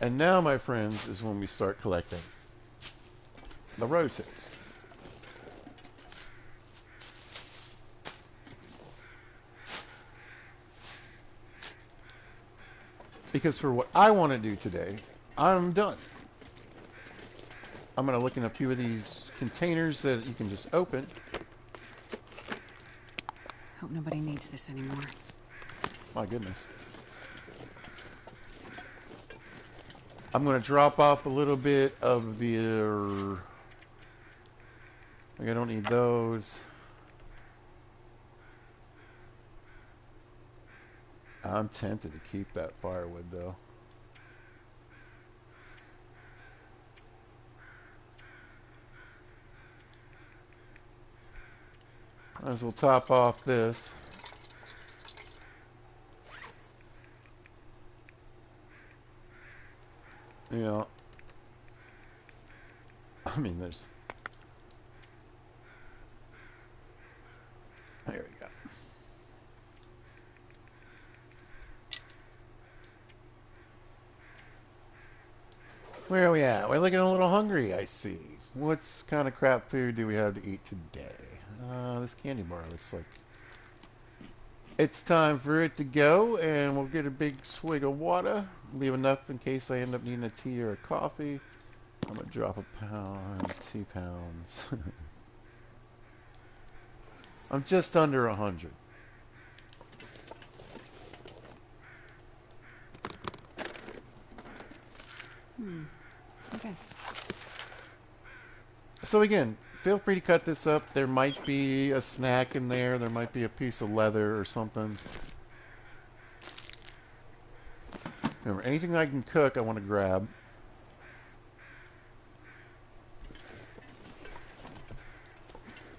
And now, my friends, is when we start collecting the rose hips. Because for what I want to do today, I'm done. I'm going to look in a few of these containers that you can just open. Hope nobody needs this anymore. My goodness. I'm going to drop off a little bit of the... I don't need those. I'm tempted to keep that firewood, though. Might as well top off this. You know, I mean, there's... There we go. Where are we at? We're looking a little hungry, I see. What kind of crap food do we have to eat today? This candy bar looks like... It's time for it to go, and we'll get a big swig of water. Leave enough in case I end up needing a tea or a coffee. I'm going to drop a pound, 2 pounds. I'm just under 100. Okay. So again, feel free to cut this up. There might be a snack in there. There might be a piece of leather or something. Remember, anything I can cook, I want to grab.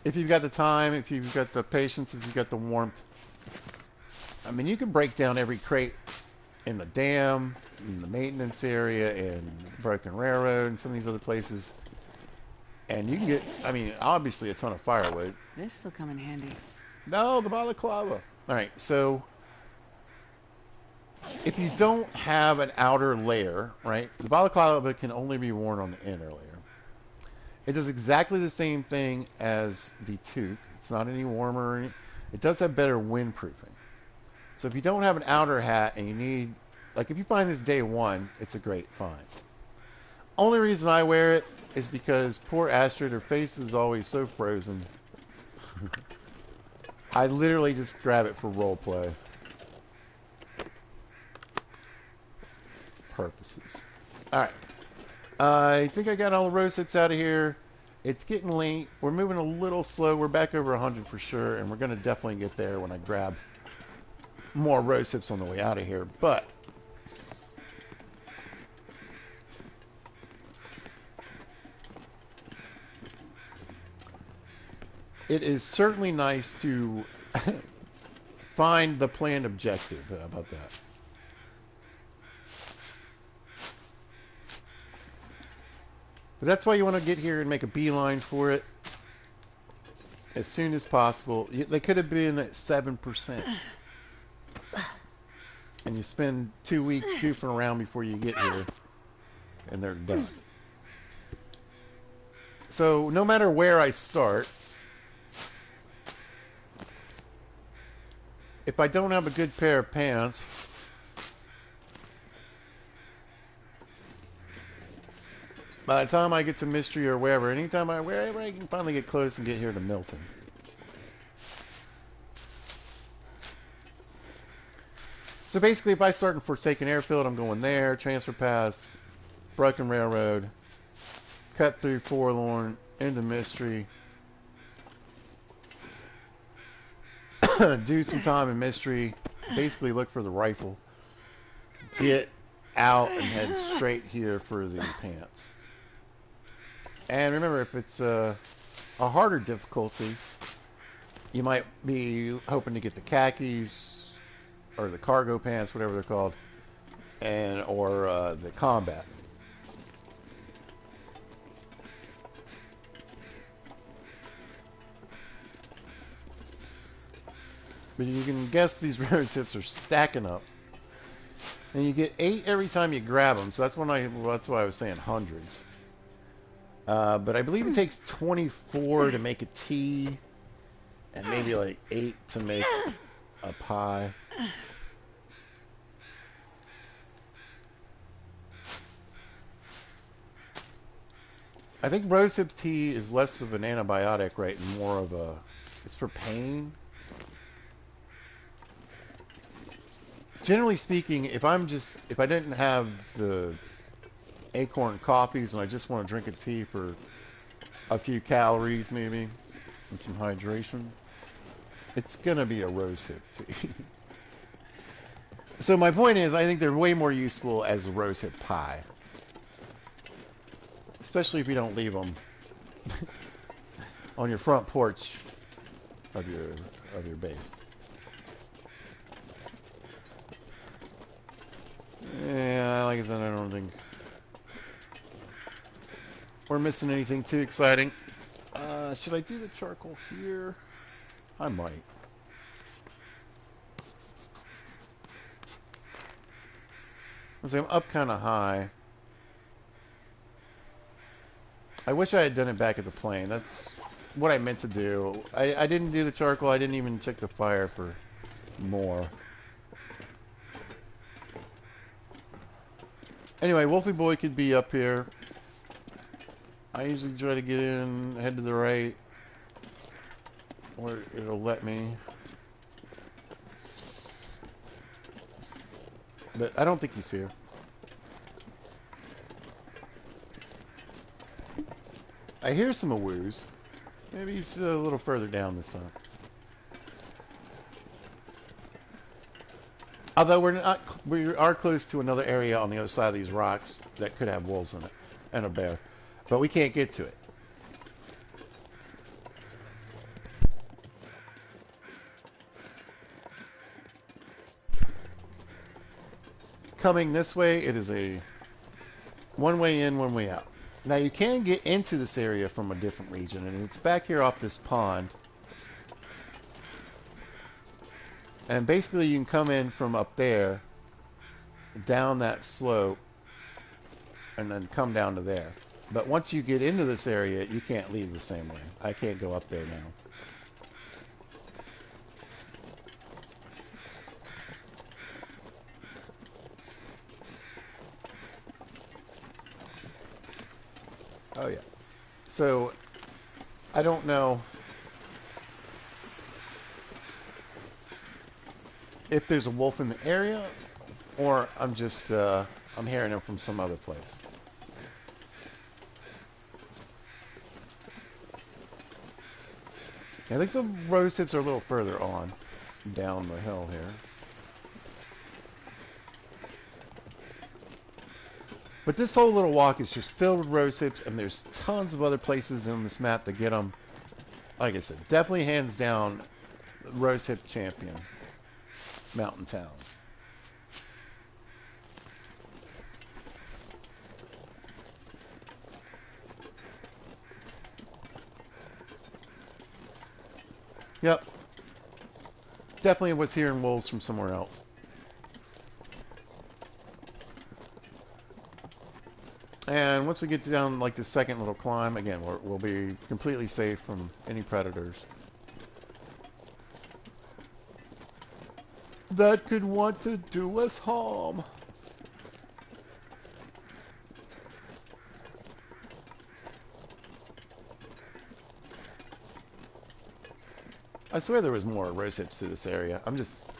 If you've got the time, if you've got the patience, if you've got the warmth. I mean, you can break down every crate in the dam, in the maintenance area, in Broken Railroad, and some of these other places. And you can get, I mean, obviously a ton of firewood. This'll come in handy. No, the balaclava. Alright, so if you don't have an outer layer, right, the balaclava can only be worn on the inner layer. It does exactly the same thing as the toque. It's not any warmer. It does have better windproofing. So if you don't have an outer hat and you need, like if you find this day one, it's a great find. Only reason I wear it is because poor Astrid, her face is always so frozen. I literally just grab it for roleplay purposes. Alright. I think I got all the rose hips out of here. It's getting late. We're moving a little slow. We're back over 100 for sure, and we're going to definitely get there when I grab more rose hips on the way out of here. But it is certainly nice to find the planned objective. How about that? But that's why you want to get here and make a beeline for it as soon as possible. They could have been at 7%. And you spend 2 weeks goofing around before you get here. And they're done. So no matter where I start, if I don't have a good pair of pants, by the time I get to Mystery or wherever, wherever I can finally get close and get here to Milton. So basically, if I start in Forsaken Airfield, I'm going there, Transfer Pass, Broken Railroad, cut through Forlorn, into Mystery, do some time in Mystery, basically look for the rifle, get out and head straight here for the pants. And remember, if it's a harder difficulty, you might be hoping to get the khakis or the cargo pants, whatever they're called, or the combat. But you can guess these rose hips are stacking up, and you get 8 every time you grab them. So that's why I was saying hundreds. But I believe it takes 24 to make a tea, and maybe like 8 to make a pie. I think rosehip tea is less of an antibiotic, right, and more of it's for pain. Generally speaking, if I didn't have the acorn coffees and I just want to drink a tea for a few calories maybe and some hydration, it's gonna be a rosehip tea. So my point is, I think they're way more useful as a rosehip pie, especially if you don't leave them on your front porch of your base. Yeah, like I said, I don't think we're missing anything too exciting. Should I do the charcoal here? I might. I'm up kind of high. I wish I had done it back at the plane. That's what I meant to do. I didn't do the charcoal. I didn't even check the fire for more. Anyway, Wolfie Boy could be up here. I usually try to get in, head to the right, or it'll let me. But I don't think he's here. I hear some awoos. Maybe he's a little further down this time. Although we are close to another area on the other side of these rocks that could have wolves in it, and a bear. But we can't get to it. Coming this way, it is a one way in, one way out. Now you can get into this area from a different region, and it's back here off this pond. And basically you can come in from up there down that slope and then come down to there. But once you get into this area, you can't leave the same way. I can't go up there now. Oh yeah. So I don't know if there's a wolf in the area, or I'm just I'm hearing him from some other place. I think the rose hips are a little further on down the hill here. But this whole little walk is just filled with rose hips, and there's tons of other places in this map to get them. Like I said, definitely hands down, rose hip champion, Mountain Town. Yep. Definitely was hearing wolves from somewhere else. And once we get down like the second little climb, again, we'll be completely safe from any predators that could want to do us harm. I swear there was more rose hips to this area. I'm just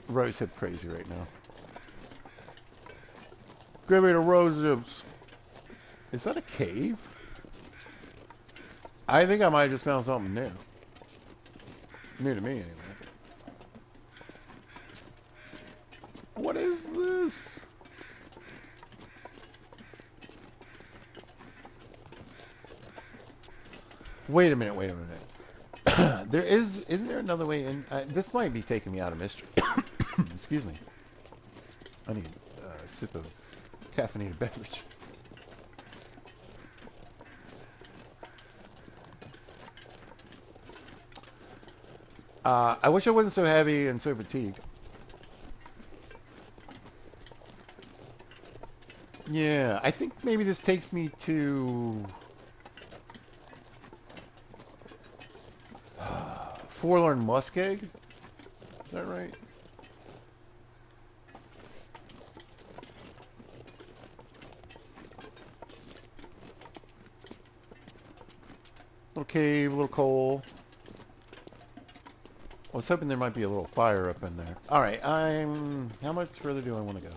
rose hip crazy right now. Give me the rose hips. Is that a cave? I think I might have just found something new. New to me, anyway. What is this? Wait a minute, wait a minute. Isn't there another way in? This might be taking me out of mystery. Excuse me. I need a sip of caffeinated beverage. I wish I wasn't so heavy and so fatigued. Yeah, I think maybe this takes me to Forlorn Muskeg. Is that right? Little cave, little coal. I was hoping there might be a little fire up in there. Alright, how much further do I want to go?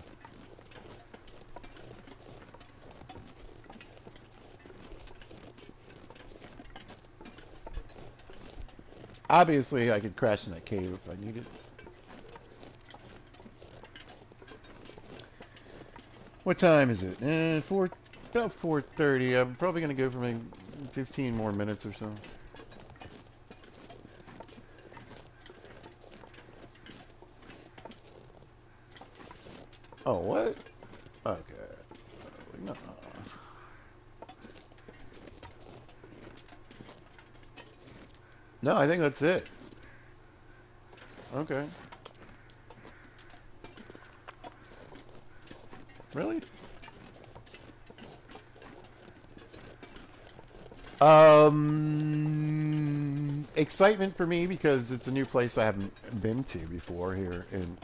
Obviously, I could crash in that cave if I needed. What time is it? About 4:30. I'm probably going to go for maybe 15 more minutes or so. Oh, what? Okay. No. No, I think that's it. Okay. Really? Excitement for me because it's a new place I haven't been to before here in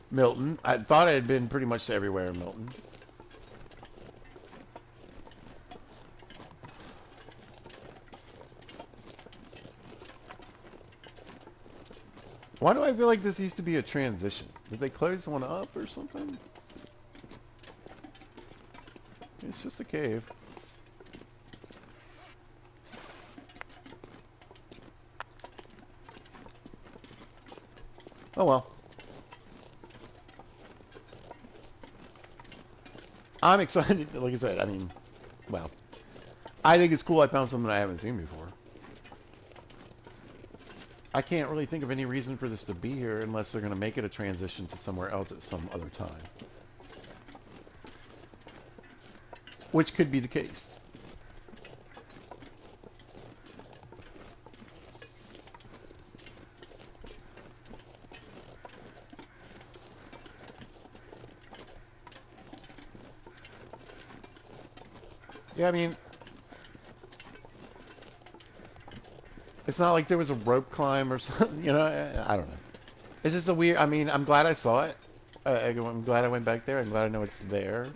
Milton. I thought I had been pretty much everywhere in Milton. Why do I feel like this used to be a transition? Did they close one up or something? It's just a cave. Oh well. I'm excited. Like I said, I mean, well, I think it's cool I found something I haven't seen before. I can't really think of any reason for this to be here unless they're going to make it a transition to somewhere else at some other time. Which could be the case. Yeah, I mean, it's not like there was a rope climb or something, you know? I don't know. It's just a weird, I mean, I'm glad I saw it. I'm glad I went back there. I'm glad I know it's there.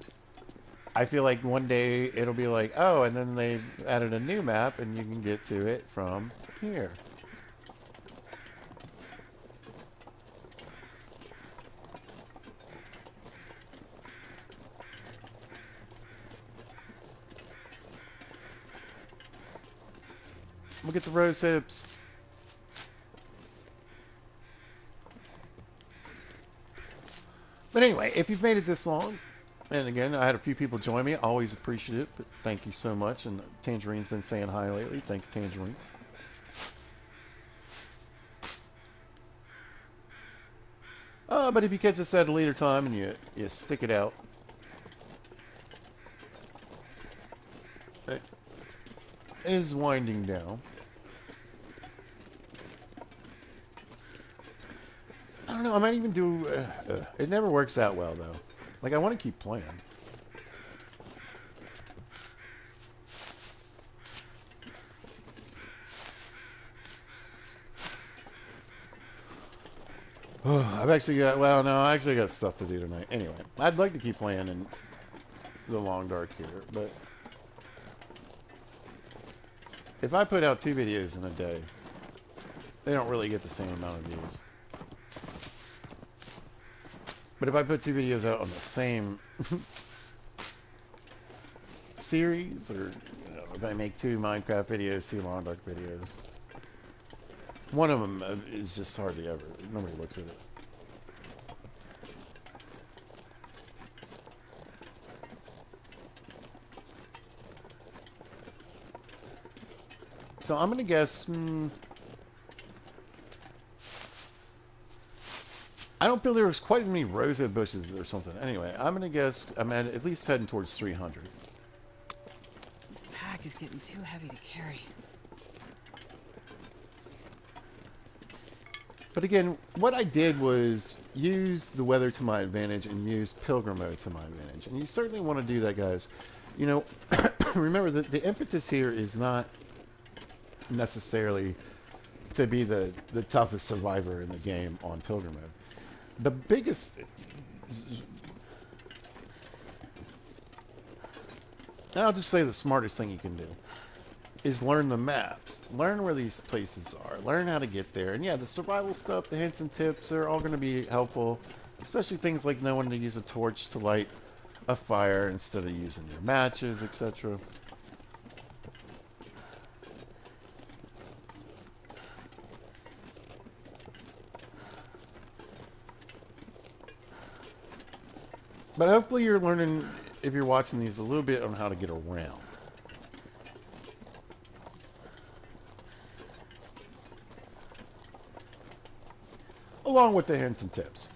I feel like one day it'll be like, oh, and then they added a new map and you can get to it from here. Look at the rose hips. But anyway, if you've made it this long, and again, I had a few people join me. Always appreciate it. But thank you so much. And Tangerine's been saying hi lately. Thank you, Tangerine. But if you catch us at a later time and you stick it out, it is winding down. I don't know. I might even do. It never works out well though. Like I want to keep playing. I've actually got. Well, no, I actually got stuff to do tonight. Anyway, I'd like to keep playing in the long dark here, but if I put out 2 videos in a day, they don't really get the same amount of views. But if I put 2 videos out on the same series, or if I make 2 Minecraft videos, 2 Long Dark videos, one of them is just hardly ever. Nobody looks at it. So I'm gonna guess. I don't feel there was quite as many rosehip bushes or something. Anyway, I'm gonna guess I'm at least heading towards 300. This pack is getting too heavy to carry. But again, what I did was use the weather to my advantage and use Pilgrim mode to my advantage. And you certainly want to do that, guys. You know, remember that the impetus here is not necessarily to be the toughest survivor in the game on Pilgrim mode. The biggest... I'll just say the smartest thing you can do is learn the maps. Learn where these places are. Learn how to get there. And yeah, the survival stuff, the hints and tips, they're all going to be helpful. Especially things like knowing to use a torch to light a fire instead of using your matches, etc. But hopefully you're learning, if you're watching these, a little bit on how to get around. Along with the hints and tips.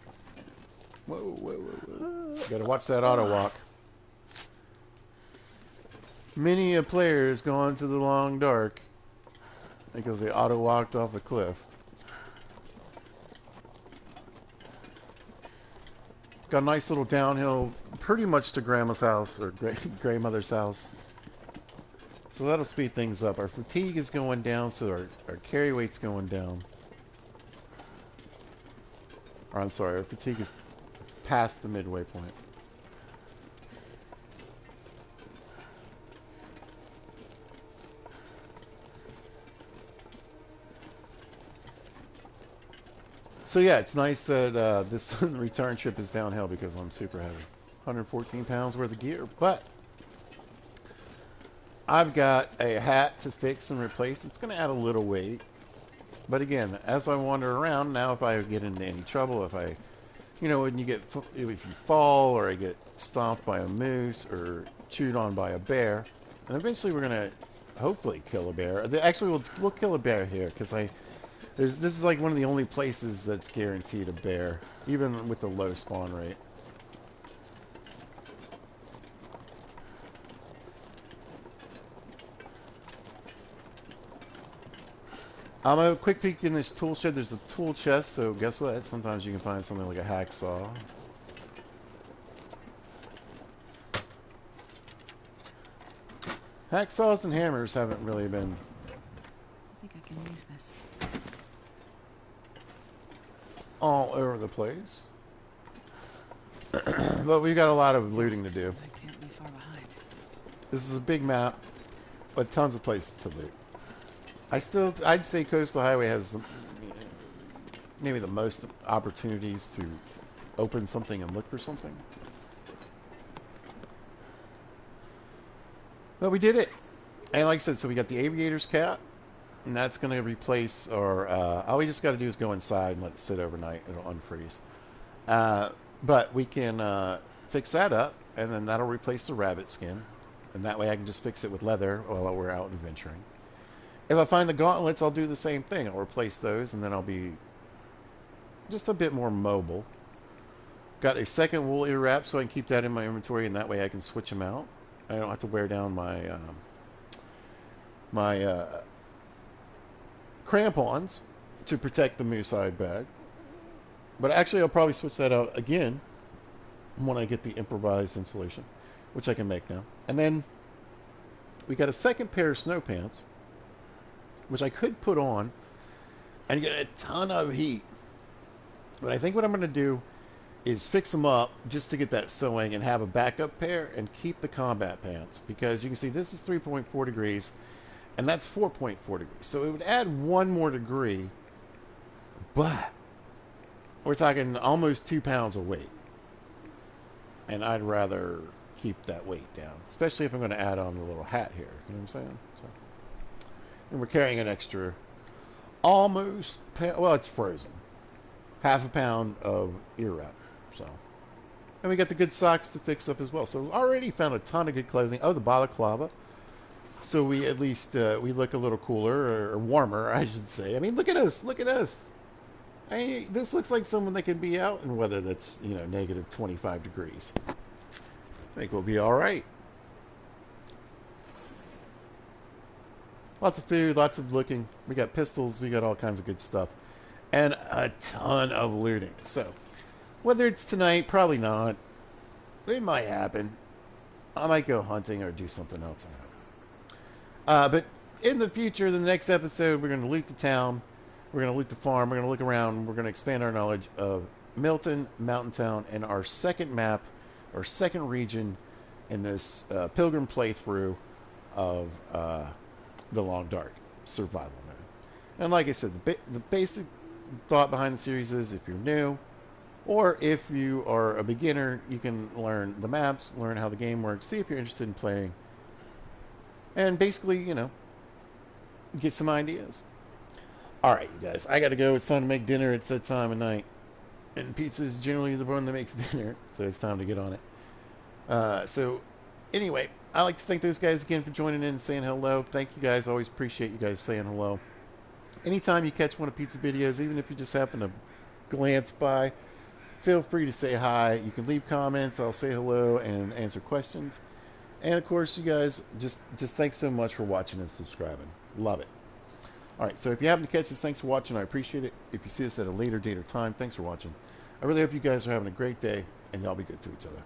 Whoa, whoa, whoa, whoa. Gotta watch that auto walk. Many a player has gone to the long dark because they auto walked off a cliff. Got a nice little downhill pretty much to Grandma's house, or Grandmother's house. So that'll speed things up. Our fatigue is going down, so our carry weight's going down. Or I'm sorry, our fatigue is past the midway point. So yeah, it's nice that this return trip is downhill because I'm super heavy. 114 pounds worth of gear, but I've got a hat to fix and replace. It's going to add a little weight. But again, as I wander around, now if I get into any trouble, if I, when if you fall or I get stomped by a moose or chewed on by a bear, and eventually we're going to hopefully kill a bear. Actually, we'll kill a bear here because this is like one of the only places that's guaranteed a bear, even with the low spawn rate. I'm a quick peek in this tool shed. There's a tool chest, so guess what? Sometimes you can find something like a hacksaw. Hacksaws and hammers haven't really been I think I can use this. all over the place. But we've got a lot of looting to Desks, do. but I can't be far behind. This is a big map, but tons of places to loot. I'd say Coastal Highway has maybe the most opportunities to open something and look for something. But we did it. And like I said, so we got the Aviator's Cat, and that's going to replace our, all we just got to do is go inside and let it sit overnight. It'll unfreeze. But we can fix that up, and then that'll replace the rabbit skin. And that way I can just fix it with leather while we're out adventuring. If I find the gauntlets, I'll do the same thing. I'll replace those, and then I'll be just a bit more mobile. Got a second wool ear wrap, so I can keep that in my inventory, and that way I can switch them out. I don't have to wear down my crampons to protect the moose hide bag. But actually, I'll probably switch that out again when I get the improvised insulation, which I can make now. And then we got a second pair of snow pants, which I could put on and get a ton of heat. But I think what I'm going to do is fix them up just to get that sewing and have a backup pair and keep the combat pants, because you can see this is 3.4 degrees and that's 4.4 degrees, so it would add one more degree, but we're talking almost 2 pounds of weight, and I'd rather keep that weight down, especially if I'm going to add on a little hat here, you know what I'm saying? So, and we're carrying an extra almost, well, it's frozen, half a pound of ear wrap. So, and we got the good socks to fix up as well. So already found a ton of good clothing. Oh, the balaclava. So we at least we look a little cooler or warmer, I should say. I mean, look at us. Look at us. This looks like someone that can be out in weather that's, you know, negative 25 degrees. I think we'll be all right. Lots of food, lots of looking. We got pistols. We got all kinds of good stuff. And a ton of looting. So, whether it's tonight, probably not. It might happen. I might go hunting or do something else. But in the future, the next episode, we're going to loot the town. We're going to loot the farm. We're going to look around. We're going to expand our knowledge of Milton, Mountain Town, and our second map, our second region in this Pilgrim playthrough of the Long Dark survival mode. And like I said, the basic thought behind the series is, if you're new, or if you are a beginner, you can learn the maps, learn how the game works, see if you're interested in playing, and basically, you know, get some ideas. Alright, you guys, I gotta go. It's time to make dinner. It's that time of night. And pizza is generally the one that makes dinner, so it's time to get on it. So, anyway, I'd like to thank those guys again for joining in and saying hello. Thank you guys. Always appreciate you guys saying hello. Anytime you catch one of Pizza videos, even if you just happen to glance by, feel free to say hi. You can leave comments. I'll say hello and answer questions. And of course, you guys, just thanks so much for watching and subscribing. Love it. All right, so if you happen to catch this, thanks for watching. I appreciate it. If you see this at a later date or time, thanks for watching. I really hope you guys are having a great day, and y'all be good to each other.